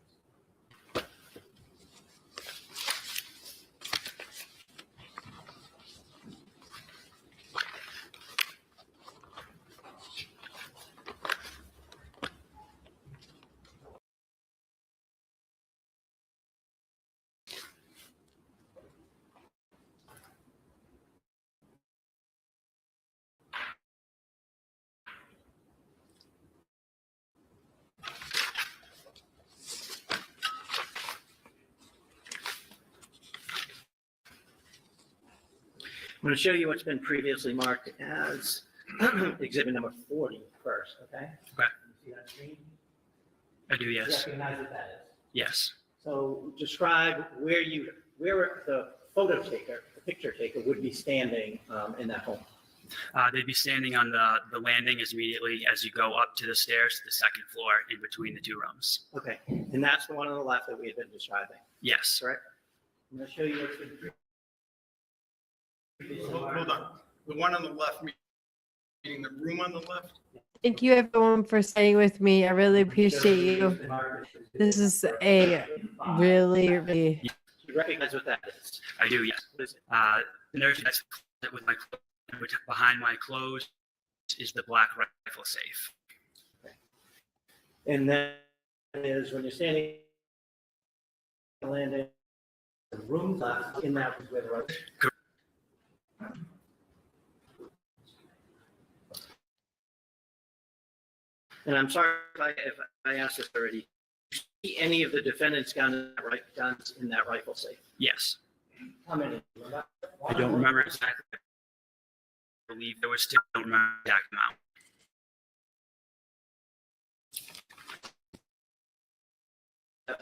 I'm going to show you what's been previously marked as exhibit number 40 first, okay? Okay. See that screen? I do, yes. Recognize what that is. Yes. So describe where you where the photo taker, the picture taker would be standing in that home? They'd be standing on the landing as immediately as you go up to the stairs to the second floor in between the two rooms. Okay, and that's the one on the left that we had been describing, Yes. correct? I'm going to show you what's been. Hold on. The one on the left, meaning the room on the left? Thank you everyone for staying with me. I really appreciate you. This is a really You recognize what that is? I do, yes. What is it? The nurse that's with my behind my clothes is the black rifle safe. And that is when you're standing on the landing, the room left in that was where the right. And I'm sorry if I asked this already. Do you see any of the defendant's guns in that rifle safe? Yes. How many? I don't remember exactly. I believe there was two. I don't remember the exact amount.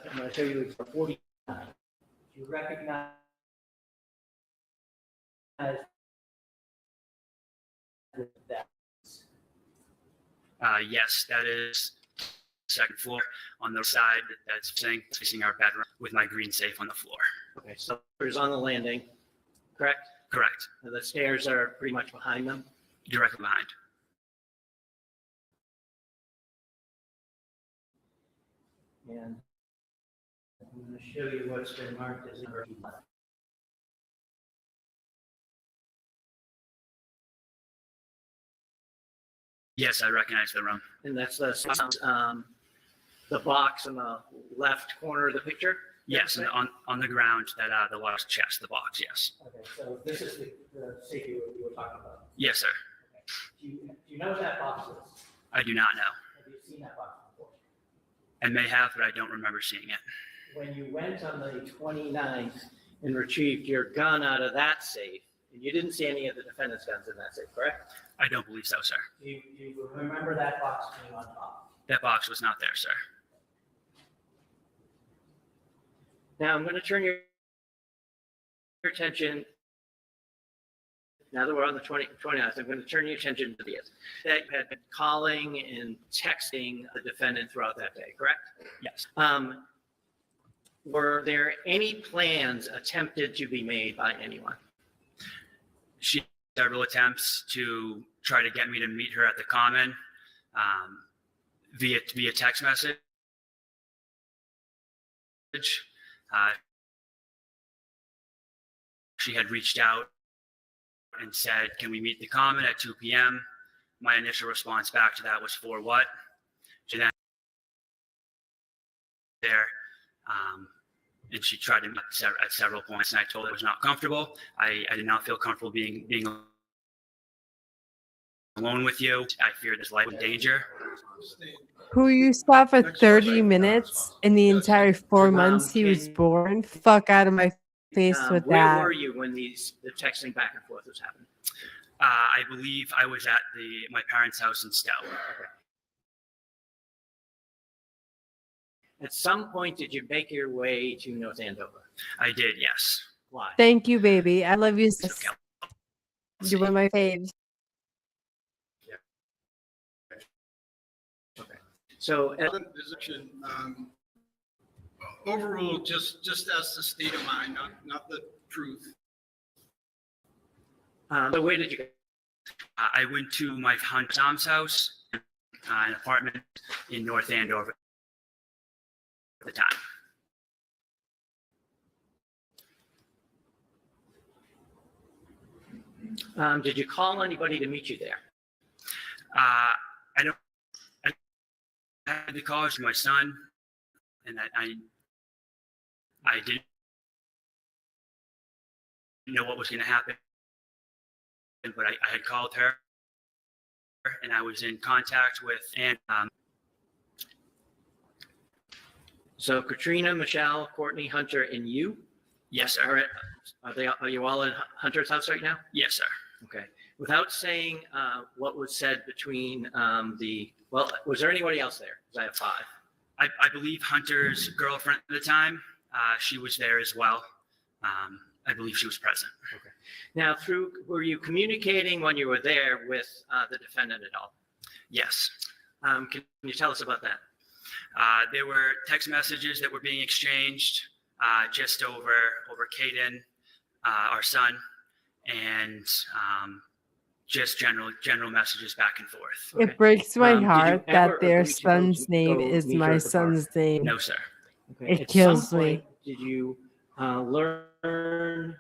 I'm going to show you it's 49. Do you recognize that? Yes, that is second floor on the side that's facing our bedroom with my green safe on the floor. Okay, so it's on the landing, correct? Correct. And the stairs are pretty much behind them. Directly behind. And I'm going to show you what's been marked as number 11. Yes, I recognize the room. And that's the box in the left corner of the picture? Yes, and on the ground, that the large chest, the box, yes. Okay, so this is the safe you were talking about. Yes, sir. Okay. Do you know what that box is? I do not know. Have you seen that box before? I may have, but I don't remember seeing it. When you went on the 29th and retrieved your gun out of that safe, and you didn't see any of the defendant's guns in that safe, correct? I don't believe so, sir. Do you remember that box being on top? That box was not there, sir. Now I'm going to turn your attention, now that we're on the 29th, I'm going to turn your attention to this. That you had been calling and texting the defendant throughout that day, correct? Yes. Were there any plans attempted to be made by anyone? She had several attempts to try to get me to meet her at the Common via text message. She had reached out and said, can we meet the Common at 2 p.m.? My initial response back to that was, for what? She then there, and she tried to meet at several points, and I told her I was not comfortable. I did not feel comfortable being alone with you. I feared his life in danger. Who you saw for 30 minutes in the entire 4 months he was born? Fuck out of my face with where that. were you when the texting back and forth was happening? I believe I was at my parents' house in Stowe. Okay. At some point, did you make your way to North Andover? I did, yes. Why? Thank you, baby. I love you. Sis. You were my faves. Okay. So, Position, overruled just as the state of mind, not the truth. so where did you go? I went to my Tom's house, an apartment in North Andover at the time. Did you call anybody to meet you there? I had the calls from my son, and I didn't know what was going to happen, but I had called her, and I was in contact with, and So Katrina, Michelle, Courtney, Hunter, and you? yes, sir. Are you all in Hunter's house right now? Yes, sir. Okay. Without saying what was said between was there anybody else there? Because I have 5. I believe Hunter's girlfriend at the time, she was there as well. I believe she was present. Now, were you communicating when you were there with the defendant at all? Yes. Can you tell us about that? There were text messages that were being exchanged just over Caden, our son, and just general messages back and forth. It breaks my Did you heart ever that their agree to son's name go is meet her my at the park? son's name. No, sir. Okay. It At kills some point, me. did you learn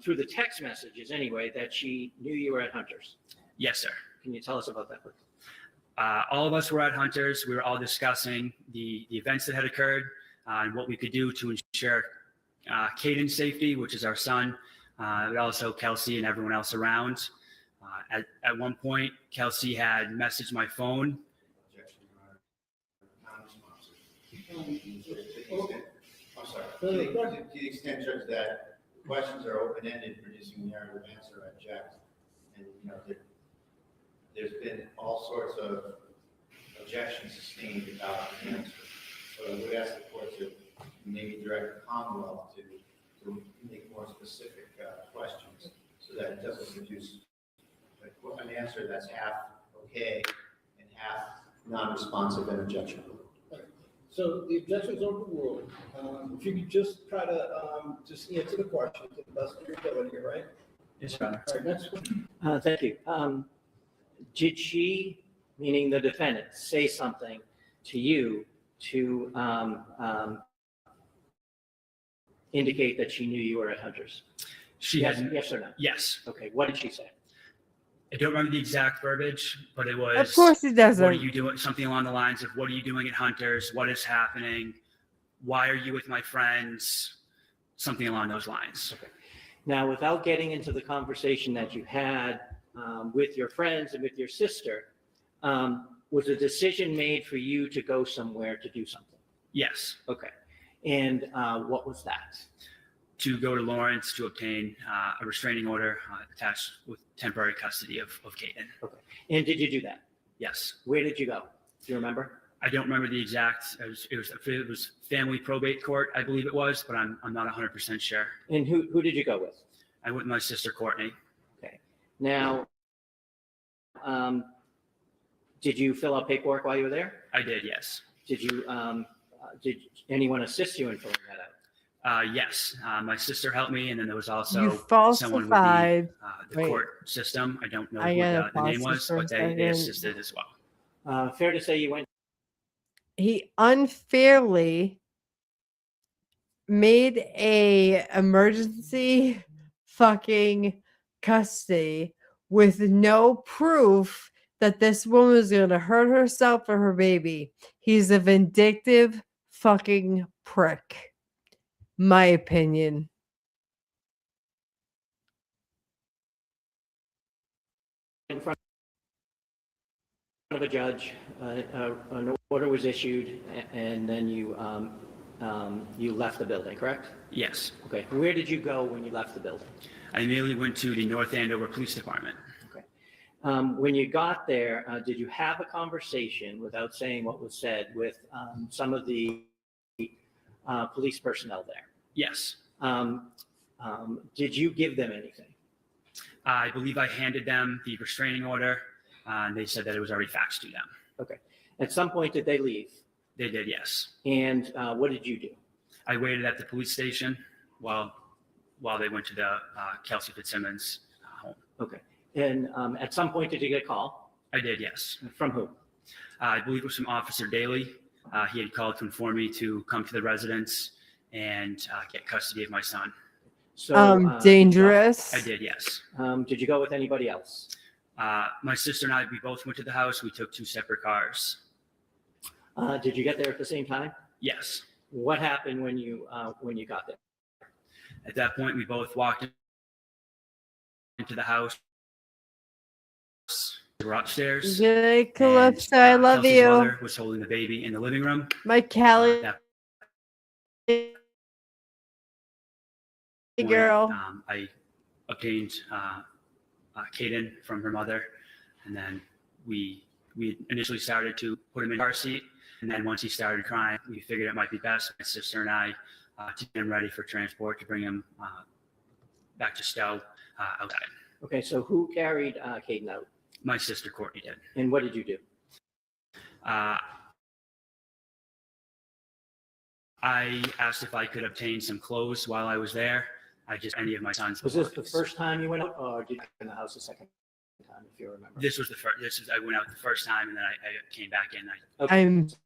through the text messages anyway that she knew you were at Hunter's? Yes, sir. Can you tell us about that, please? All of us were at Hunter's. We were all discussing the events that had occurred and what we could do to ensure Caden's safety, which is our son, but also Kelsey and everyone else around. At one point, Kelsey had messaged my phone. I'm sorry. To the extent, Judge, that questions are open-ended, producing narrative answer, I object. And, there's been all sorts of objections sustained about the answer. So I would ask the court to maybe direct the Commonwealth to make more specific questions so that it doesn't produce an answer that's half okay and half non-responsive and objectionable. So the objection's overruled. If you could just try to just answer the question to the best of your ability, right? Yes, Your Honor. All right, next one. Thank you. Did she, meaning the defendant, say something to you to indicate that she knew you were at Hunter's? She Yes, had, yes or no? yes. Okay, what did she say? I don't remember the exact verbiage, but it was. Of course he doesn't. What are you doing? Something along the lines of, what are you doing at Hunter's? What is happening? Why are you with my friends? Something along those lines. Okay. Now, without getting into the conversation that you had with your friends and with your sister, was a decision made for you to go somewhere to do something? Yes. Okay. And what was that? To go to Lawrence to obtain a restraining order attached with temporary custody of Caden. Okay. And did you do that? Yes. Where did you go? Do you remember? I don't remember the exact, it was family probate court, I believe it was, but I'm not 100% sure. And who did you go with? I went with my sister, Courtney. Okay. Now, did you fill out paperwork while you were there? I did, yes. Did anyone assist you in filling that out? Yes. My sister helped me, and then there was also You someone with falsified. the Wait. court system. I don't know I who gotta the name pause was, this for a but they second. assisted as well. Fair to say you went. He unfairly made a emergency fucking custody with no proof that this woman was going to hurt herself or her baby. He's a vindictive fucking prick. My opinion. In front of a judge, an order was issued, and then you left the building, correct? Yes. Okay. Where did you go when you left the building? I immediately went to the North Andover Police Department. Okay. When you got there, did you have a conversation, without saying what was said, with some of the police personnel there? Yes. Did you give them anything? I believe I handed them the restraining order, and they said that it was already faxed to them. Okay. At some point, did they leave? They did, yes. And what did you do? I waited at the police station while they went to the Kelsey Fitzsimmons home. Okay. And at some point, did you get a call? I did, yes. From who? I believe it was from Officer Daly. He had called to inform me to come to the residence and get custody of my son. So, dangerous. I did, yes. Did you go with anybody else? My sister and I, we both went to the house. We took two separate cars. Did you get there at the same time? Yes. What happened when you got there? At that point, we both walked into the house. We were upstairs. Good night, and, Calypso. I love Kelsey's you. mother was holding the baby in the living room. My Callie That point, girl. I obtained Caden from her mother, and then we initially started to put him in the car seat, and then once he started crying, we figured it might be best. My sister and I to get him ready for transport to bring him back to Stowe outside. Okay, so who carried Caden out? My sister Courtney did. And what did you do? I asked if I could obtain some clothes while I was there. Any of my son's. Was this the first time you went out, or did you go in the house a second time, if you remember? This was the first. I went out the first time, and then I came back in. Okay. I'm So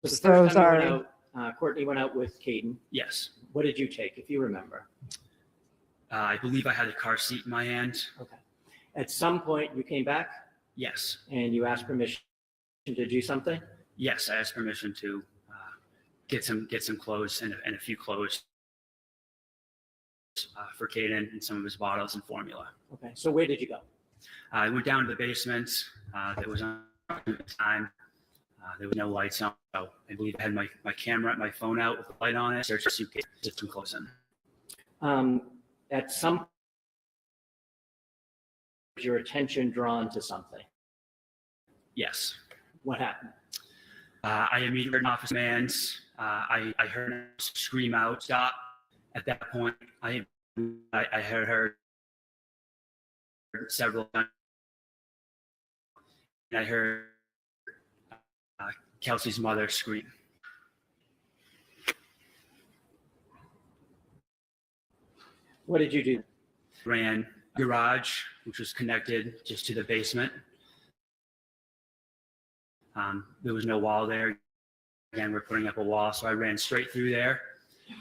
the so first time you went sorry. out, Courtney went out with Caden. Yes. What did you take, if you remember? I believe I had a car seat in my hand. Okay. At some point, you came back Yes. and you asked permission to do something? Yes, I asked permission to get some clothes and a few clothes for Caden and some of his bottles and formula. Okay, so where did you go? I went down to the basement. That was on at the time. There was no lights on. So I believe I had my camera, my phone out with the light on it. Searched the suitcase, just some clothes in. At some point, was your attention drawn to something? Yes. What happened? I immediately heard an officer man's. I heard him scream out, "Stop!" At that point, I heard her several times. And I heard Kelsey's mother scream. What did you do? Ran garage, which was connected just to the basement. There was no wall there. Again, we're putting up a wall, so I ran straight through there.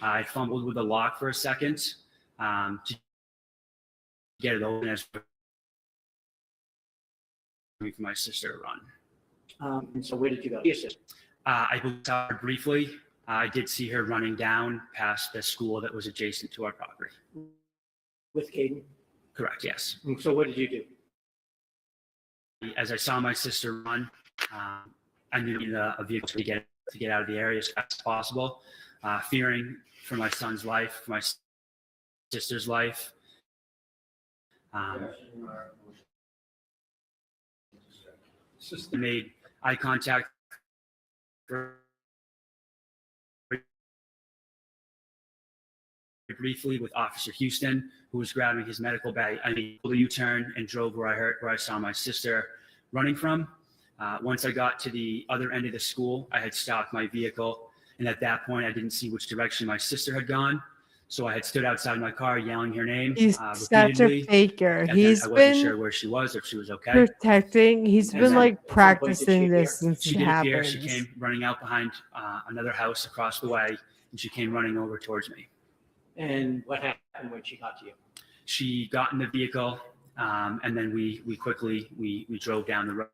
I fumbled with the lock for a second to get it open as for my sister to run. And so where did you go? Your sister. I saw her briefly. I did see her running down past the school that was adjacent to our property. With Caden? Correct, yes. And so what did you do? As I saw my sister run, I needed a vehicle to get out of the area as fast as possible, fearing for my son's life, for my sister's life. Made eye contact briefly with Officer Houston, who was grabbing his medical bag. I made a U-turn and drove where I saw my sister running from. Once I got to the other end of the school, I had stopped my vehicle, and at that point, I didn't see which direction my sister had gone. So I had stood outside my car yelling her name. He's such a faker. He's I wasn't sure where she was, if she was okay. Protecting. He's And been then like at some point, practicing did she this appear? since She it did appear. happened. She came running out behind another house across the way, and she came running over towards me. And what happened when she got to you? She got in the vehicle, and then we quickly drove down the road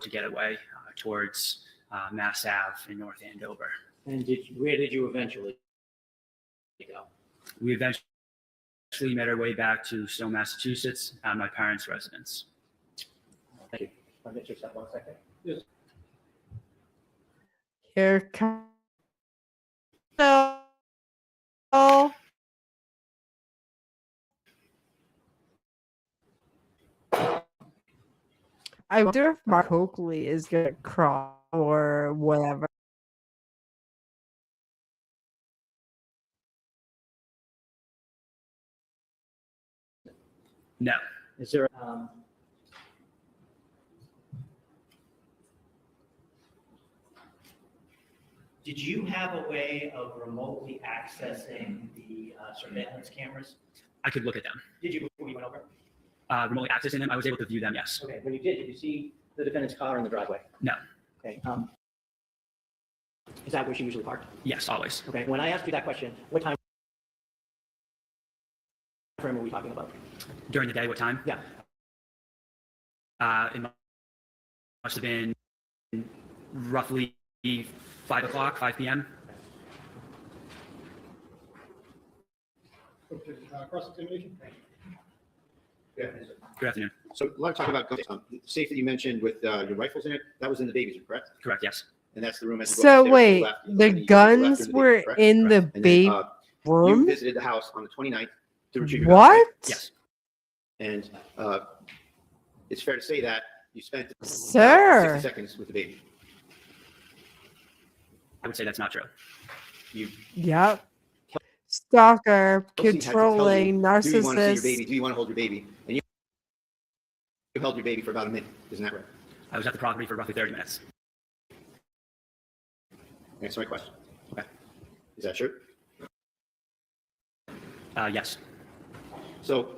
to get away towards Mass Ave in North Andover. And where did you eventually go? We eventually made our way back to Stowe, Massachusetts, at my parents' residence. Thank you. I'll get your step 1 second. Yes. Here comes. Oh. I wonder if Mark Oakley is gonna crawl or whatever. No. Is there, did you have a way of remotely accessing the surveillance cameras? I could look at them. Did you before you went over? Remotely accessing them, I was able to view them, yes. Okay, when you did you see the defendant's car in the driveway? No. Okay, is that where she usually parked? Yes, always. Okay, when I asked you that question, what time frame are we talking about? During the day, what time? Yeah. It must have been roughly 5 o'clock, 5 p.m. Okay, cross-examination? Yeah. Good afternoon. So a lot of talk about safety you mentioned with your rifles in it. That was in the baby's room, correct? Correct, yes. And that's the room. as you go So upstairs to wait, left, you the go to left guns or the were correct? in the And then, baby You room? visited the house on the 29th to retrieve your guns, right? What? Yes. And it's fair to say that you spent Sir. 60 seconds with the baby. I would say that's not true. You Yep. Stalker, Kelsey had to tell controlling, you, do you want to see your narcissist. baby? Do you want to hold your baby? And you held your baby for about a minute. Isn't that right? I was at the property for roughly 30 minutes. Answer my question. Okay. Is that true? Yes. So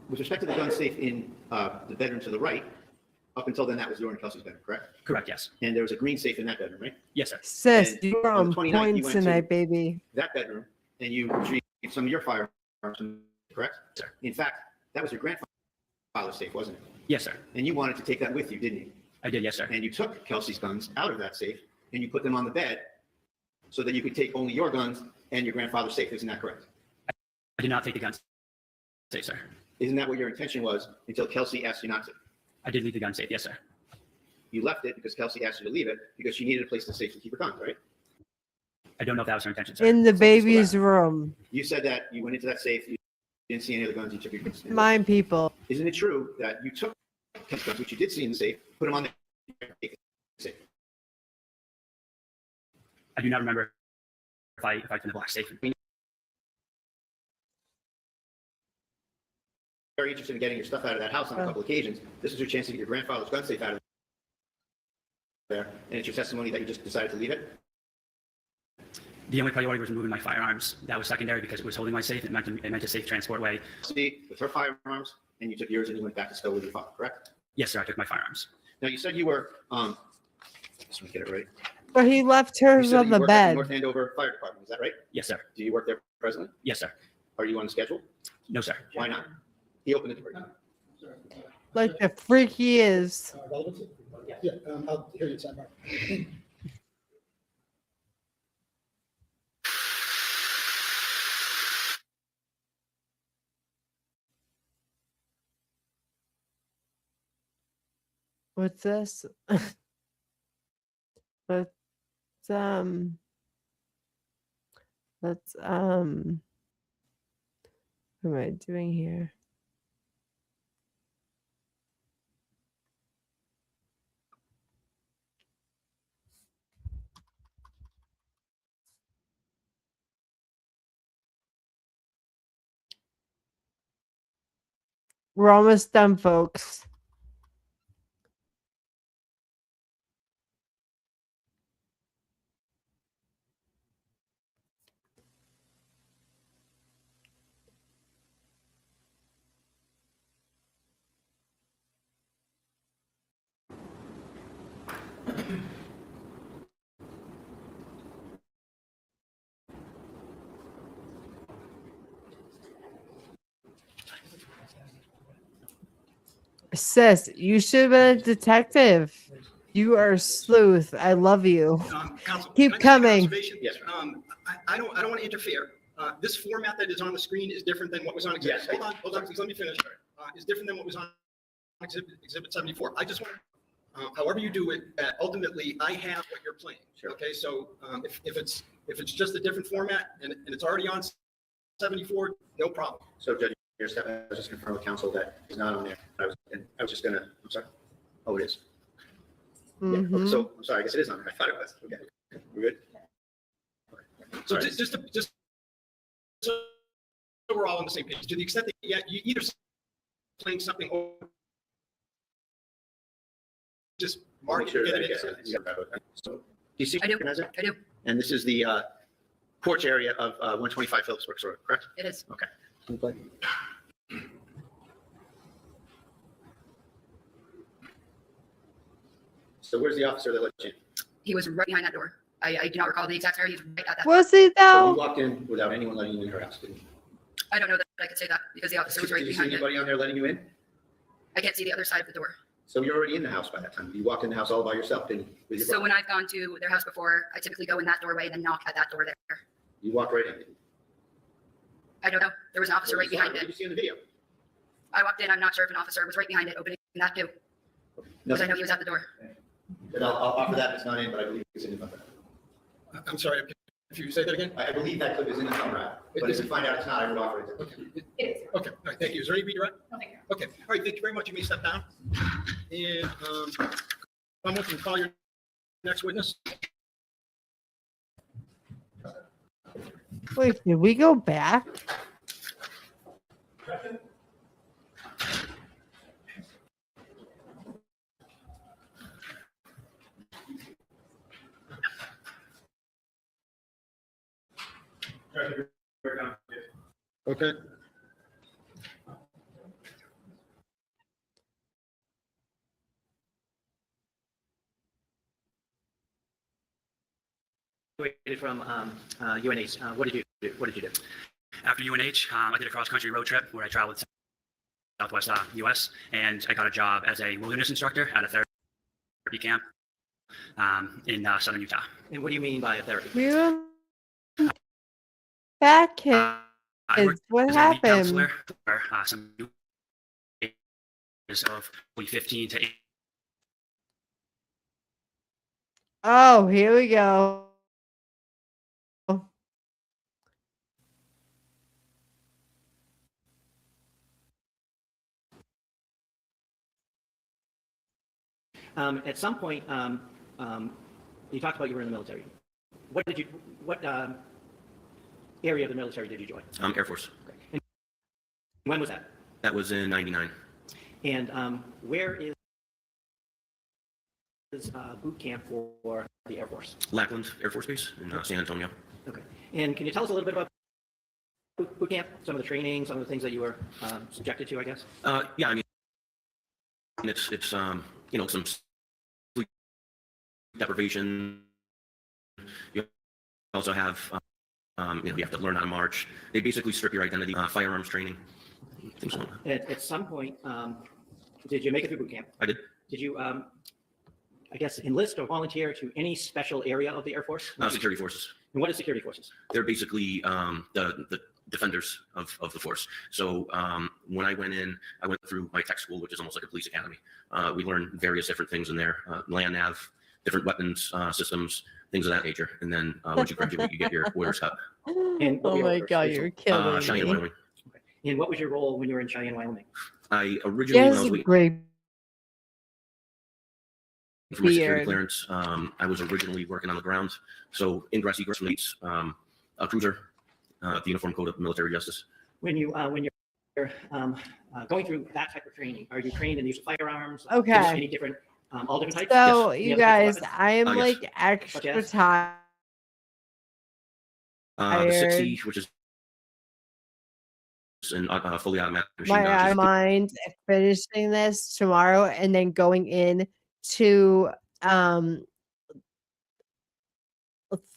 with respect to the gun safe in the bedroom to the right, up until then, that was your and Kelsey's bedroom, correct? Correct, yes. And there was a green safe in that bedroom, right? Yes, sir. Sis, And you're on on the 29th, you points went to- tonight, baby. That bedroom, and you retrieved some of your firearms, correct? Sir. In fact, that was your grandfather's safe, wasn't it? Yes, sir. And you wanted to take that with you, didn't you? I did, yes, sir. And you took Kelsey's guns out of that safe, and you put them on the bed so that you could take only your guns and your grandfather's safe. Isn't that correct? I did not take the gun safe, sir. Isn't that what your intention was until Kelsey asked you not to? I did leave the gun safe, yes, sir. You left it because Kelsey asked you to leave it because she needed a place to safely keep her guns, right? I don't know if that was her intention, sir. In the baby's room. You said that you went into that safe, you didn't see any of the guns, you took your guns. Mind people. Isn't it true that you took Kelsey's guns, which you did see in the safe, put them on the safe? I do not remember if I put the black safe. Very interested in getting your stuff out of that house on a couple occasions. This was your chance to get your grandfather's gun safe out of there, and it's your testimony that you just decided to leave it? The only priority was removing my firearms. That was secondary because it was holding my safe. It meant a safe transport way. See, with her firearms, and you took yours and you went back to still with your father, correct? Yes, sir. I took my firearms. Now, you said you were, just want to get it right. But he left You hers said that on you the worked at the bed. North Andover Fire Department, is that right? Yes, sir. Do you work there presently? Yes, sir. Are you on the schedule? No, sir. Why not? He opened the door. Like the freak he is. Relevancy? Yeah, I'll hear you, sidebar. What's this? Let's let's what am I doing here? We're almost done, folks. Sis, you should have been a detective. You are a sleuth. I love you. Counsel, Keep can I just make an coming. observation? Yes, I don't want to interfere. This format that is on the screen is different than what was on exhibit. Yes. Hold on, please let me finish. Is different than what was on exhibit 74. I just want, however you do it, ultimately, I have what you're playing. Sure. Okay, so if it's just a different format and it's already on 74, no problem. So Judge, your step, I was just confirm with counsel that it's not on there. I was just gonna, I'm sorry. Oh, it is. Yeah, okay, Mhm. so, I'm sorry, I guess it is on there. I thought it was. Okay, we're good? Okay. So All right. just so we're all on the same page, to the extent that you either playing something or just mark Make it, sure get that it I in. get it. You got it. So, do you see? I do. recognize it? I do. And this is the porch area of 125 Phillips Works Road, correct? It is. Okay. So where's the officer that let you in? He was right behind that door. I do not recall the exact area. He's right at that. Was he So though? you walked in without anyone letting you in her house, didn't you? I don't know that I could say that because the officer was right Did you see behind it. anybody on there letting you in? I can't see the other side of the door. So you're already in the house by that time. You walked in the house all by yourself, didn't you? With your So brother? when I've gone to their house before, I typically go in that doorway and then knock at that door there. You walked right in. didn't you? I don't know. There was an officer right behind What did it. you see in the video? I walked in. I'm not sure if an officer was right behind it opening that too, because I know he was at the door. But I'll offer that. It's not in, but I believe it's in the camera. I'm sorry, if you say that again? I believe that clip is in the camera, but if you find out it's not, I would offer it. It is. Okay, all right, thank you. Is there any redirect? No, thank you. Okay, all right, thank you very much. You may step down. And someone can call your next witness. Wait, did we go back? Okay. Graduated from UNH. What did you do? What did you do? After UNH, I did a cross-country road trip where I traveled to Southwest U.S. and I got a job as a wilderness instructor at a therapy camp in southern Utah. And what do you mean by a therapy? We were back kids. I worked What as a lead happened? counselor for some ages of 15 to 8. Oh, here we go. At some point, you talked about you were in the military. What area of the military did you join? Air Force. Okay. And when was that? That was in '99. And where is boot camp for the Air Force? Lackland Air Force Base in San Antonio. Okay. And can you tell us a little bit about boot camp? Some of the training, some of the things that you were subjected to, I guess? Yeah, I mean, it's you know, some sleep deprivation. You also have you know, you have to learn how to march. They basically strip your identity. Firearms training, things like that. At some point, did you make it through boot camp? I did. Did you, I guess, enlist or volunteer to any special area of the Air Force? Security forces. And what is security forces? They're basically the defenders of the force. So when I went in, I went through my tech school, which is almost like a police academy. We learned various different things in there, land nav, different weapons systems, things of that nature. And then once you graduate, you get your orders cut. And Oh my God, you're killing Cheyenne, me. Wyoming. Okay. And what was your role when you were in Cheyenne, Wyoming? I originally, when I Yes, was waiting great for my security beard. clearance, I was originally working on the ground. So ingress, egress fleets, a cruiser, the Uniform Code of Military Justice. When you're going through that type of training, are you trained in the use of firearms? Okay. Any different, all different types? So, Yes. you Any other types guys, of I am yes. like extra as? tired. The 60, which is in fully automatic machine My guns. mind finishing this tomorrow and then going in to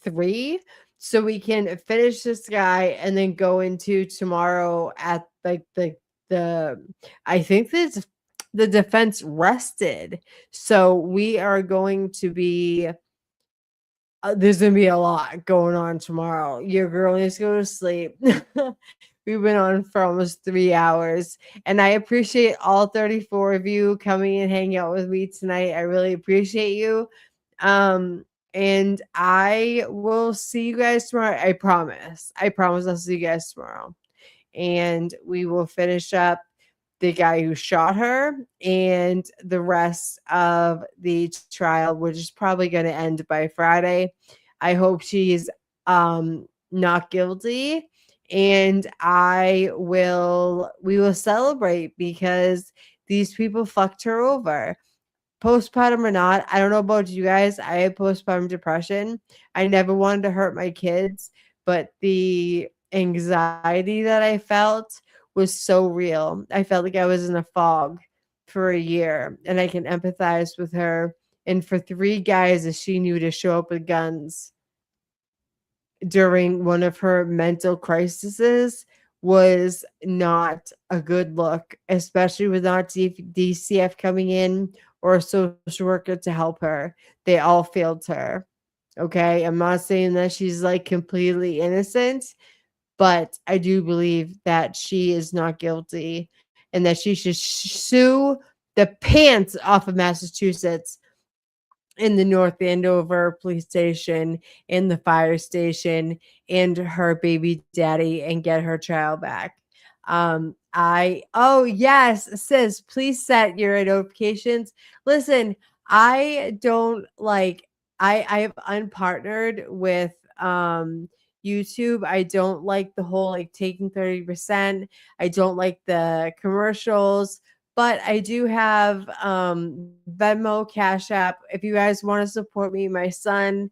3 so we can finish this guy and then go into tomorrow at like the I think this the defense rested. So we are going to be there's gonna be a lot going on tomorrow. Your girl needs to go to sleep. We've been on for almost 3 hours, and I appreciate all 34 of you coming and hanging out with me tonight. I really appreciate you. And I will see you guys tomorrow. I promise. I promise I'll see you guys tomorrow. And we will finish up the guy who shot her and the rest of the trial, which is probably going to end by Friday. I hope she's not guilty, and we will celebrate because these people fucked her over. Postpartum or not, I don't know about you guys. I had postpartum depression. I never wanted to hurt my kids, but the anxiety that I felt was so real. I felt like I was in a fog for a year, and I can empathize with her. And for 3 guys that she knew to show up with guns during one of her mental crises was not a good look, especially with not DCF coming in or a social worker to help her. They all failed her. Okay. I'm not saying that she's like completely innocent, but I do believe that she is not guilty and that she should sue the pants off of Massachusetts in the North Andover police station, in the fire station, and her baby daddy and get her child back. Oh yes, sis, please set your notifications. Listen, I don't like I have unpartnered with YouTube. I don't like the whole like taking 30%. I don't like the commercials, but I do have Venmo, Cash App. If you guys want to support me, my son,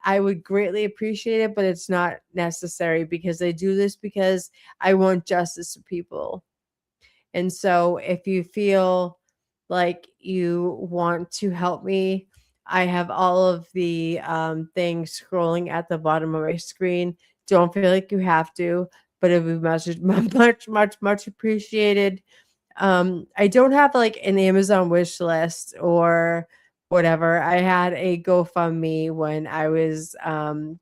I would greatly appreciate it, but it's not necessary because I do this because I want justice for people. And so if you feel like you want to help me, I have all of the things scrolling at the bottom of my screen. Don't feel like you have to, but it would be much appreciated. I don't have like an Amazon wish list or whatever. I had a GoFundMe when I was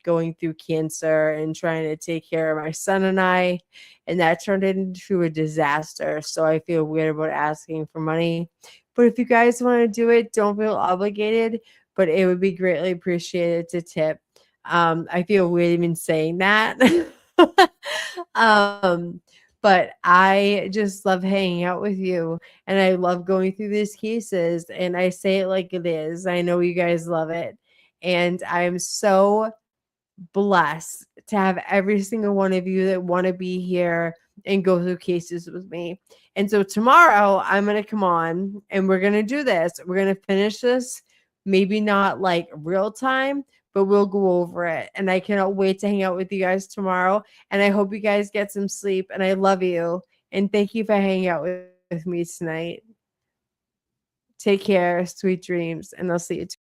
going through cancer and trying to take care of my son and I, and that turned into a disaster. So I feel weird about asking for money. But if you guys want to do it, don't feel obligated, but it would be greatly appreciated to tip. I feel weird even saying that. But I just love hanging out with you, and I love going through these cases, and I say it like it is. I know you guys love it, and I am so blessed to have every single one of you that want to be here and go through cases with me. And so tomorrow I'm going to come on and we're going to do this. We're going to finish this, maybe not like real time, but we'll go over it. And I cannot wait to hang out with you guys tomorrow. And I hope you guys get some sleep. And I love you. And thank you for hanging out with me tonight. Take care. Sweet dreams. And I'll see you tomorrow.